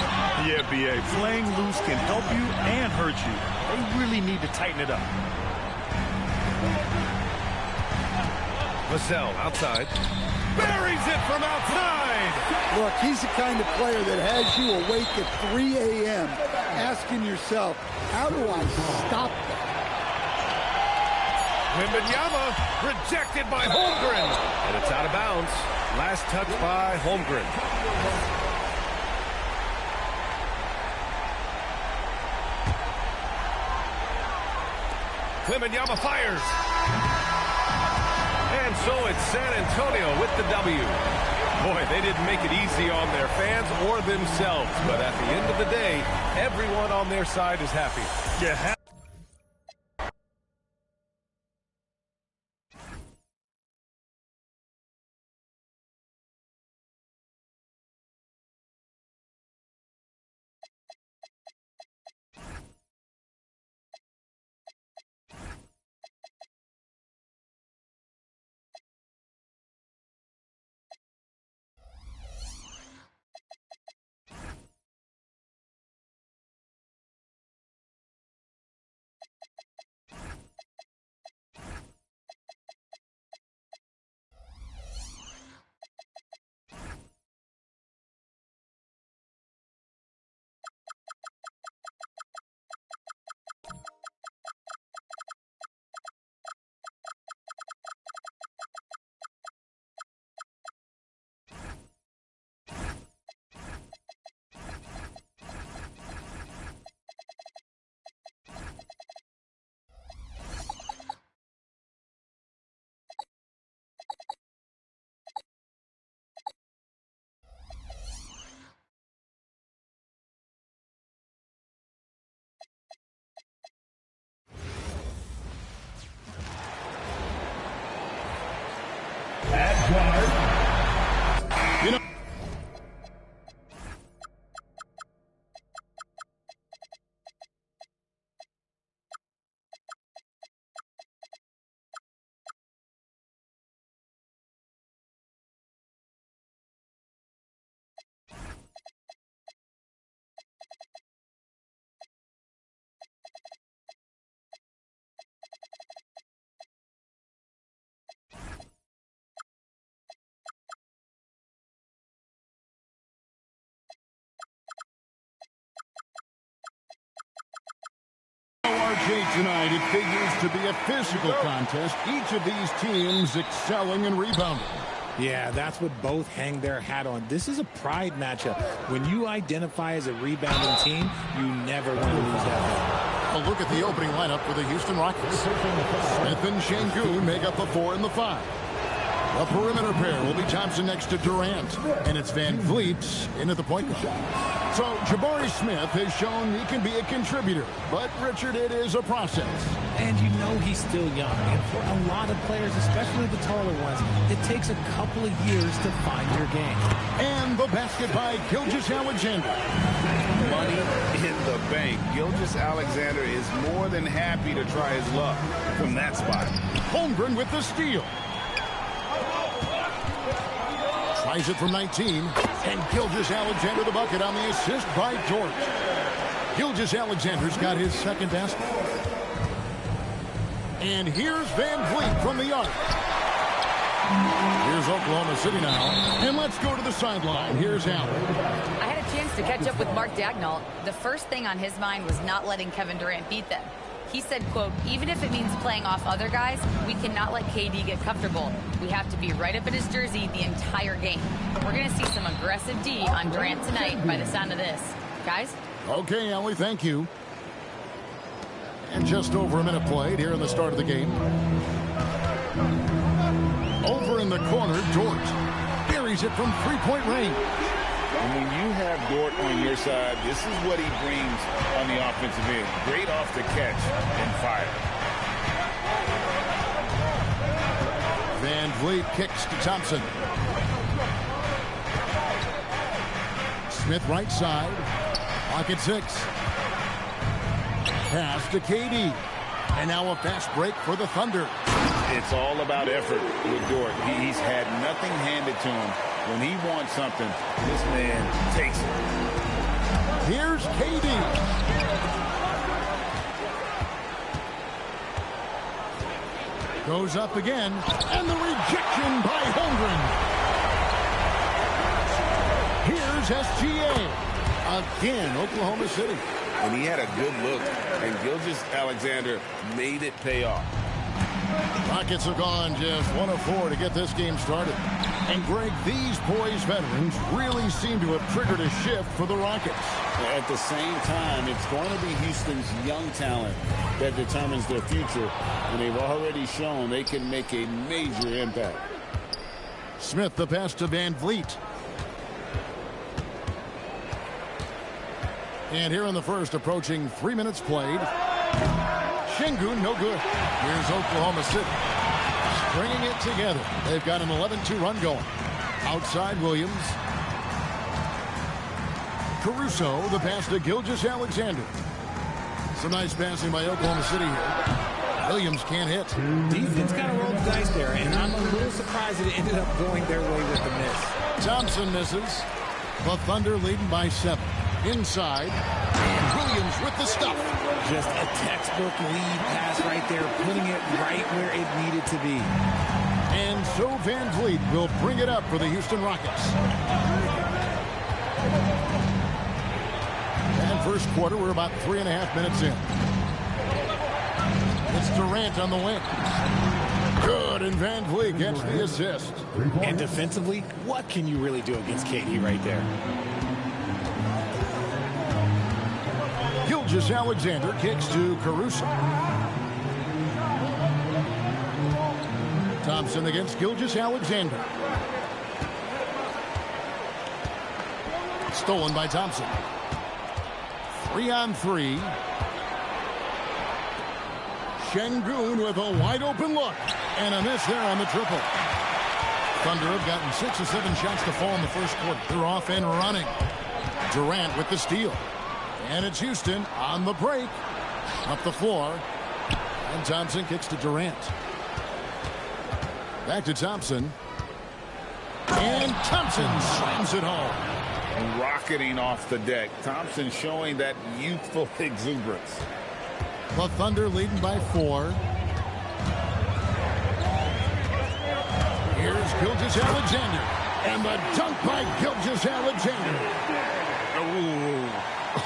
Yeah, B.A. Playing loose can help you and hurt you. They really need to tighten it up. Vassell outside. Buries it from outside. Look, he's the kind of player that has you awake at 3 a.m. asking yourself, how do I stop that? Wembanyama rejected by Holmgren. And it's out of bounds. Last touch by Holmgren. Wembanyama fires. And so it's San Antonio with the W. Boy, they didn't make it easy on their fans or themselves. But at the end of the day, everyone on their side is happy. Yeah. Jake, tonight it figures to be a physical contest. Each of these teams excelling in rebounding. Yeah, that's what both hang their hat on. This is a pride matchup. When you identify as a rebounding team, you never want to lose that battle. A look at the opening lineup for the Houston Rockets. Smith and Şengün make up the 4 and the 5. The perimeter pair will be Thompson next to Durant, and it's Van Vliet in at the point guard. So Jabari Smith has shown he can be a contributor, but Richard, it is a process. And you know he's still young, and for a lot of players, especially the taller ones, it takes a couple of years to find your game. And the basket by Gilgeous-Alexander. Money in the bank. Gilgeous-Alexander is more than happy to try his luck from that spot. Holmgren with the steal. Tries it from 19, and Gilgeous-Alexander the bucket on the assist by George. Gilgeous-Alexander's got his second basket. And here's Van Vliet from the arc. Here's Oklahoma City now, and let's go to the sideline. Here's Allen. I had a chance to catch up with Mark Daigneault. The first thing on his mind was not letting Kevin Durant beat them. He said, quote, even if it means playing off other guys, we cannot let KD get comfortable. We have to be right up in his jersey the entire game. We're going to see some aggressive D on Durant tonight by the sound of this. Guys? Okay, Ellie, thank you. And just over a minute played here in the start of the game. Over in the corner, Dort buries it from three-point range. And when you have Dort on your side, this is what he brings on the offensive end. Great off the catch and fire. Van Vliet kicks to Thompson. Smith right side. Pocket 6. Pass to KD. And now a fast break for the Thunder. It's all about effort with Dort. He's had nothing handed to him. When he wants something, this man takes it. Here's KD. Goes up again, and the rejection by Holmgren. Here's SGA. Again, Oklahoma City. And he had a good look, and Gilgeous-Alexander made it pay off. Rockets have gone just 1 of 4 to get this game started. And, Greg, these boys veterans really seem to have triggered a shift for the Rockets. At the same time, it's going to be Houston's young talent that determines their future. And they've already shown they can make a major impact. Smith, the pass to Van Vliet. And here in the first, approaching 3 minutes played. Şengün, no good. Here's Oklahoma City. Bringing it together. They've got an 11-2 run going. Outside Williams. Caruso, the pass to Gilgeous-Alexander. Some nice passing by Oklahoma City here. Williams can't hit. Defense kind of rolled the dice there, and I'm a little surprised that it ended up going their way with the miss. Thompson misses. The Thunder leading by 7. Inside. And Williams with the stuff. Just a textbook lead pass right there, putting it right where it needed to be. And so Van Vliet will bring it up for the Houston Rockets. And first quarter, we're about 3.5 minutes in. It's Durant on the wing. Good, and Van Vliet gets the assist. And defensively, what can you really do against KD right there? Gilgeous-Alexander kicks to Caruso. Thompson against Gilgeous-Alexander. Stolen by Thompson. 3-on-3. Şengün with a wide open look. And a miss there on the triple. Thunder have gotten 6 or 7 shots to fall in the first quarter. They're off and running. Durant with the steal. And it's Houston on the break. Up the floor. And Thompson kicks to Durant. Back to Thompson. And Thompson slams it home. Rocketing off the deck. Thompson showing that youthful exuberance. The Thunder leading by 4. Here's Gilgeous-Alexander. And the dunk by Gilgeous-Alexander. Ooh.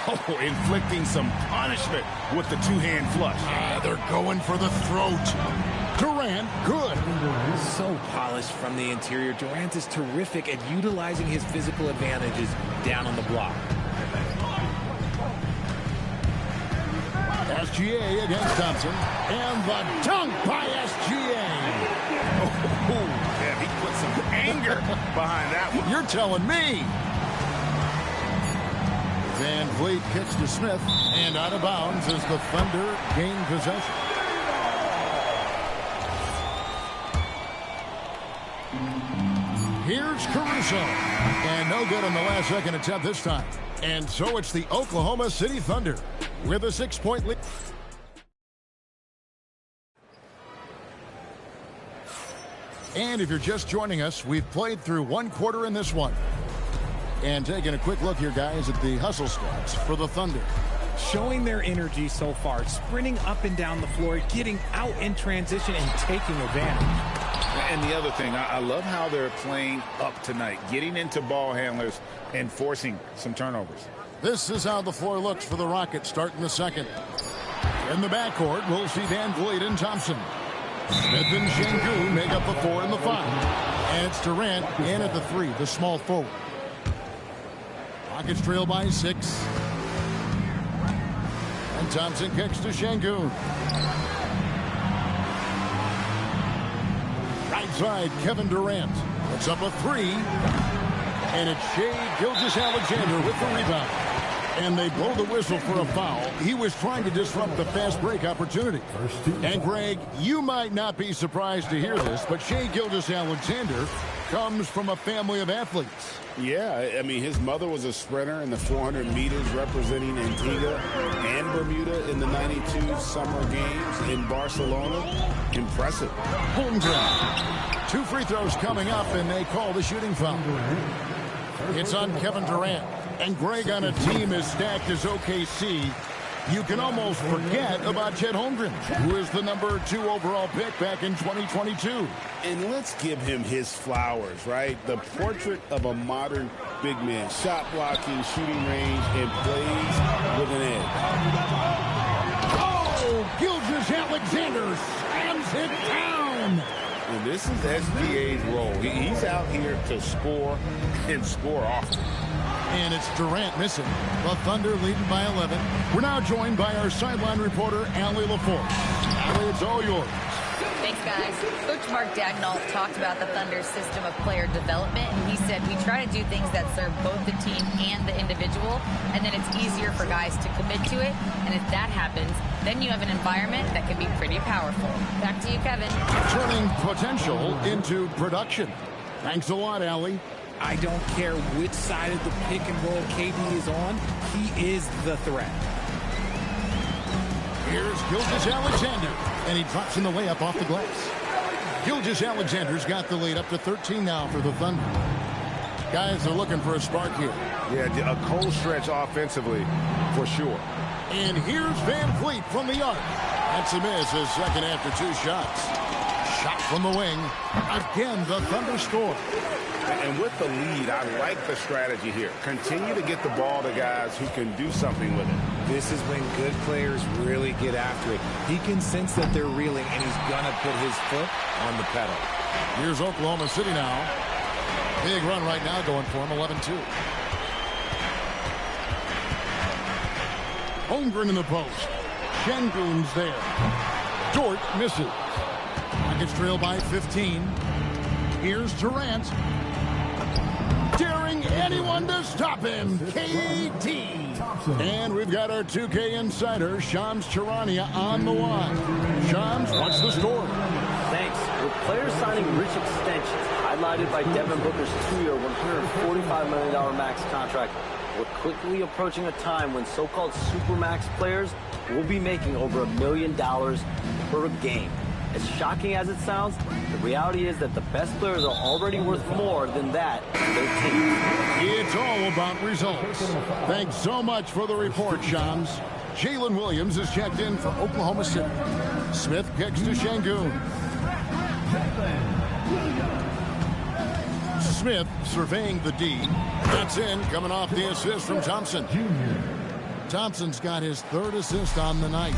Oh, inflicting some punishment with the two-hand flush. They're going for the throat. Durant, good. So polished from the interior. Durant is terrific at utilizing his physical advantages down on the block. SGA against Thompson. And the dunk by SGA. Oh, yeah, he put some anger behind that one. You're telling me. Van Vliet kicks to Smith. And out of bounds as the Thunder gain possession. Here's Caruso. And no good on the last second attempt this time. And so it's the Oklahoma City Thunder with a 6-point lead. And if you're just joining us, we've played through one quarter in this one. And taking a quick look here, guys, at the hustle squads for the Thunder. Showing their energy so far, sprinting up and down the floor, getting out in transition and taking advantage. And the other thing, I love how they're playing up tonight, getting into ball handlers and forcing some turnovers. This is how the floor looks for the Rockets starting the second. In the backcourt, we'll see Van Vliet and Thompson. Smith and Şengün make up the 4 and the 5. And it's Durant in at the 3, the small forward. Rockets trail by 6. And Thompson kicks to Şengün. Right side, Kevin Durant puts up a 3. And it's Shai Gilgeous-Alexander with the rebound. And they blow the whistle for a foul. He was trying to disrupt the fast break opportunity. And Greg, you might not be surprised to hear this, but Shai Gilgeous-Alexander comes from a family of athletes. Yeah, I mean, his mother was a sprinter in the 400 meters representing Antigua and Bermuda in the 92 Summer Games in Barcelona. Impressive. Holmgren. 2 free throws coming up, and they call the shooting foul. It's on Kevin Durant. And Greg, on a team as stacked as OKC, you can almost forget about Chet Holmgren, who is the number 2 overall pick back in 2022. And let's give him his flowers, right? The portrait of a modern big man. Shot blocking, shooting range, and plays with an edge. Oh, Gilgeous-Alexander slams it down. And this is SGA's role. He's out here to score and score often. And it's Durant missing. The Thunder leading by 11. We're now joined by our sideline reporter, Allie LaForce. Allie, it's all yours. Thanks, guys. Coach Mark Dagnall talked about the Thunder's system of player development, and he said we try to do things that serve both the team and the individual, and then it's easier for guys to commit to it. And if that happens, then you have an environment that can be pretty powerful. Back to you, Kevin. Turning potential into production. Thanks a lot, Allie. I don't care which side of the pick and roll KD is on. He is the threat. Here's Gilgeous-Alexander, and he drops in the layup off the glass. Gilgeous-Alexander's got the lead up to 13 now for the Thunder. Guys are looking for a spark here. Yeah, a cold stretch offensively for sure. And here's Van Vliet from the arc. That's a miss, his second after 2 shots. Shot from the wing. Again, the Thunder score. And with the lead, I like the strategy here. Continue to get the ball to guys who can do something with it. This is when good players really get after it. He can sense that they're reeling, and he's going to put his foot on the pedal. Here's Oklahoma City now. Big run right now going for him, 11-2. Holmgren in the post. Şengün's there. Dort misses. Rockets trail by 15. Here's Durant. Daring anyone to stop him. KD. And we've got our 2K insider, Shams Charania, on the line. Shams, what's the story? Thanks. With players signing rich extensions, highlighted by Devin Booker's 2-year, $145 million max contract, we're quickly approaching a time when so-called supermax players will be making over $1 million per game. As shocking as it sounds, the reality is that the best players are already worth more than that to their teams. It's all about results. Thanks so much for the report, Shams. Jalen Williams is checked in for Oklahoma City. Smith kicks to Şengün. Smith surveying the D. That's in, coming off the assist from Thompson. Thompson's got his 3rd assist on the night.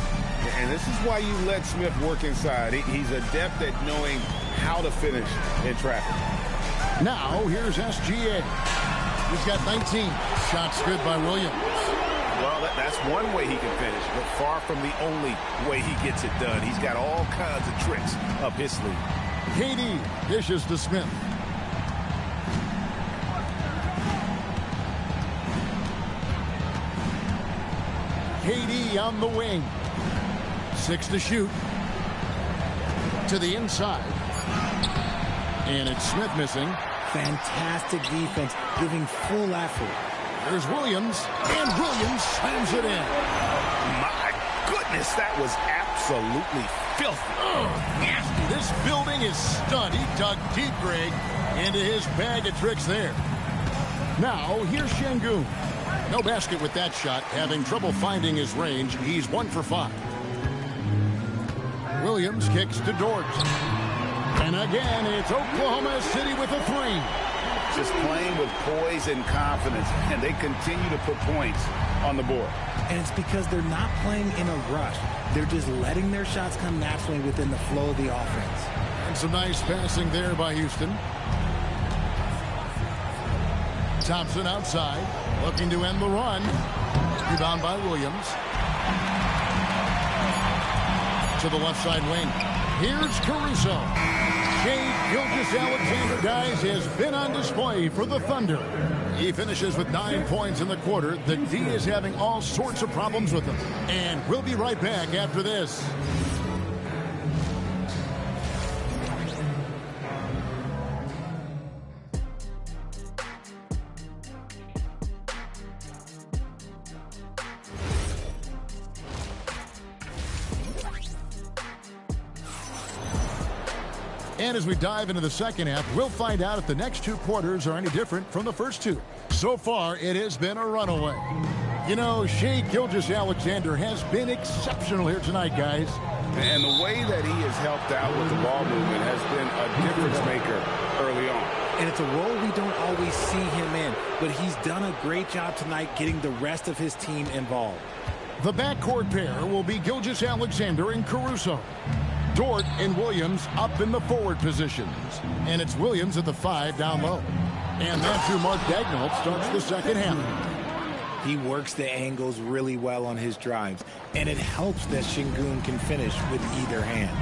And this is why you let Smith work inside. He's adept at knowing how to finish in traffic. Now, here's SGA. He's got 19. Shots good by Williams. Well, that's one way he can finish, but far from the only way he gets it done. He's got all kinds of tricks up his sleeve. KD dishes to Smith. KD on the wing. 6 to shoot. To the inside. And it's Smith missing. Fantastic defense, giving full effort. There's Williams, and Williams slams it in. My goodness, that was absolutely filthy. Nasty. This building is stunned. He dug deep, Greg, into his bag of tricks there. Now, here's Şengün. No basket with that shot, having trouble finding his range. He's 1 for 5. Williams kicks to Dort. And again, it's Oklahoma City with a 3. Just playing with poise and confidence, and they continue to put points on the board. And it's because they're not playing in a rush. They're just letting their shots come naturally within the flow of the offense. And some nice passing there by Houston. Thompson outside, looking to end the run. Rebound by Williams. To the left side wing. Here's Caruso. Shai Gilgeous-Alexander, guys, has been on display for the Thunder. He finishes with 9 points in the quarter. The D is having all sorts of problems with him. And we'll be right back after this. And as we dive into the second half, we'll find out if the next 2 quarters are any different from the first 2. So far, it has been a runaway. You know, Shai Gilgeous-Alexander has been exceptional here tonight, guys. And the way that he has helped out with the ball movement has been a difference maker early on. And it's a role we don't always see him in, but he's done a great job tonight getting the rest of his team involved. The backcourt pair will be Gilgeous-Alexander and Caruso. Dort and Williams up in the forward positions. And it's Williams at the 5 down low. And that's who Mark Daigneault starts the second half. He works the angles really well on his drives. And it helps that Şengün can finish with either hand.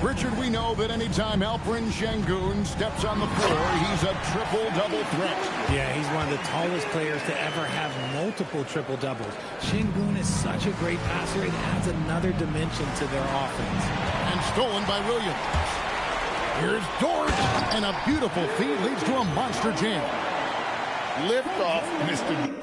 Richard, we know that anytime Alperen Şengün steps on the floor, he's a triple-double threat. Yeah, he's one of the tallest players to ever have multiple triple-doubles. Şengün is such a great passer, it adds another dimension to their offense. And stolen by Williams. Here's Dort, and a beautiful feed leads to a monster jam. Lift off, Mr.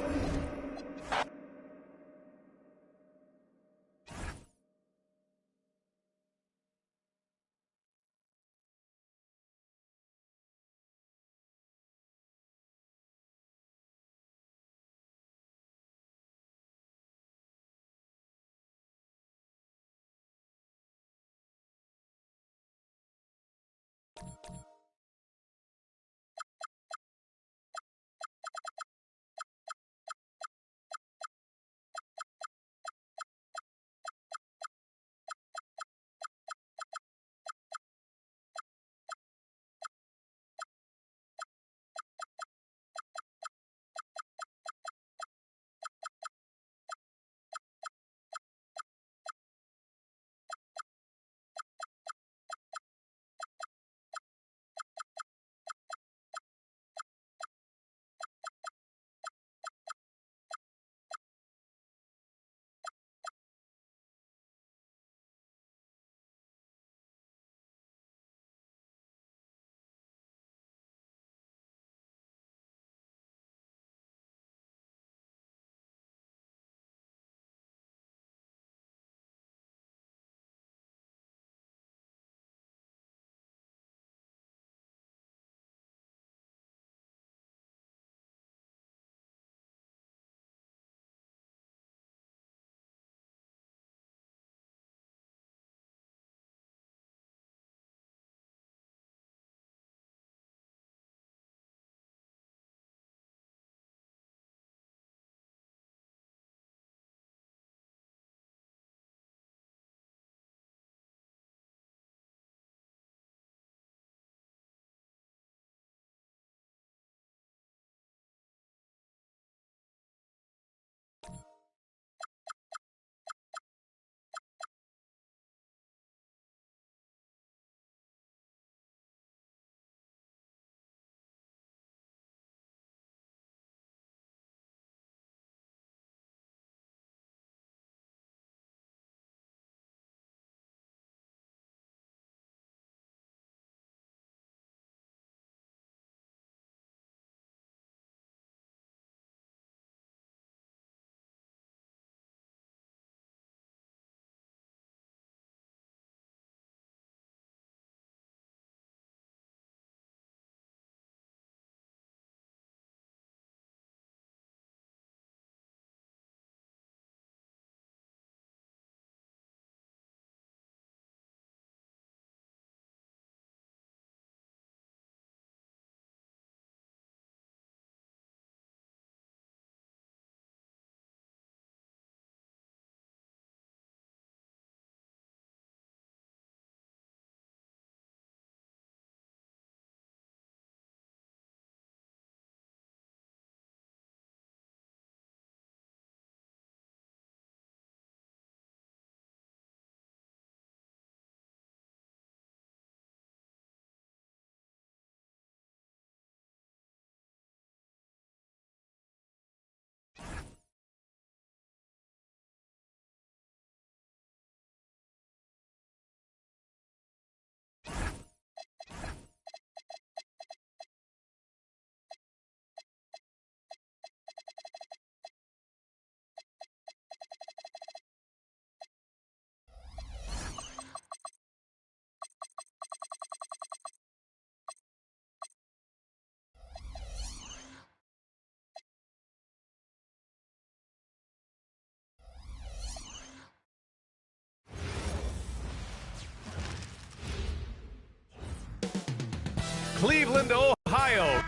Cleveland, Ohio.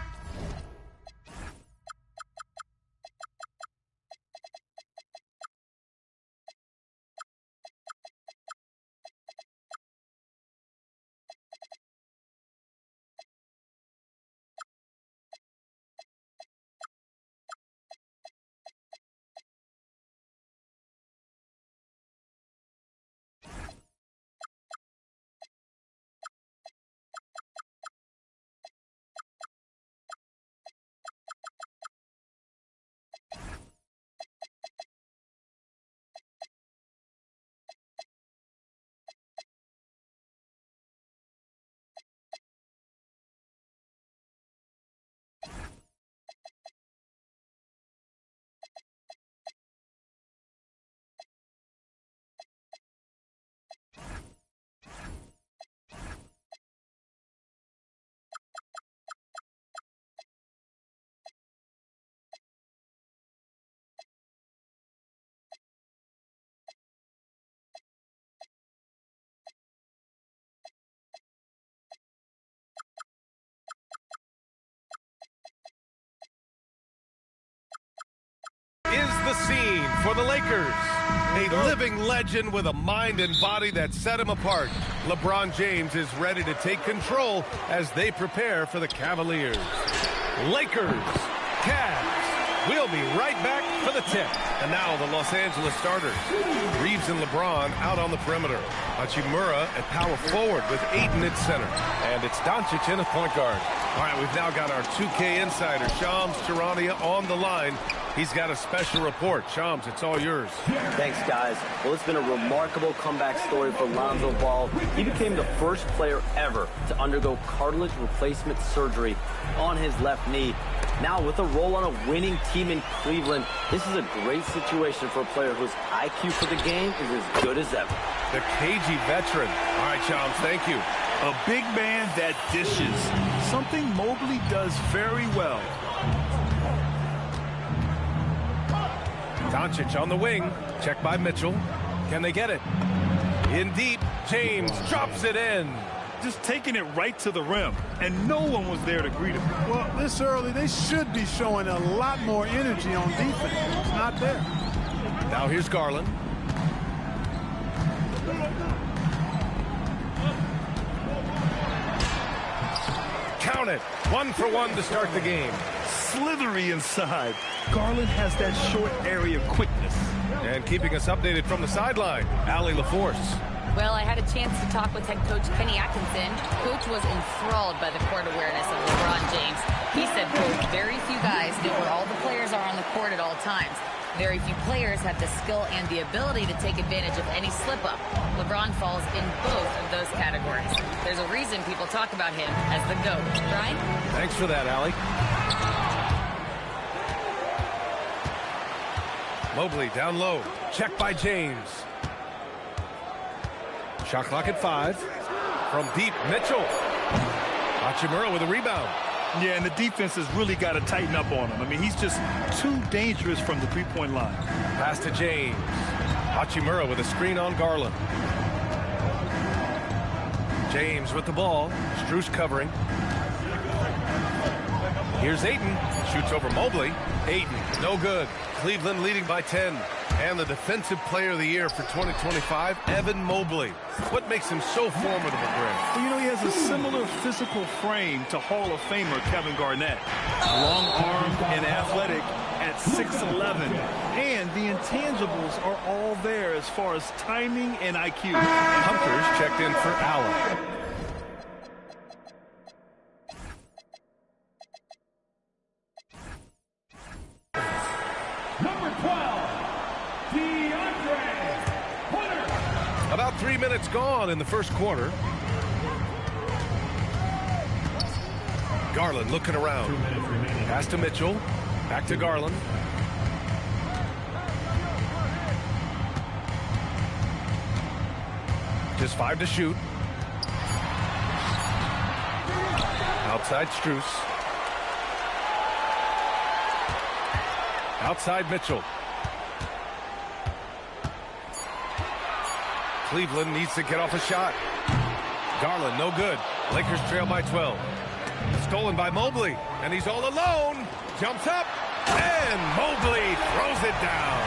Is the scene for the Lakers. A living legend with a mind and body that set him apart. LeBron James is ready to take control as they prepare for the Cavaliers. Lakers, Cavs. We'll be right back for the tip. And now the Los Angeles starters. Reeves and LeBron out on the perimeter. Hachimura at power forward with Ayton at center. And it's Doncic in at point guard. All right, we've now got our 2K insider, Shams Charania, on the line. He's got a special report. Shams, it's all yours. Thanks, guys. Well, it's been a remarkable comeback story for Lonzo Ball. He became the first player ever to undergo cartilage replacement surgery on his left knee. Now, with a role on a winning team in Cleveland, this is a great situation for a player whose IQ for the game is as good as ever. The cagey veteran. All right, Shams, thank you. A big man that dishes, something Mobley does very well. Doncic on the wing. Check by Mitchell. Can they get it? In deep. James drops it in. Just taking it right to the rim, and no one was there to greet him. Well, this early, they should be showing a lot more energy on defense. It's not there. Now here's Garland. Count it. 1 for 1 to start the game. Slithery inside. Garland has that short area quickness. And keeping us updated from the sideline, Allie LaForce. Well, I had a chance to talk with head coach Kenny Atkinson. Coach was enthralled by the court awareness of LeBron James. He said, quote, very few guys know where all the players are on the court at all times. Very few players have the skill and the ability to take advantage of any slip-up. LeBron falls in both of those categories. There's a reason people talk about him as the GOAT. Brian? Thanks for that, Allie. Mobley down low. Check by James. Shot clock at 5. From deep, Mitchell. Hachimura with a rebound. Yeah, and the defense has really got to tighten up on him. I mean, he's just too dangerous from the three-point line. Pass to James. Hachimura with a screen on Garland. James with the ball. Strus covering. Here's Ayton. Shoots over Mobley. Ayton, no good. Cleveland leading by 10. And the Defensive Player of the Year for 2025, Evan Mobley. What makes him so formidable, Greg? Well, you know, he has a similar physical frame to Hall of Famer Kevin Garnett. Long-armed and athletic at 6'11". And the intangibles are all there as far as timing and IQ. Hunters checked in for Allen. About 3 minutes gone in the first quarter. Garland looking around. Pass to Mitchell. Back to Garland. Just 5 to shoot. Outside Strus. Outside Mitchell. Cleveland needs to get off a shot. Garland, no good. Lakers trail by 12. Stolen by Mobley, and he's all alone. Jumps up, and Mobley throws it down.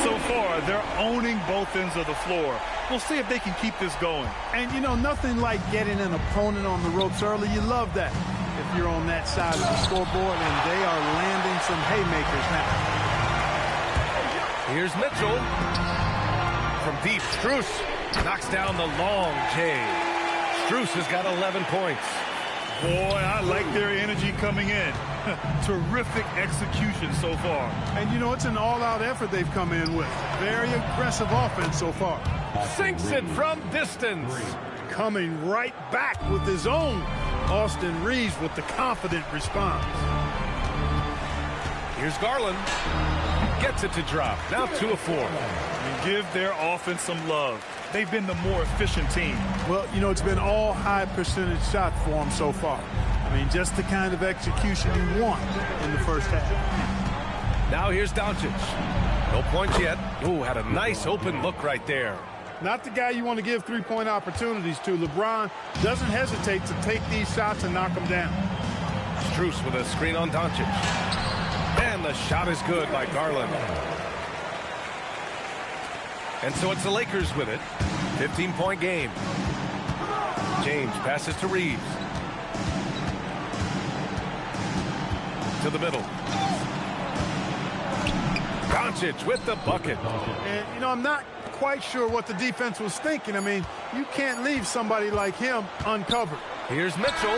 So far, they're owning both ends of the floor. We'll see if they can keep this going. And, you know, nothing like getting an opponent on the ropes early. You love that if you're on that side of the scoreboard, and they are landing some haymakers now. Here's Mitchell. From deep, Strus knocks down the long J. Strus has got 11 points. Boy, I like their energy coming in. Terrific execution so far. And, you know, it's an all-out effort they've come in with. Very aggressive offense so far. Sinks it from distance. Coming right back with his own. Austin Reeves with the confident response. Here's Garland. Gets it to drop. Now 2 of 4. And give their offense some love. They've been the more efficient team. Well, you know, it's been all high percentage shots for them so far. I mean, just the kind of execution you want in the first half. Now here's Doncic. No points yet. Ooh, had a nice open look right there. Not the guy you want to give three-point opportunities to. LeBron doesn't hesitate to take these shots and knock them down. Strus with a screen on Doncic. And the shot is good by Garland. And so it's the Lakers with it. 15-point game. James passes to Reeves. To the middle. Doncic with the bucket. And, you know, I'm not quite sure what the defense was thinking. I mean, you can't leave somebody like him uncovered. Here's Mitchell.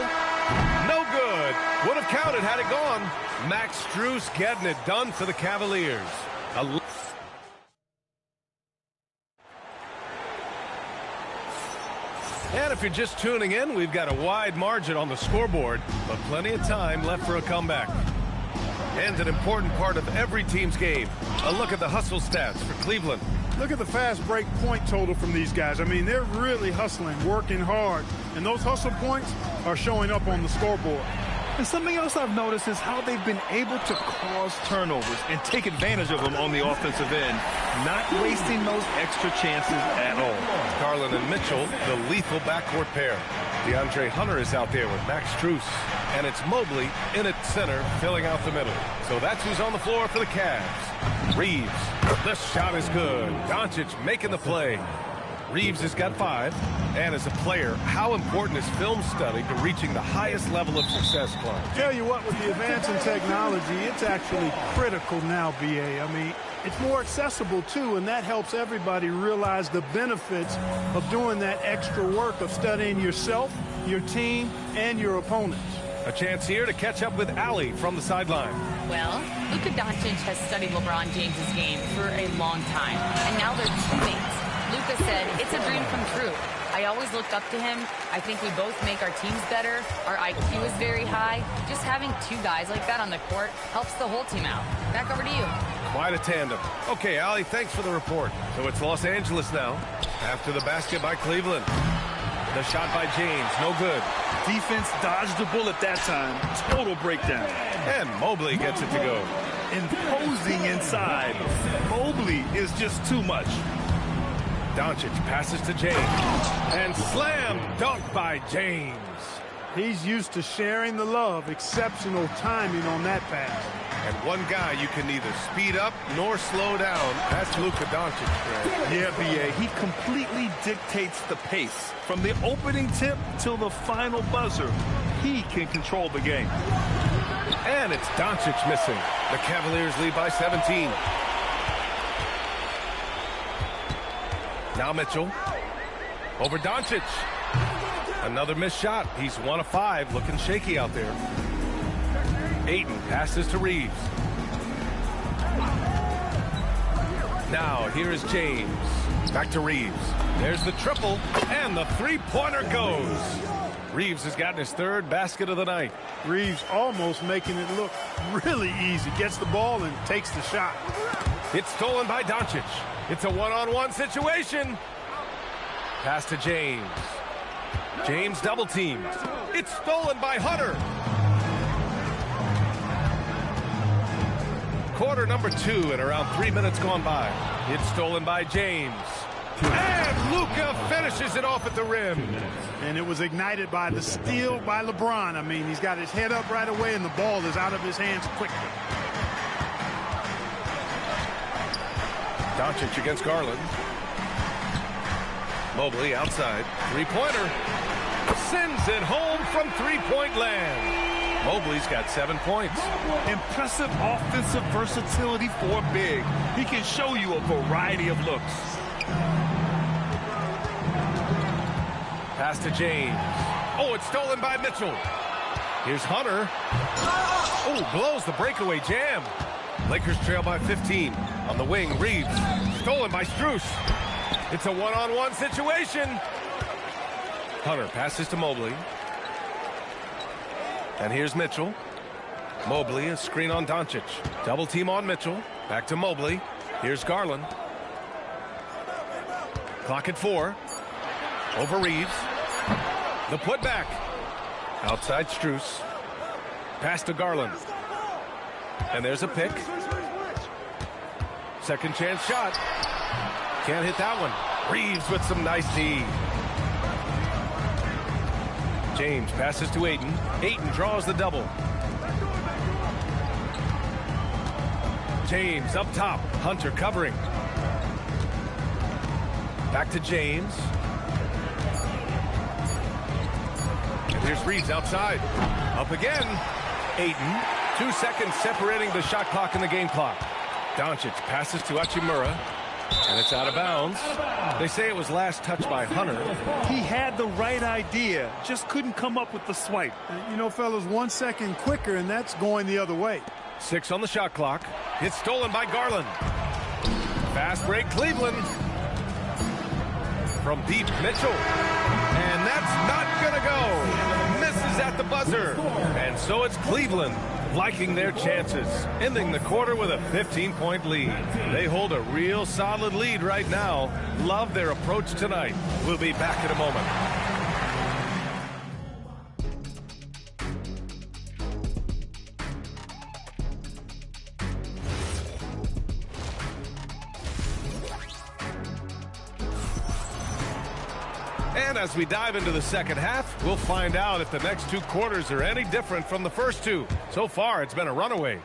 No good. Would have counted had it gone. Max Strus getting it done for the Cavaliers. And if you're just tuning in, we've got a wide margin on the scoreboard, but plenty of time left for a comeback. And an important part of every team's game. A look at the hustle stats for Cleveland. Look at the fast break point total from these guys. I mean, they're really hustling, working hard. And those hustle points are showing up on the scoreboard. And something else I've noticed is how they've been able to cause turnovers and take advantage of them on the offensive end, not wasting those extra chances at all. Garland and Mitchell, the lethal backcourt pair. DeAndre Hunter is out there with Max Strus. And it's Mobley in at center, filling out the middle. So that's who's on the floor for the Cavs. Reeves. The shot is good. Doncic making the play. Reeves has got 5. And as a player, how important is film study to reaching the highest level of success, Clark? Tell you what, with the advance in technology, it's actually critical now, BA. I mean, it's more accessible, too, and that helps everybody realize the benefits of doing that extra work of studying yourself, your team, and your opponents. A chance here to catch up with Allie from the sideline. Well, Luka Doncic has studied LeBron James's game for a long time, and now they're teammates. Luka said, it's a dream come true. I always looked up to him. I think we both make our teams better. Our IQ is very high. Just having 2 guys like that on the court helps the whole team out. Back over to you. Quite a tandem. Okay, Allie, thanks for the report. So it's Los Angeles now. After the basket by Cleveland. The shot by James, no good. Defense dodged the bullet that time. Total breakdown. And Mobley gets it to go. Imposing inside. Mobley is just too much. Doncic passes to James. And slam dunk by James. He's used to sharing the love. Exceptional timing on that pass. And one guy you can neither speed up nor slow down. That's Luka Doncic, Fred. Yeah, B.A. He completely dictates the pace. From the opening tip till the final buzzer, he can control the game. And it's Doncic missing. The Cavaliers lead by 17. Now Mitchell. Over Doncic. Another missed shot. He's 1 of 5. Looking shaky out there. Ayton passes to Reeves. Now here is James. Back to Reeves. There's the triple. And the three-pointer goes. Reeves has gotten his 3rd basket of the night. Reeves almost making it look really easy. Gets the ball and takes the shot. It's stolen by Doncic. It's a one-on-one situation. Pass to James. James double teamed. It's stolen by Hunter. Quarter number 2 and around 3 minutes gone by. It's stolen by James. And Luka finishes it off at the rim. And it was ignited by the steal by LeBron. I mean, he's got his head up right away, and the ball is out of his hands quickly. Doncic against Garland. Mobley outside. Three-pointer. Sends it home from three-point land. Mobley's got 7 points. Impressive offensive versatility for a big. He can show you a variety of looks. Pass to James. Oh, it's stolen by Mitchell. Here's Hunter. Oh, blows the breakaway jam. Lakers trail by 15. On the wing, Reeves. Stolen by Strus. It's a one-on-one situation. Hunter passes to Mobley. And here's Mitchell. Mobley, a screen on Doncic. Double team on Mitchell. Back to Mobley. Here's Garland. Clock at 4. Over Reeves. The putback. Outside Strus. Pass to Garland. And there's a pick. Second chance shot. Can't hit that one. Reeves with some nice D. James passes to Ayton. Ayton draws the double. James up top. Hunter covering. Back to James. And here's Reeves outside. Up again. Ayton. 2 seconds separating the shot clock and the game clock. Doncic passes to Hachimura. And it's out of bounds. They say it was last touched by Hunter. He had the right idea, just couldn't come up with the swipe. You know, fellas, 1 second quicker, and that's going the other way. 6 on the shot clock. It's stolen by Garland. Fast break, Cleveland. From deep, Mitchell. And that's not going to go. Misses at the buzzer. And so it's Cleveland liking their chances, ending the quarter with a 15-point lead. They hold a real solid lead right now. Love their approach tonight. We'll be back in a moment. And as we dive into the second half, we'll find out if the next 2 quarters are any different from the first 2. So far, it's been a runaway.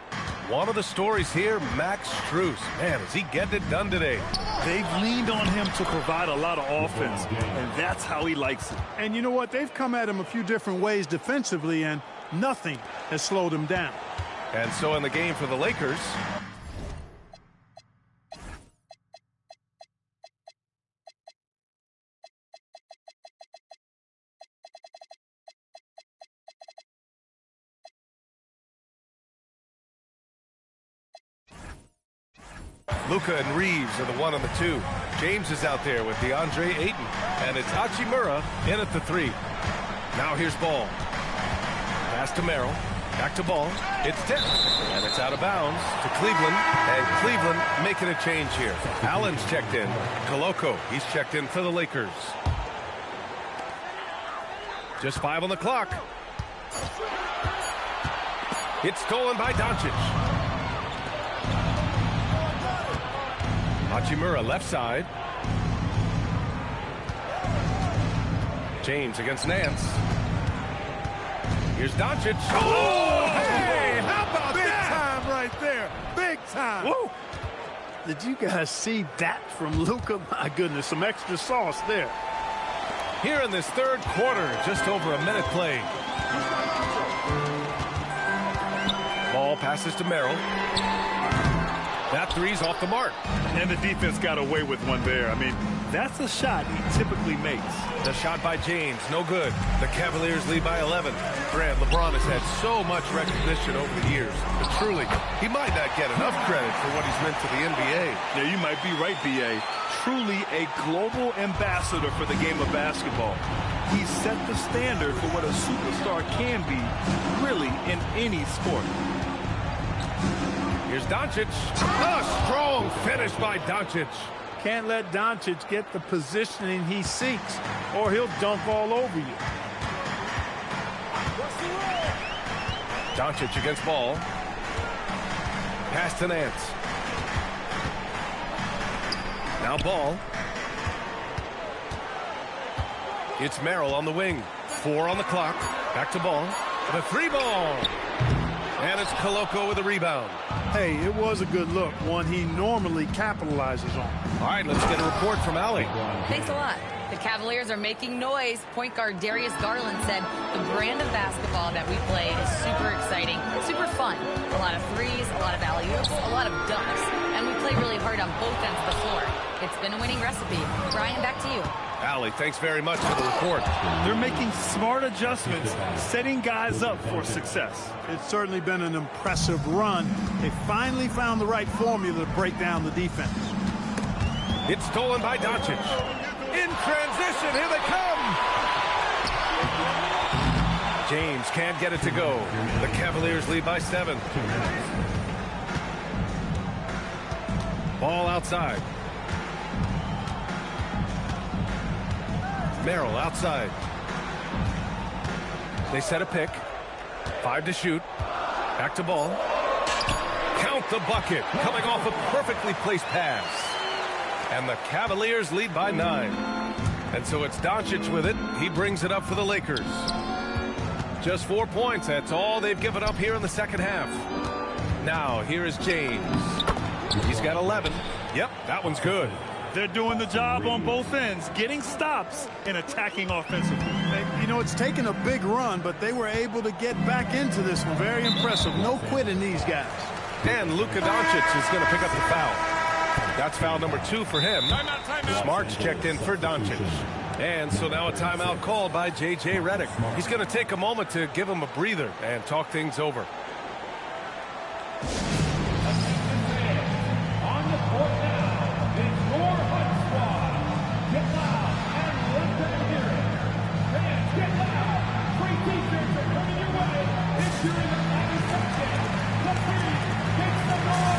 One of the stories here, Max Strus. Man, is he getting it done today? They've leaned on him to provide a lot of offense, and that's how he likes it. And you know what? They've come at him a few different ways defensively, and nothing has slowed him down. And so in the game for the Lakers, Luka and Reeves are the 1 and the 2. James is out there with DeAndre Ayton. And it's Hachimura in at the 3. Now here's Ball. Pass to Merrill. Back to Ball. It's tipped. And it's out of bounds to Cleveland. And Cleveland making a change here. Allen's checked in. Koloko, he's checked in for the Lakers. Just 5 on the clock. It's stolen by Doncic. Hachimura left side. James against Nance. Here's Doncic. Oh, hey, how about Big that? time right there. Big time. Woo. Did you guys see that from Luka? My goodness, some extra sauce there. Here in this third quarter, just over a minute played. Ball passes to Merrill. That three's off the mark. And the defense got away with one there. I mean, that's a shot he typically makes. The shot by James, no good. The Cavaliers lead by 11. Grant, LeBron has had so much recognition over the years. But truly, he might not get enough credit for what he's meant to the NBA. Yeah, you might be right, B.A. Truly a global ambassador for the game of basketball. He set the standard for what a superstar can be, really, in any sport. Here's Doncic. A strong finish by Doncic. Can't let Doncic get the positioning he seeks, or he'll dunk all over you. Doncic against Ball. Pass to Nance. Now Ball. It's Merrill on the wing. 4 on the clock. Back to ball. The 3 ball. And it's Koloko with a rebound. Hey, it was a good look, one he normally capitalizes on. All right, let's get a report from Allie. Thanks a lot. The Cavaliers are making noise. Point guard Darius Garland said the brand of basketball that we play is super exciting, super fun. A lot of threes, a lot of alley-oops, a lot of dunks. And we play really hard on both ends of the floor. It's been a winning recipe. Brian, back to you. Allie, thanks very much for the report. They're making smart adjustments, setting guys up for success. It's certainly been an impressive run. They finally found the right formula to break down the defense. It's stolen by Doncic. In transition, here they come. James can't get it to go. The Cavaliers lead by 7. Ball outside. Merrill outside. They set a pick. 5 to shoot. Back to ball. Count the bucket. Coming off a perfectly placed pass. And the Cavaliers lead by 9. And so it's Doncic with it. He brings it up for the Lakers. Just 4 points. That's all they've given up here in the second half. Now, here is James. He's got 11. Yep, that one's good. They're doing the job on both ends, getting stops and attacking offensively. You know, it's taken a big run, but they were able to get back into this one. Very impressive. No quitting these guys. And Luka Doncic is going to pick up the foul. That's foul number 2 for him. Timeout. Smart's checked in for Doncic. And so now a timeout called by J.J. Redick. He's going to take a moment to give him a breather and talk things over. On the court now, it's your Hunt Squad. Get loud and let them hear it. Fans, get loud. Free t-shirts are coming your way. It's during the 90 seconds. The team takes the ball.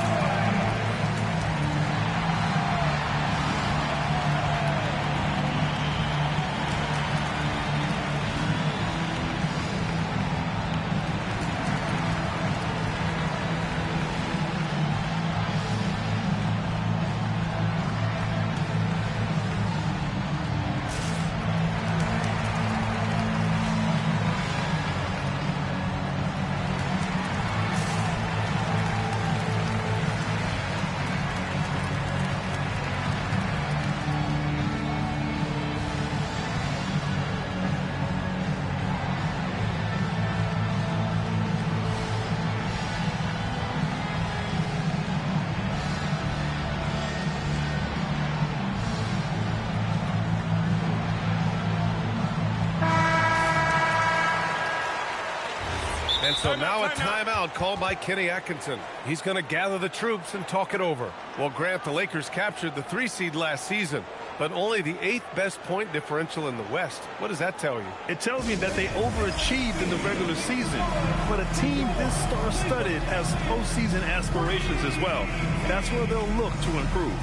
And so now a timeout called by Kenny Atkinson. He's going to gather the troops and talk it over. Well, Grant, the Lakers captured the 3 seed last season, but only the 8th best point differential in the West. What does that tell you? It tells me that they overachieved in the regular season, but a team this star-studded has postseason aspirations as well. That's where they'll look to improve.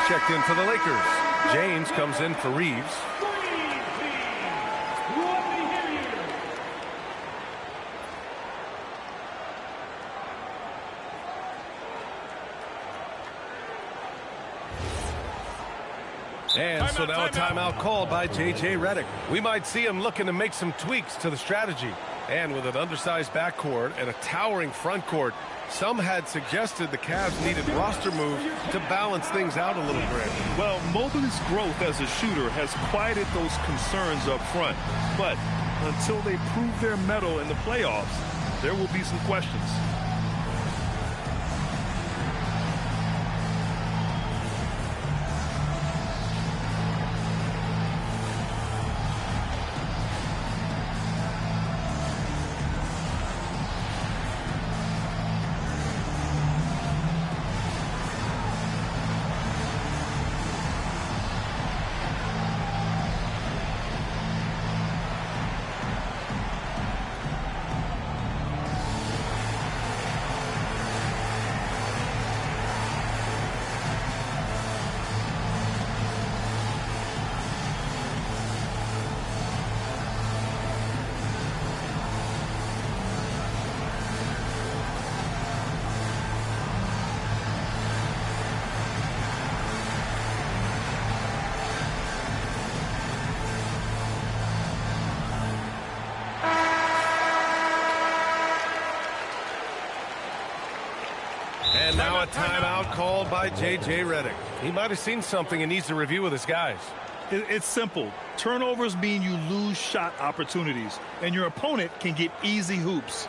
Checked in for the Lakers. James comes in for Reeves. And so now a timeout called by J.J. Redick. We might see him looking to make some tweaks to the strategy. And with an undersized backcourt and a towering front court, some had suggested the Cavs needed roster moves to balance things out a little bit. Well, Mobley's growth as a shooter has quieted those concerns up front. But until they prove their mettle in the playoffs, there will be some questions. And now a timeout called by J.J. Redick. He might have seen something and needs to review with his guys. It's simple. Turnovers mean you lose shot opportunities, and your opponent can get easy hoops.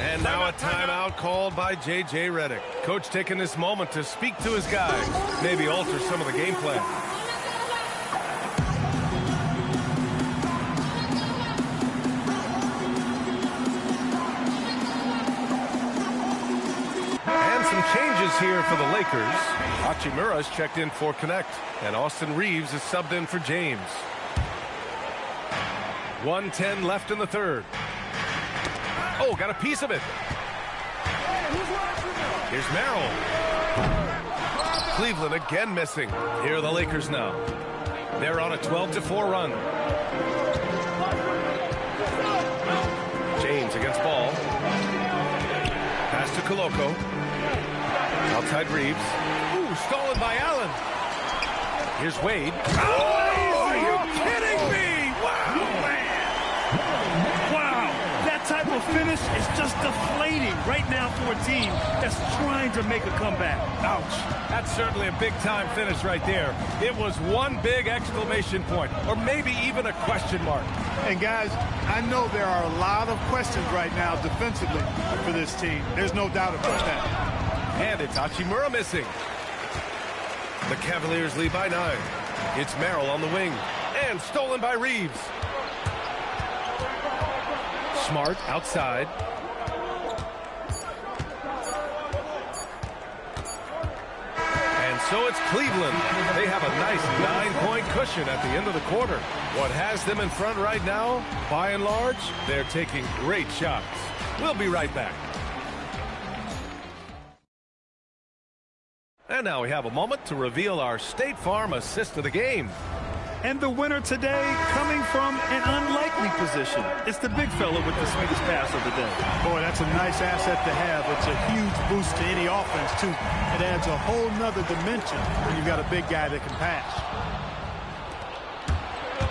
And now a timeout called by J.J. Redick. Coach taking this moment to speak to his guys, maybe alter some of the game plan. And some changes here for the Lakers. Hachimura's checked in for Connect, and Austin Reeves is subbed in for James. 1:10 left in the third. Oh, got a piece of it. Here's Merrill. Cleveland again missing. Here are the Lakers now. They're on a 12-4 run. James against ball. Pass to Koloko. Outside Reeves. Ooh, stolen by Allen. Here's Wade. Oh, are you kidding me? Wow, man. Wow, that type of finish is just deflating right now for a team that's trying to make a comeback. Ouch. That's certainly a big-time finish right there. It was one big exclamation point, or maybe even a question mark. And guys, I know there are a lot of questions right now defensively for this team. There's no doubt about that. And it's Hachimura missing. The Cavaliers lead by 9. It's Merrill on the wing. And stolen by Reeves. Smart outside. And so it's Cleveland. They have a nice 9-point cushion at the end of the quarter. What has them in front right now, by and large, they're taking great shots. We'll be right back. And now we have a moment to reveal our State Farm assist of the game. And the winner today coming from an unlikely position. It's the big fella with the sweetest pass of the day. Boy, that's a nice asset to have. It's a huge boost to any offense, too. It adds a whole nother dimension when you've got a big guy that can pass.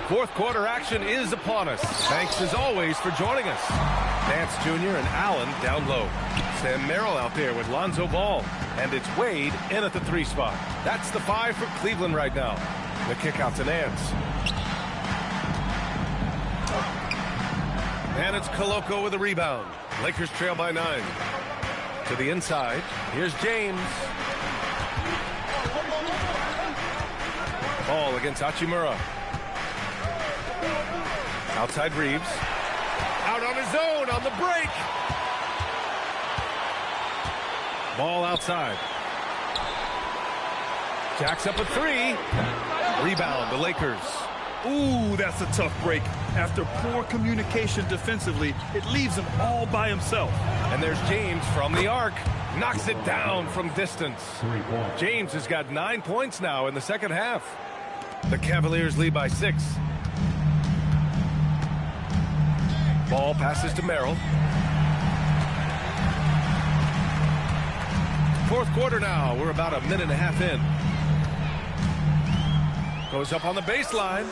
Fourth quarter action is upon us. Thanks as always for joining us. Nance Jr. and Allen down low. Sam Merrill out there with Lonzo Ball. And it's Wade in at the 3 spot. That's the 5 for Cleveland right now. The kick out to Nance. And it's Koloko with a rebound. Lakers trail by 9. To the inside. Here's James. Ball against Hachimura. Outside Reeves. Out on his own on the break. Ball outside. Jacks up a 3. Rebound, the Lakers. Ooh, that's a tough break. After poor communication defensively, it leaves him all by himself. And there's James from the arc. Knocks it down from distance. James has got 9 points now in the second half. The Cavaliers lead by 6. Ball passes to Merrill. Fourth quarter now. We're about a minute and a half in. Goes up on the baseline,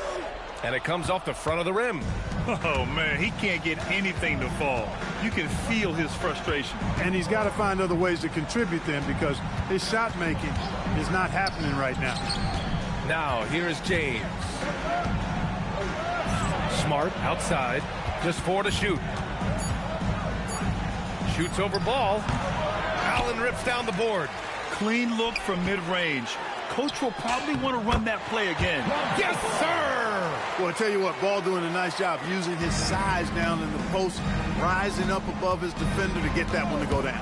and it comes off the front of the rim. Oh, man, he can't get anything to fall. You can feel his frustration. And he's got to find other ways to contribute then because his shot making is not happening right now. Now, here's James. Smart outside. Just 4 to shoot. Shoots over ball. Allen rips down the board. Clean look from mid-range. Coach will probably want to run that play again. Yes, sir! Well, I tell you what, Ball doing a nice job using his size down in the post, rising up above his defender to get that one to go down.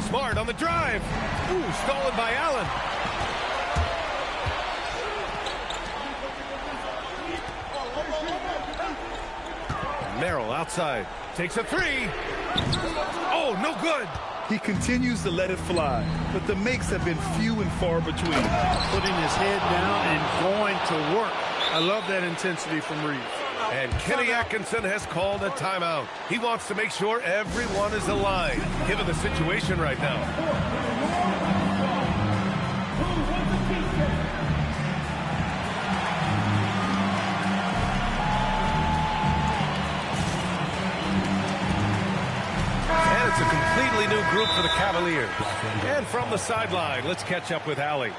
Smart on the drive. Ooh, stolen by Allen. Merrill outside. Takes a 3. Oh, no good. He continues to let it fly, but the makes have been few and far between. Putting his head down and going to work. I love that intensity from Reeves. And Kenny Atkinson has called a timeout. He wants to make sure everyone is aligned, given the situation right now. It's a completely new group for the Cavaliers. And from the sideline, let's catch up with Allie.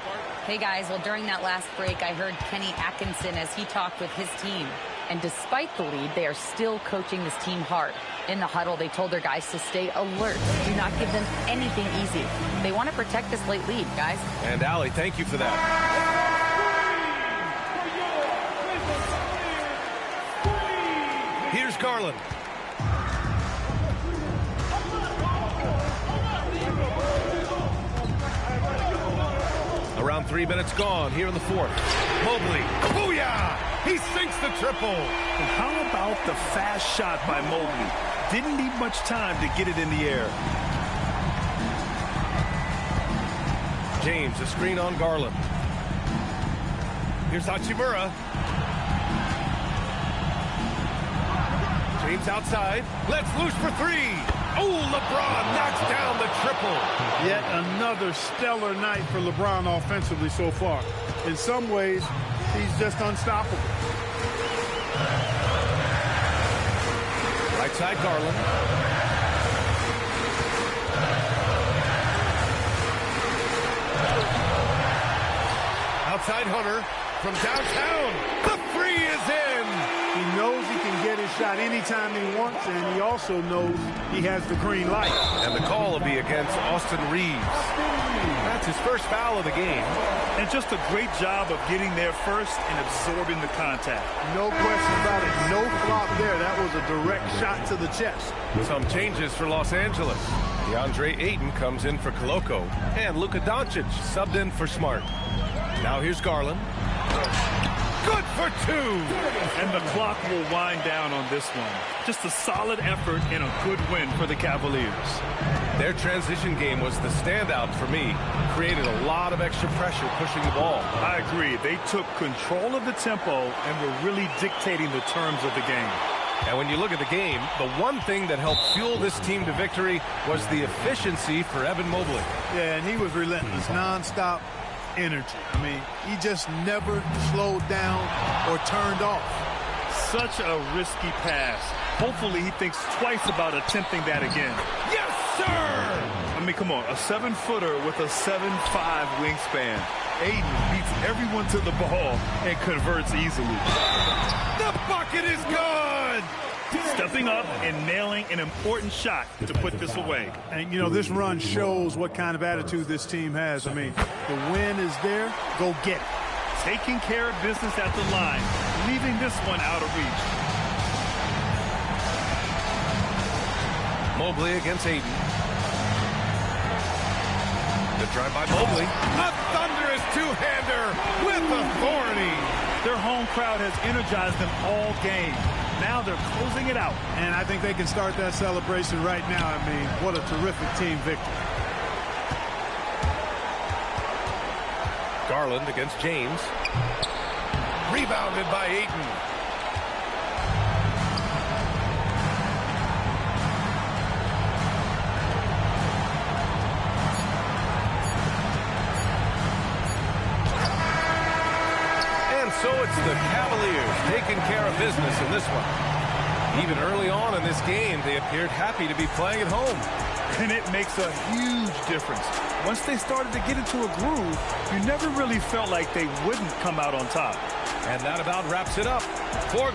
Hey, guys. Well, during that last break, I heard Kenny Atkinson as he talked with his team. And despite the lead, they are still coaching this team hard. In the huddle, they told their guys to stay alert. Do not give them anything easy. They want to protect this late lead, guys. And Allie, thank you for that. Here's Garland. Around 3 minutes gone here in the fourth. Mobley. Booyah! He sinks the triple. And how about the fast shot by Mobley? Didn't need much time to get it in the air. James, a screen on Garland. Here's Hachimura. James outside. Let's loose for three. Oh, LeBron knocks down the triple. Yet another stellar night for LeBron offensively so far. In some ways, he's just unstoppable. Right side, Garland. Outside Hunter from downtown. The three is in. He knows he can get his shot anytime he wants, and he also knows he has the green light. And the call will be against Austin Reeves. That's his first foul of the game. And just a great job of getting there first and absorbing the contact. No question about it. No flop there. That was a direct shot to the chest. Some changes for Los Angeles. DeAndre Ayton comes in for Koloko. And Luka Doncic subbed in for Smart. Now here's Garland. Good for two. And the clock will wind down on this one. Just a solid effort and a good win for the Cavaliers. Their transition game was the standout for me. Created a lot of extra pressure pushing the ball. I agree. They took control of the tempo and were really dictating the terms of the game. And when you look at the game, the one thing that helped fuel this team to victory was the efficiency for Evan Mobley. Yeah, and he was relentless, nonstop energy. I mean, he just never slowed down or turned off. Such a risky pass. Hopefully he thinks twice about attempting that again. Yes, sir! I mean, come on, a 7-footer with a 7'5" wingspan. Ayton beats everyone to the ball and converts easily. The bucket is good! Stepping up and nailing an important shot to put this away. And, you know, this run shows what kind of attitude this team has. I mean, the win is there. Go get it. Taking care of business at the line, leaving this one out of reach. Mobley against Ayton. The drive by Mobley. A thunderous two-hander with authority. Their home crowd has energized them all game. Now they're closing it out. And I think they can start that celebration right now. I mean, what a terrific team victory. Garland against James. Rebounded by Ayton. So it's the Cavaliers taking care of business in this one. Even early on in this game, they appeared happy to be playing at home. And it makes a huge difference. Once they started to get into a groove, you never really felt like they wouldn't come out on top. And that about wraps it up for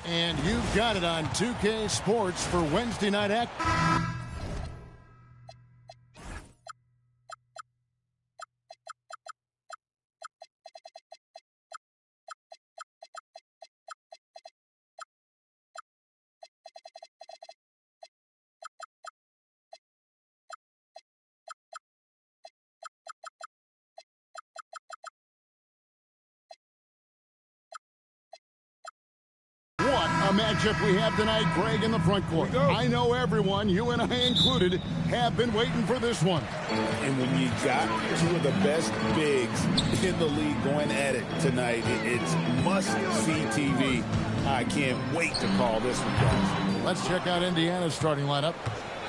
And you've got it on 2K Sports for Wednesday night action. What a matchup we have tonight, Greg, in the front court. I know everyone, you and I included, have been waiting for this one. And when you got two of the best bigs in the league going at it tonight, it's must-see TV. I can't wait to call this one, guys. Let's check out Indiana's starting lineup.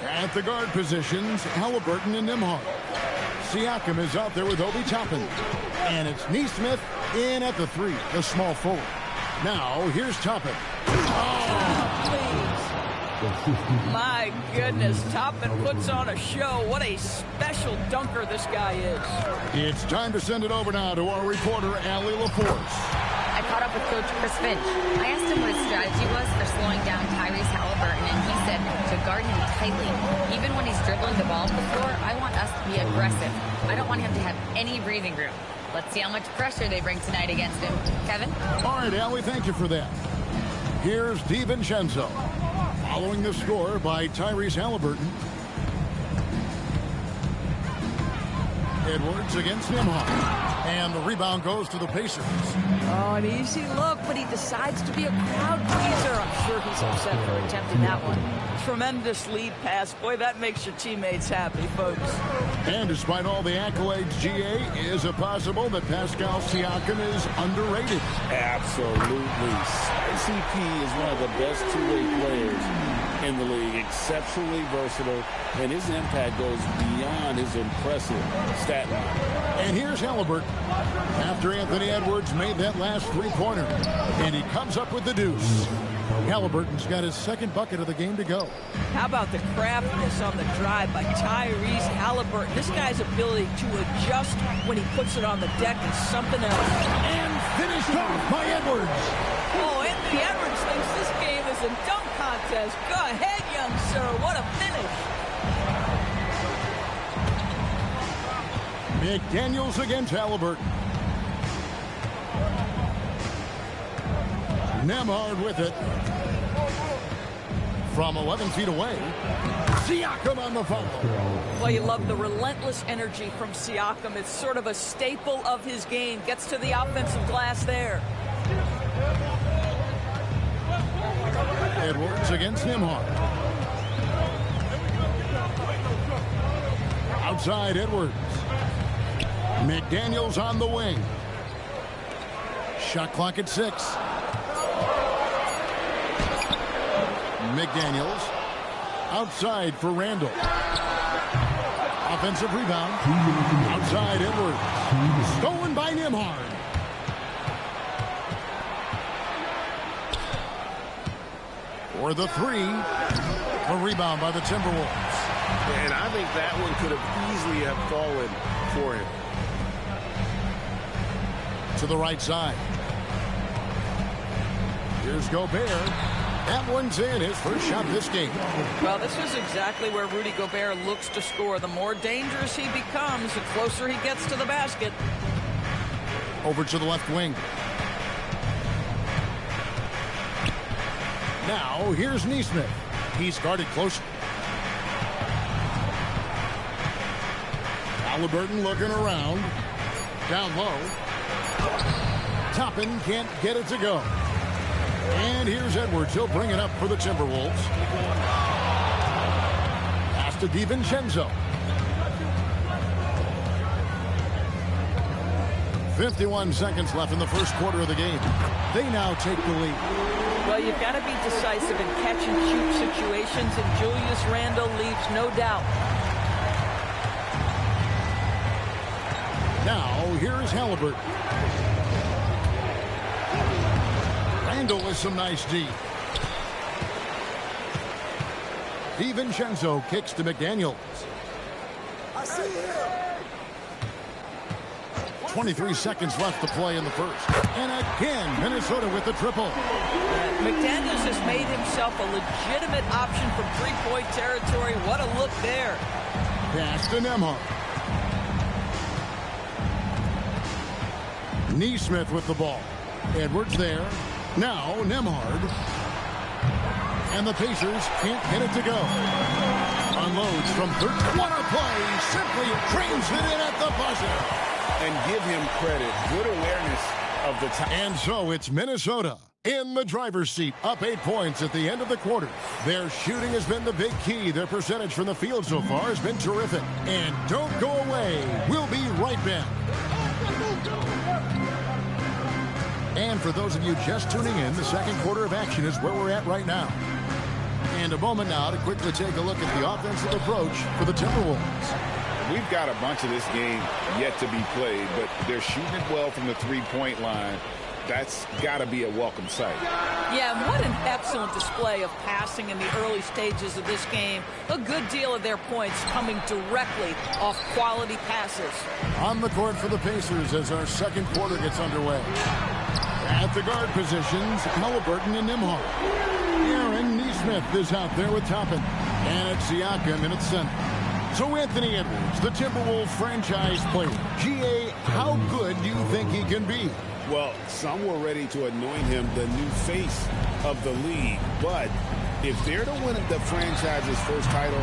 At the guard positions, Halliburton and Nembhard. Siakam is out there with Obi Toppin. And it's Neesmith in at the 3, the small forward. Now, here's Toppin. My goodness, Toppin puts on a show. What a special dunker this guy is. It's time to send it over now to our reporter, Allie LaForce. I caught up with Coach Chris Finch. I asked him what his strategy was for slowing down Tyrese Halliburton, and he said to guard him tightly. Even when he's dribbling the ball to the floor, I want us to be aggressive. I don't want him to have any breathing room. Let's see how much pressure they bring tonight against him. Kevin? All right, Allie, thank you for that. Here's DiVincenzo. Following the score by Tyrese Halliburton. Edwards against Nembhard. And the rebound goes to the Pacers. Oh, an easy look, but he decides to be a crowd pleaser. I'm sure he's upset for attempting that one. Tremendous lead pass. Boy, that makes your teammates happy, folks. And despite all the accolades, GA, is it possible that Pascal Siakam is underrated? Absolutely. CP is one of the best two-way players in the league. Exceptionally versatile, and his impact goes beyond his impressive stat line. And here's Halliburton after Anthony Edwards made that last three-pointer. And he comes up with the deuce. Halliburton's got his second bucket of the game to go. How about the craftiness on the drive by Tyrese Halliburton? This guy's ability to adjust when he puts it on the deck is something else. And finished off by Edwards. Oh, Anthony Edwards thinks this game is a dunk contest. Go ahead, young sir. What a finish. McDaniels against Halliburton. Nembhard with it. From 11 feet away. Siakam on the foul. Well, you love the relentless energy from Siakam. It's sort of a staple of his game. Gets to the offensive glass there. Edwards against Nembhard. Outside Edwards. McDaniels on the wing. Shot clock at 6. McDaniels outside for Randall. Offensive rebound. Outside Edwards. Stolen by Nembhard. For the 3. A rebound by the Timberwolves. And I think that one could have easily have fallen for him. To the right side. Here's Gobert. That one's in, his first shot this game. Well, this is exactly where Rudy Gobert looks to score. The more dangerous he becomes, the closer he gets to the basket. Over to the left wing. Now, here's Neesmith. He's guarded close. Halliburton looking around. Down low. Toppin can't get it to go. And here's Edwards. He'll bring it up for the Timberwolves. Pass to DiVincenzo. 51 seconds left in the first quarter of the game. They now take the lead. Well, you've got to be decisive in catch-and-shoot situations, and Julius Randle leaves no doubt. Now, here is Halliburton. Randle with some nice D. DiVincenzo kicks to McDaniels. I see him. 23 seconds left to play in the first. And again, Minnesota with the triple. McDaniels has made himself a legitimate option from three-point territory. What a look there. Pass to Nembhard. Neesmith with the ball. Edwards there. Now Nembhard. And the Pacers can't get it to go. Unloads from third corner play. Simply trains it in at the buzzer. And give him credit. Good awareness of the time. And so it's Minnesota in the driver's seat, up 8 points at the end of the quarter. Their shooting has been the big key. Their percentage from the field so far has been terrific. And don't go away. We'll be right back. And for those of you just tuning in, the second quarter of action is where we're at right now. And a moment now to quickly take a look at the offensive approach for the Timberwolves. We've got a bunch of this game yet to be played, but they're shooting it well from the three-point line. That's got to be a welcome sight. Yeah, and what an excellent display of passing in the early stages of this game. A good deal of their points coming directly off quality passes. On the court for the Pacers as our second quarter gets underway. At the guard positions, Halliburton and Nembhard. Aaron Neesmith is out there with Toppin. And it's Siakam in its center. So Anthony Edwards, the Timberwolves franchise player. G.A., how good do you think he can be? Well, some were ready to anoint him the new face of the league. But if they're to win the franchise's first title,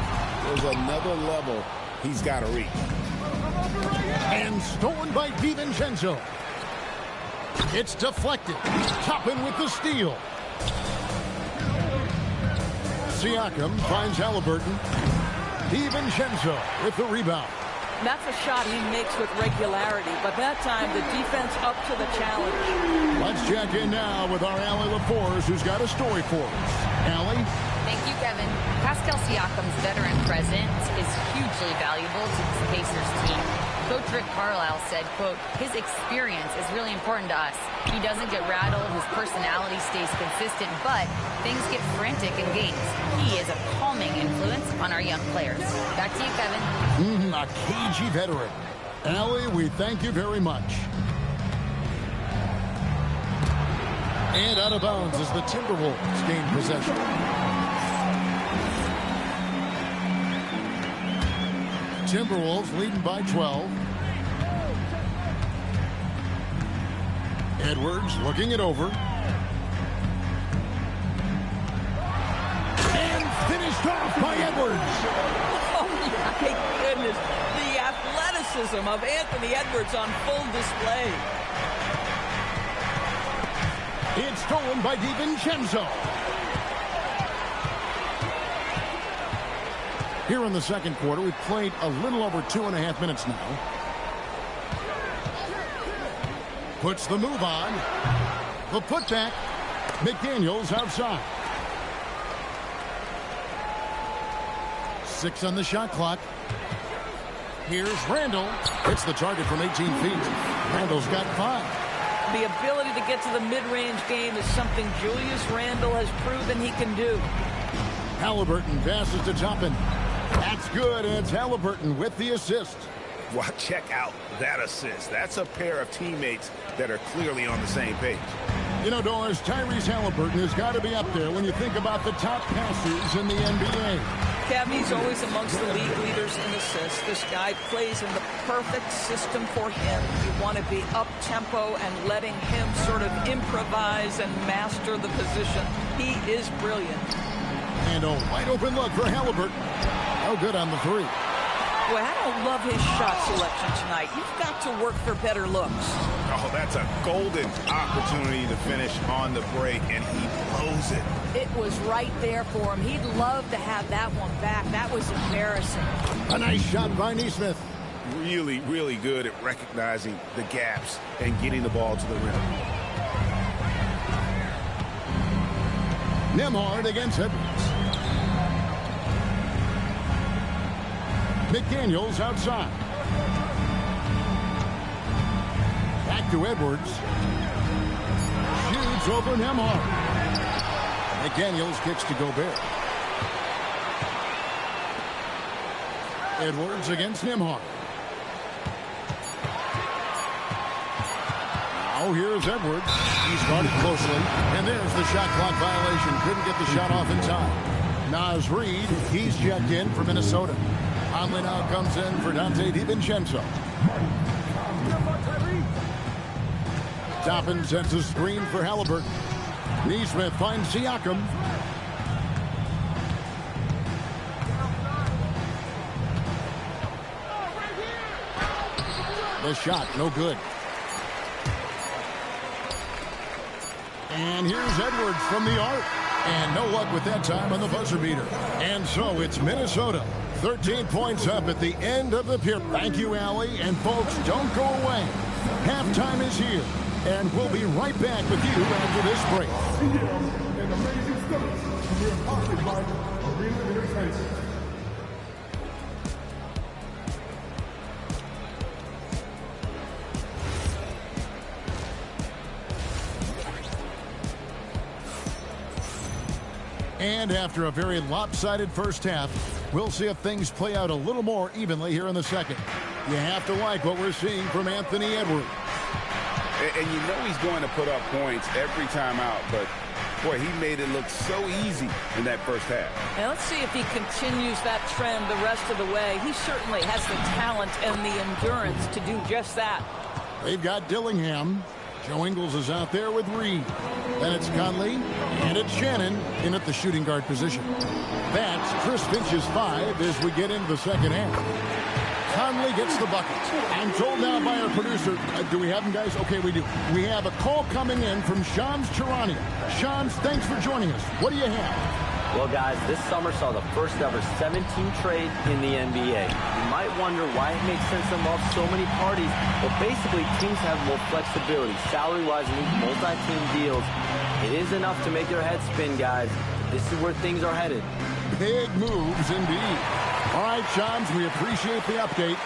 there's another level he's got to reach. And stolen by DiVincenzo. It's deflected. Toppin with the steal. Siakam finds Halliburton. DiVincenzo with the rebound. That's a shot he makes with regularity, but that time the defense up to the challenge. Let's check in now with our Allie LaForce, who's got a story for us. Allie? Thank you, Kevin. Pascal Siakam's veteran presence is hugely valuable to the Pacers team. Coach Rick Carlisle said, quote, his experience is really important to us. He doesn't get rattled, his personality stays consistent, but things get frantic in games. He is a calming influence on our young players. Back to you, Kevin. A cagey veteran. Allie, we thank you very much. And out of bounds as the Timberwolves gain possession. Timberwolves leading by 12. Edwards looking it over. And finished off by Edwards. Oh, my goodness. The athleticism of Anthony Edwards on full display. It's stolen by DiVincenzo. Here in the second quarter, we've played a little over 2.5 minutes now. Puts the move on. The putback. McDaniels outside. 6 on the shot clock. Here's Randall. Hits the target from 18 feet. Randall's got 5. The ability to get to the mid-range game is something Julius Randle has proven he can do. Halliburton passes to Toppin. That's good, and it's Halliburton with the assist. Well, check out that assist. That's a pair of teammates that are clearly on the same page. You know, Doris, Tyrese Halliburton has got to be up there when you think about the top passers in the NBA. Kev, he's always amongst the league leaders in assists. This guy plays in the perfect system for him. You want to be up-tempo and letting him sort of improvise and master the position. He is brilliant. And a wide-open look for Halliburton. No good on the three. Boy, I don't love his shot selection tonight. You've got to work for better looks. Oh, that's a golden opportunity to finish on the break, and he blows it. It was right there for him. He'd love to have that one back. That was embarrassing. A nice shot by Neesmith. Really, really good at recognizing the gaps and getting the ball to the rim. Nembhard against Edwards. McDaniels outside. Back to Edwards. Shoots over Nembhard. McDaniels kicks to Gobert. Edwards against Nembhard. Now Now here's Edwards. He's guarded closely. And there's the shot clock violation. Couldn't get the shot off in time. Naz Reid, he's checked in for Minnesota. Conley now comes in for Dante DiVincenzo. Toppin sets a screen for Halliburton. Neesmith finds Siakam. The shot, no good. And here's Edwards from the arc. And no luck with that time on the buzzer beater. And so it's Minnesota. 13 points up at the end of the period. Thank you, Allie. And folks, don't go away. Halftime is here. And we'll be right back with you after this break. An amazing stunt. We're powered by Arena Entertainment. And after a very lopsided first half, we'll see if things play out a little more evenly here in the second. You have to like what we're seeing from Anthony Edwards. And you know he's going to put up points every time out, but boy, he made it look so easy in that first half. And let's see if he continues that trend the rest of the way. He certainly has the talent and the endurance to do just that. They've got Dillingham. Joe Ingles is out there with Reed. Then it's Conley, and it's Shannon in at the shooting guard position. That's Chris Finch's 5 as we get into the second half. Conley gets the bucket. I'm told now by our producer, do we have him, guys? Okay, we do. We have a call coming in from Shams Charania. Shams, thanks for joining us. What do you have? Well, guys, this summer saw the first ever 17 trade in the NBA. You might wonder why it makes sense to involve so many parties, but basically teams have more flexibility, salary-wise, in these multi-team deals. It is enough to make their heads spin, guys. This is where things are headed. Big moves indeed. All right, Shams, we appreciate the update.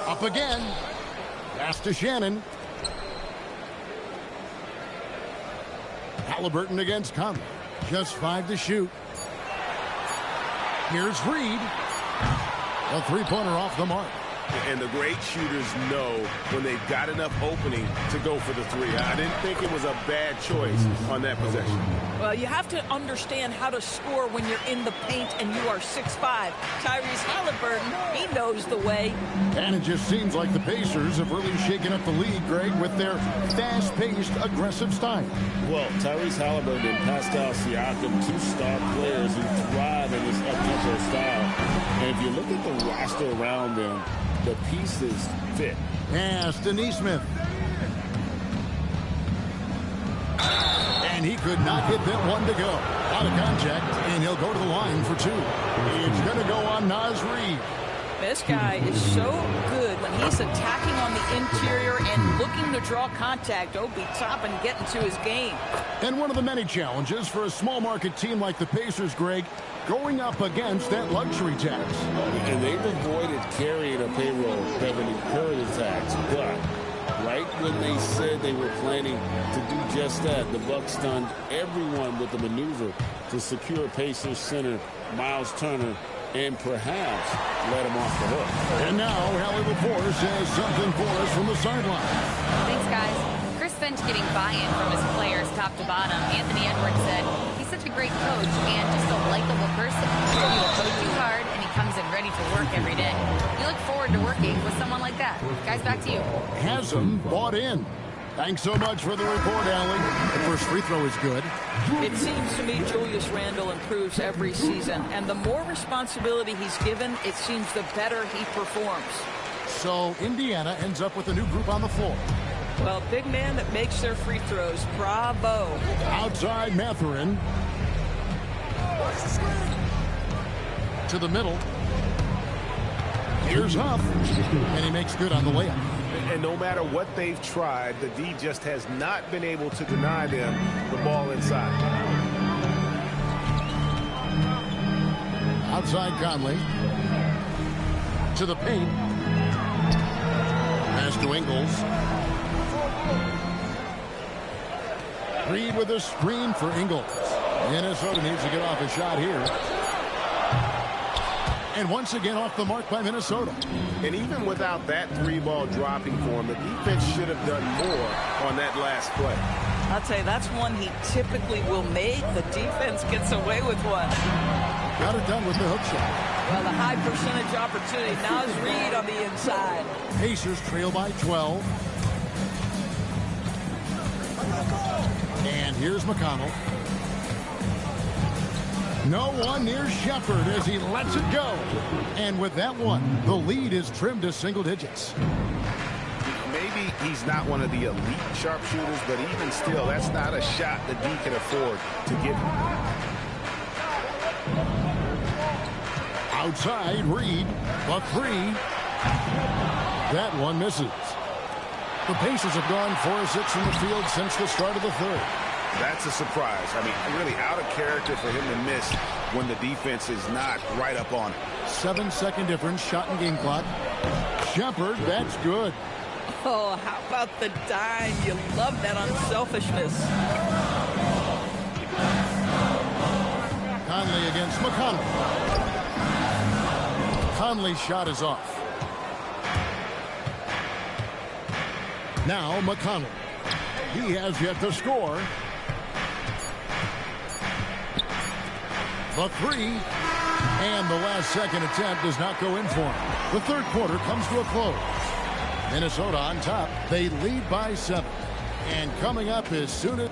Up again. Pass to Shannon. Halliburton against Conley. Just 5 to shoot. Here's Reed. A three-pointer off the mark. And the great shooters know when they've got enough opening to go for the three. I didn't think it was a bad choice on that possession. Well, you have to understand how to score when you're in the paint and you are 6'5". Tyrese Halliburton, he knows the way. And it just seems like the Pacers have really shaken up the league, Greg, with their fast-paced, aggressive style. Well, Tyrese Halliburton and Pascal Siakam, 2 star players who thrive in this up-tempo style. And if you look at the roster around them, the pieces fit. Pass to Neesmith. And he could not hit that one to go. Out of contact, and he'll go to the line for 2. It's going to go on Naz Reid. This guy is so good when he's attacking on the interior and looking to draw contact. Obi Toppin getting to his game. And one of the many challenges for a small market team like the Pacers, Greg, going up against that luxury tax. And they've avoided carrying a payroll revenue incurred tax, but right when they said they were planning to do just that, the Bucks stunned everyone with the maneuver to secure Pacers center Miles Turner and perhaps let him off the hook. And now Hallie LaForce has something for us from the sideline. Thanks, guys. Chris Finch getting buy-in from his players top to bottom. Anthony Edwards said he's such a great coach and just a likable person. He will coach you hard, and he comes in ready to work every day. We look forward to working with someone like that. Guys, back to you. Has him bought in. Thanks so much for the report, Allie. The first free throw is good. It seems to me Julius Randle improves every season, and the more responsibility he's given, it seems the better he performs. So Indiana ends up with a new group on the floor. Well, big man that makes their free throws. Bravo. Outside Mathurin. To the middle. Here's Huff. And he makes good on the layup. And no matter what they've tried, the D just has not been able to deny them the ball inside. Outside Conley. To the paint. Pass to Ingles. Reed with a screen for Ingles. Minnesota needs to get off a shot here. And once again off the mark by Minnesota. And even without that 3-ball dropping for him, the defense should have done more on that last play. I'll tell you, that's one he typically will make. The defense gets away with one. Got it done with the hook shot. Well, the high percentage opportunity. Now is Reed on the inside. Pacers trail by 12. And here's McConnell. No one near Shepard as he lets it go. And with that one, the lead is trimmed to single digits. Maybe he's not one of the elite sharpshooters, but even still, that's not a shot that D can afford to give him. Outside, Reed, the three. That one misses. The Pacers have gone 4-6 from the field since the start of the third. That's a surprise. I mean, really out of character for him to miss when the defense is not right up on it. 7-second difference, shot and game clock. Shepard, that's good. Oh, how about the dime? You love that unselfishness. Conley against McConnell. Conley's shot is off. Now McConnell. He has yet to score. The three. And the last second attempt does not go in for him. The third quarter comes to a close. Minnesota on top. They lead by 7. And coming up is soon.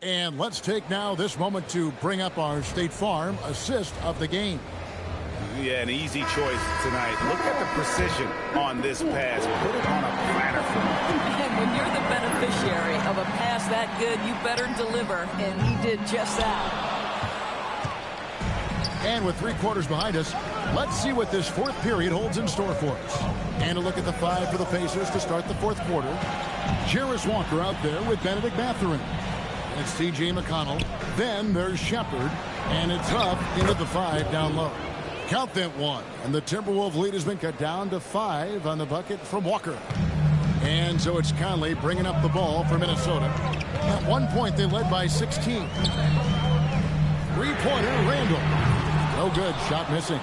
And let's take now this moment to bring up our State Farm assist of the game. Yeah, an easy choice tonight. Look at the precision on this pass. Put it on a platter for him. And when you're the beneficiary of a pass that good, you better deliver. And he did just that. And with 3 quarters behind us, let's see what this fourth period holds in store for us. And a look at the 5 for the Pacers to start the fourth quarter. Jarris Walker out there with Benedict Mathurin. It's T.J. McConnell. Then there's Shepard. And it's up into the 5 down low. Count that 1. And the Timberwolves lead has been cut down to 5 on the bucket from Walker. And so it's Conley bringing up the ball for Minnesota. At one point, they led by 16. 3-pointer, Randall. No good. Shot missing.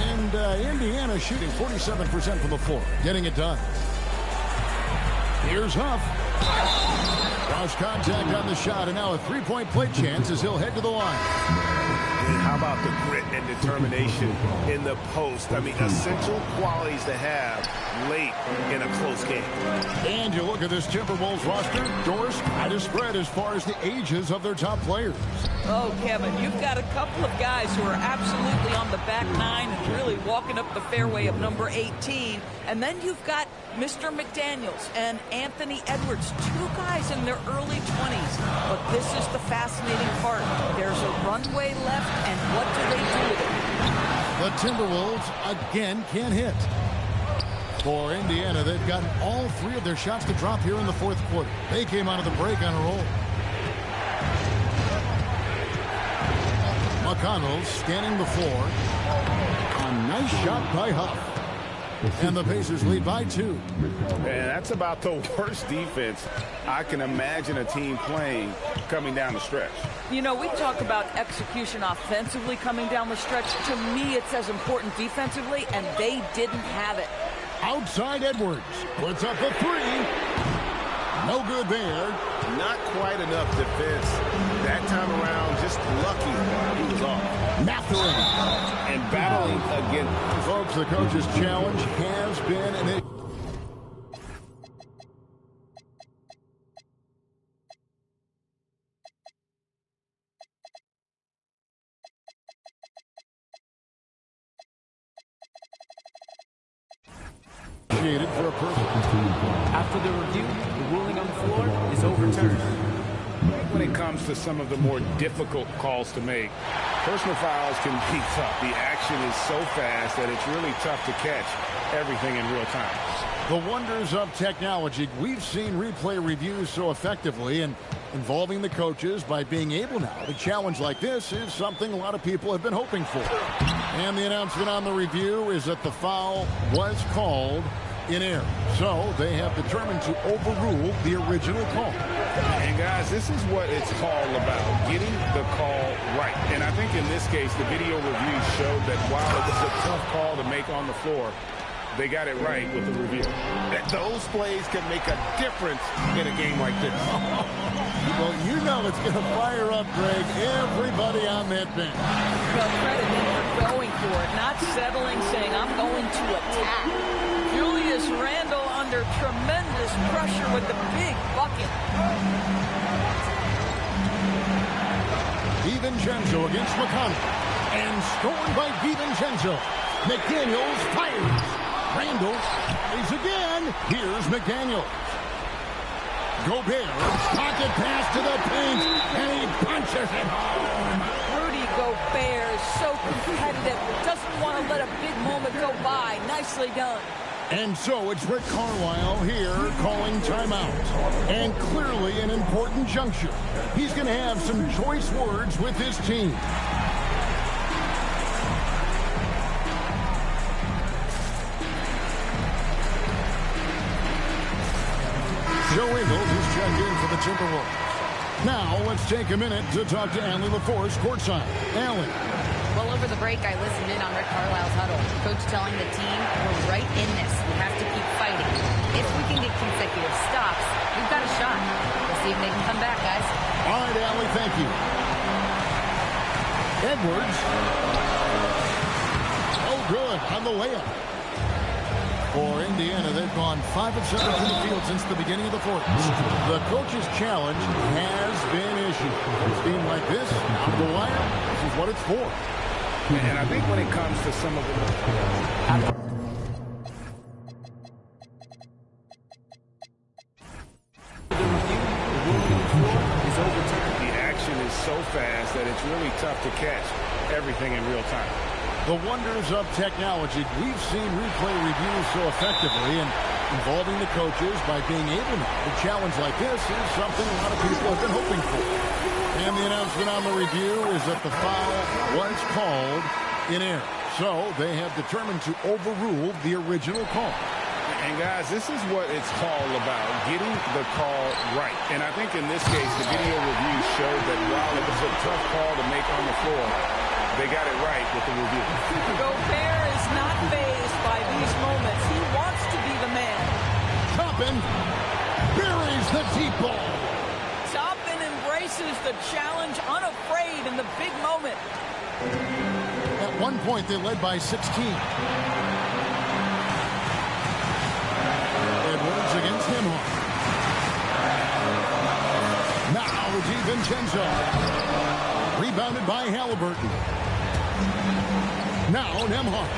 And Indiana shooting 47% from the floor. Getting it done. Here's Huff. Cross contact on the shot. And now a 3-point play chance as he'll head to the line. How about the grit and determination in the post? I mean, essential qualities to have late in a close game. And you look at this Timberwolves roster, Doris, quite a spread as far as the ages of their top players. Oh, Kevin, you've got a couple of guys who are absolutely on the back 9 and really walking up the fairway of number 18. And then you've got Mr. McDaniels and Anthony Edwards, 2 guys in their early 20s. But this is the fascinating part. There's a runway left, and what do they do with it? The Timberwolves again can't hit. For Indiana, they've gotten all 3 of their shots to drop here in the fourth quarter. They came out of the break on a roll. McConnell scanning the floor. A nice shot by Huff. And the Pacers lead by 2. And that's about the worst defense I can imagine a team playing coming down the stretch. You know, we talk about execution offensively coming down the stretch. To me, it's as important defensively, and they didn't have it. Outside Edwards puts up a 3. No good there. Not quite enough defense. That time around, just lucky he was off. Mathurin. And battling again. Folks, the coach's challenge has been for a person. After the review, the ruling on the floor is overturned. When it comes to some of the more difficult calls to make, personal fouls can be tough. The action is so fast that it's really tough to catch everything in real time. The wonders of technology. We've seen replay reviews so effectively, and involving the coaches by being able now to challenge like this is something a lot of people have been hoping for. And the announcement on the review is that the foul was called in air. So they have determined to overrule the original call. And guys, this is what it's all about, getting the call right. And I think in this case, the video review showed that while it was a tough call to make on the floor, they got it right with the review. That those plays can make a difference in a game like this. Well, you know it's going to fire up, Greg, everybody on that bench. Well, credit him for going for it, not settling, saying, I'm going to attack. Julius Randle under tremendous pressure with the big bucket. DiVincenzo against McConnell. And scored by DiVincenzo. McDaniels fires. Randle plays again. Here's McDaniels. Gobert, pocket pass to the paint, and he punches it home. Rudy Gobert is so competitive, doesn't want to let a big moment go by. Nicely done. And so it's Rick Carlisle here calling timeout. And clearly an important juncture. He's going to have some choice words with his team. Joe Ingles is checked in for the Timberwolves. Now, let's take a minute to talk to Allie LaForce courtside. Allie. Well, over the break, I listened in on Rick Carlisle's huddle. Coach telling the team, we're right in this. We have to keep fighting. If we can get consecutive stops, we've got a shot. We'll see if they can come back, guys. All right, Allie, thank you. Edwards. Oh, good on the layup. For Indiana, they've gone 5 of 7 from the field since the beginning of the fourth. The coach's challenge has been issued. A team like this, on the wire, this is what it's for. And I think when it comes to some of the... The action is so fast that it's really tough to catch everything in real time. The wonders of technology. We've seen replay reviews so effectively, and involving the coaches by being able to challenge like this is something a lot of people have been hoping for. And the announcement on the review is that the foul was called in air. So they have determined to overrule the original call. And guys, this is what it's all about, getting the call right. And I think in this case, the video review showed that while it was a tough call to make on the floor, they got it right with the review. Gobert is not fazed by these moments. He wants to be the man. Toppin buries the deep ball. Toppin embraces the challenge, unafraid in the big moment. At one point, they led by 16. Edwards against Nembhard. Now DiVincenzo. Rebounded by Halliburton. Now Nembhard.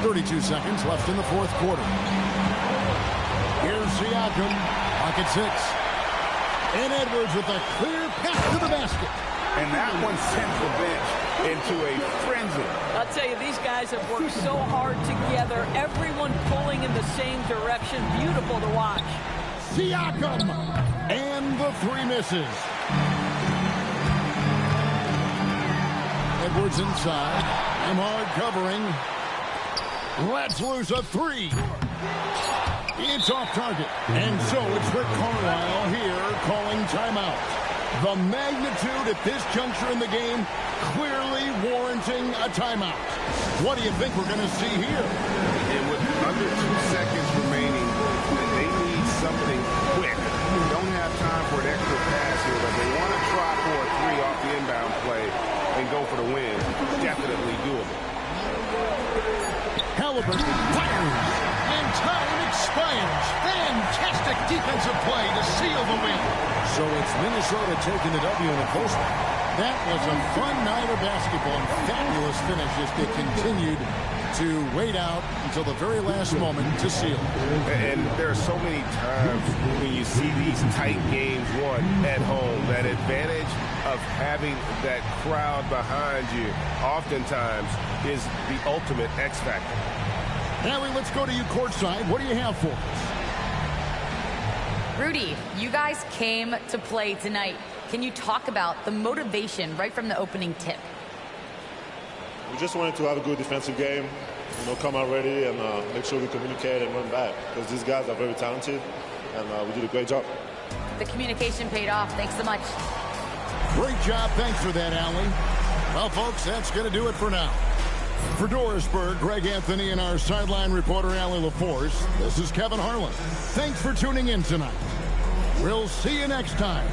.32 seconds left in the fourth quarter. Here's Siakam, pocket 6. And Edwards with a clear pass to the basket. And that one sent the bench into a frenzy. I'll tell you, these guys have worked so hard together. Everyone pulling in the same direction. Beautiful to watch. Siakam. And the 3 misses. Edwards inside. Nembhard covering. Let's lose a 3. It's off target. And so it's Rick Carlisle here calling timeout. The magnitude at this juncture in the game clearly warranting a timeout. What do you think we're going to see here? And with under 2 seconds remaining, they need something quick. They don't have time for an extra pass here, but they want to try for a 3 off the inbound play and go for the win. Definitely doable. Halliburton fires, and time expires. Fantastic defensive play to seal the win. So it's Minnesota taking the W in a close one. That was a fun night of basketball and fabulous finish as they continued to wait out until the very last moment to seal. And there are so many times when you see these tight games won at home, that advantage of having that crowd behind you oftentimes is the ultimate X factor. Allie, let's go to you courtside. What do you have for us? Rudy, you guys came to play tonight. Can you talk about the motivation right from the opening tip? We just wanted to have a good defensive game, come out ready and make sure we communicate and run back, because these guys are very talented, and we did a great job. The communication paid off. Thanks so much. Great job. Thanks for that, Allie. Well, folks, that's going to do it for now. For Dorisburg, Greg Anthony, and our sideline reporter, Allie LaForce, this is Kevin Harlan. Thanks for tuning in tonight. We'll see you next time.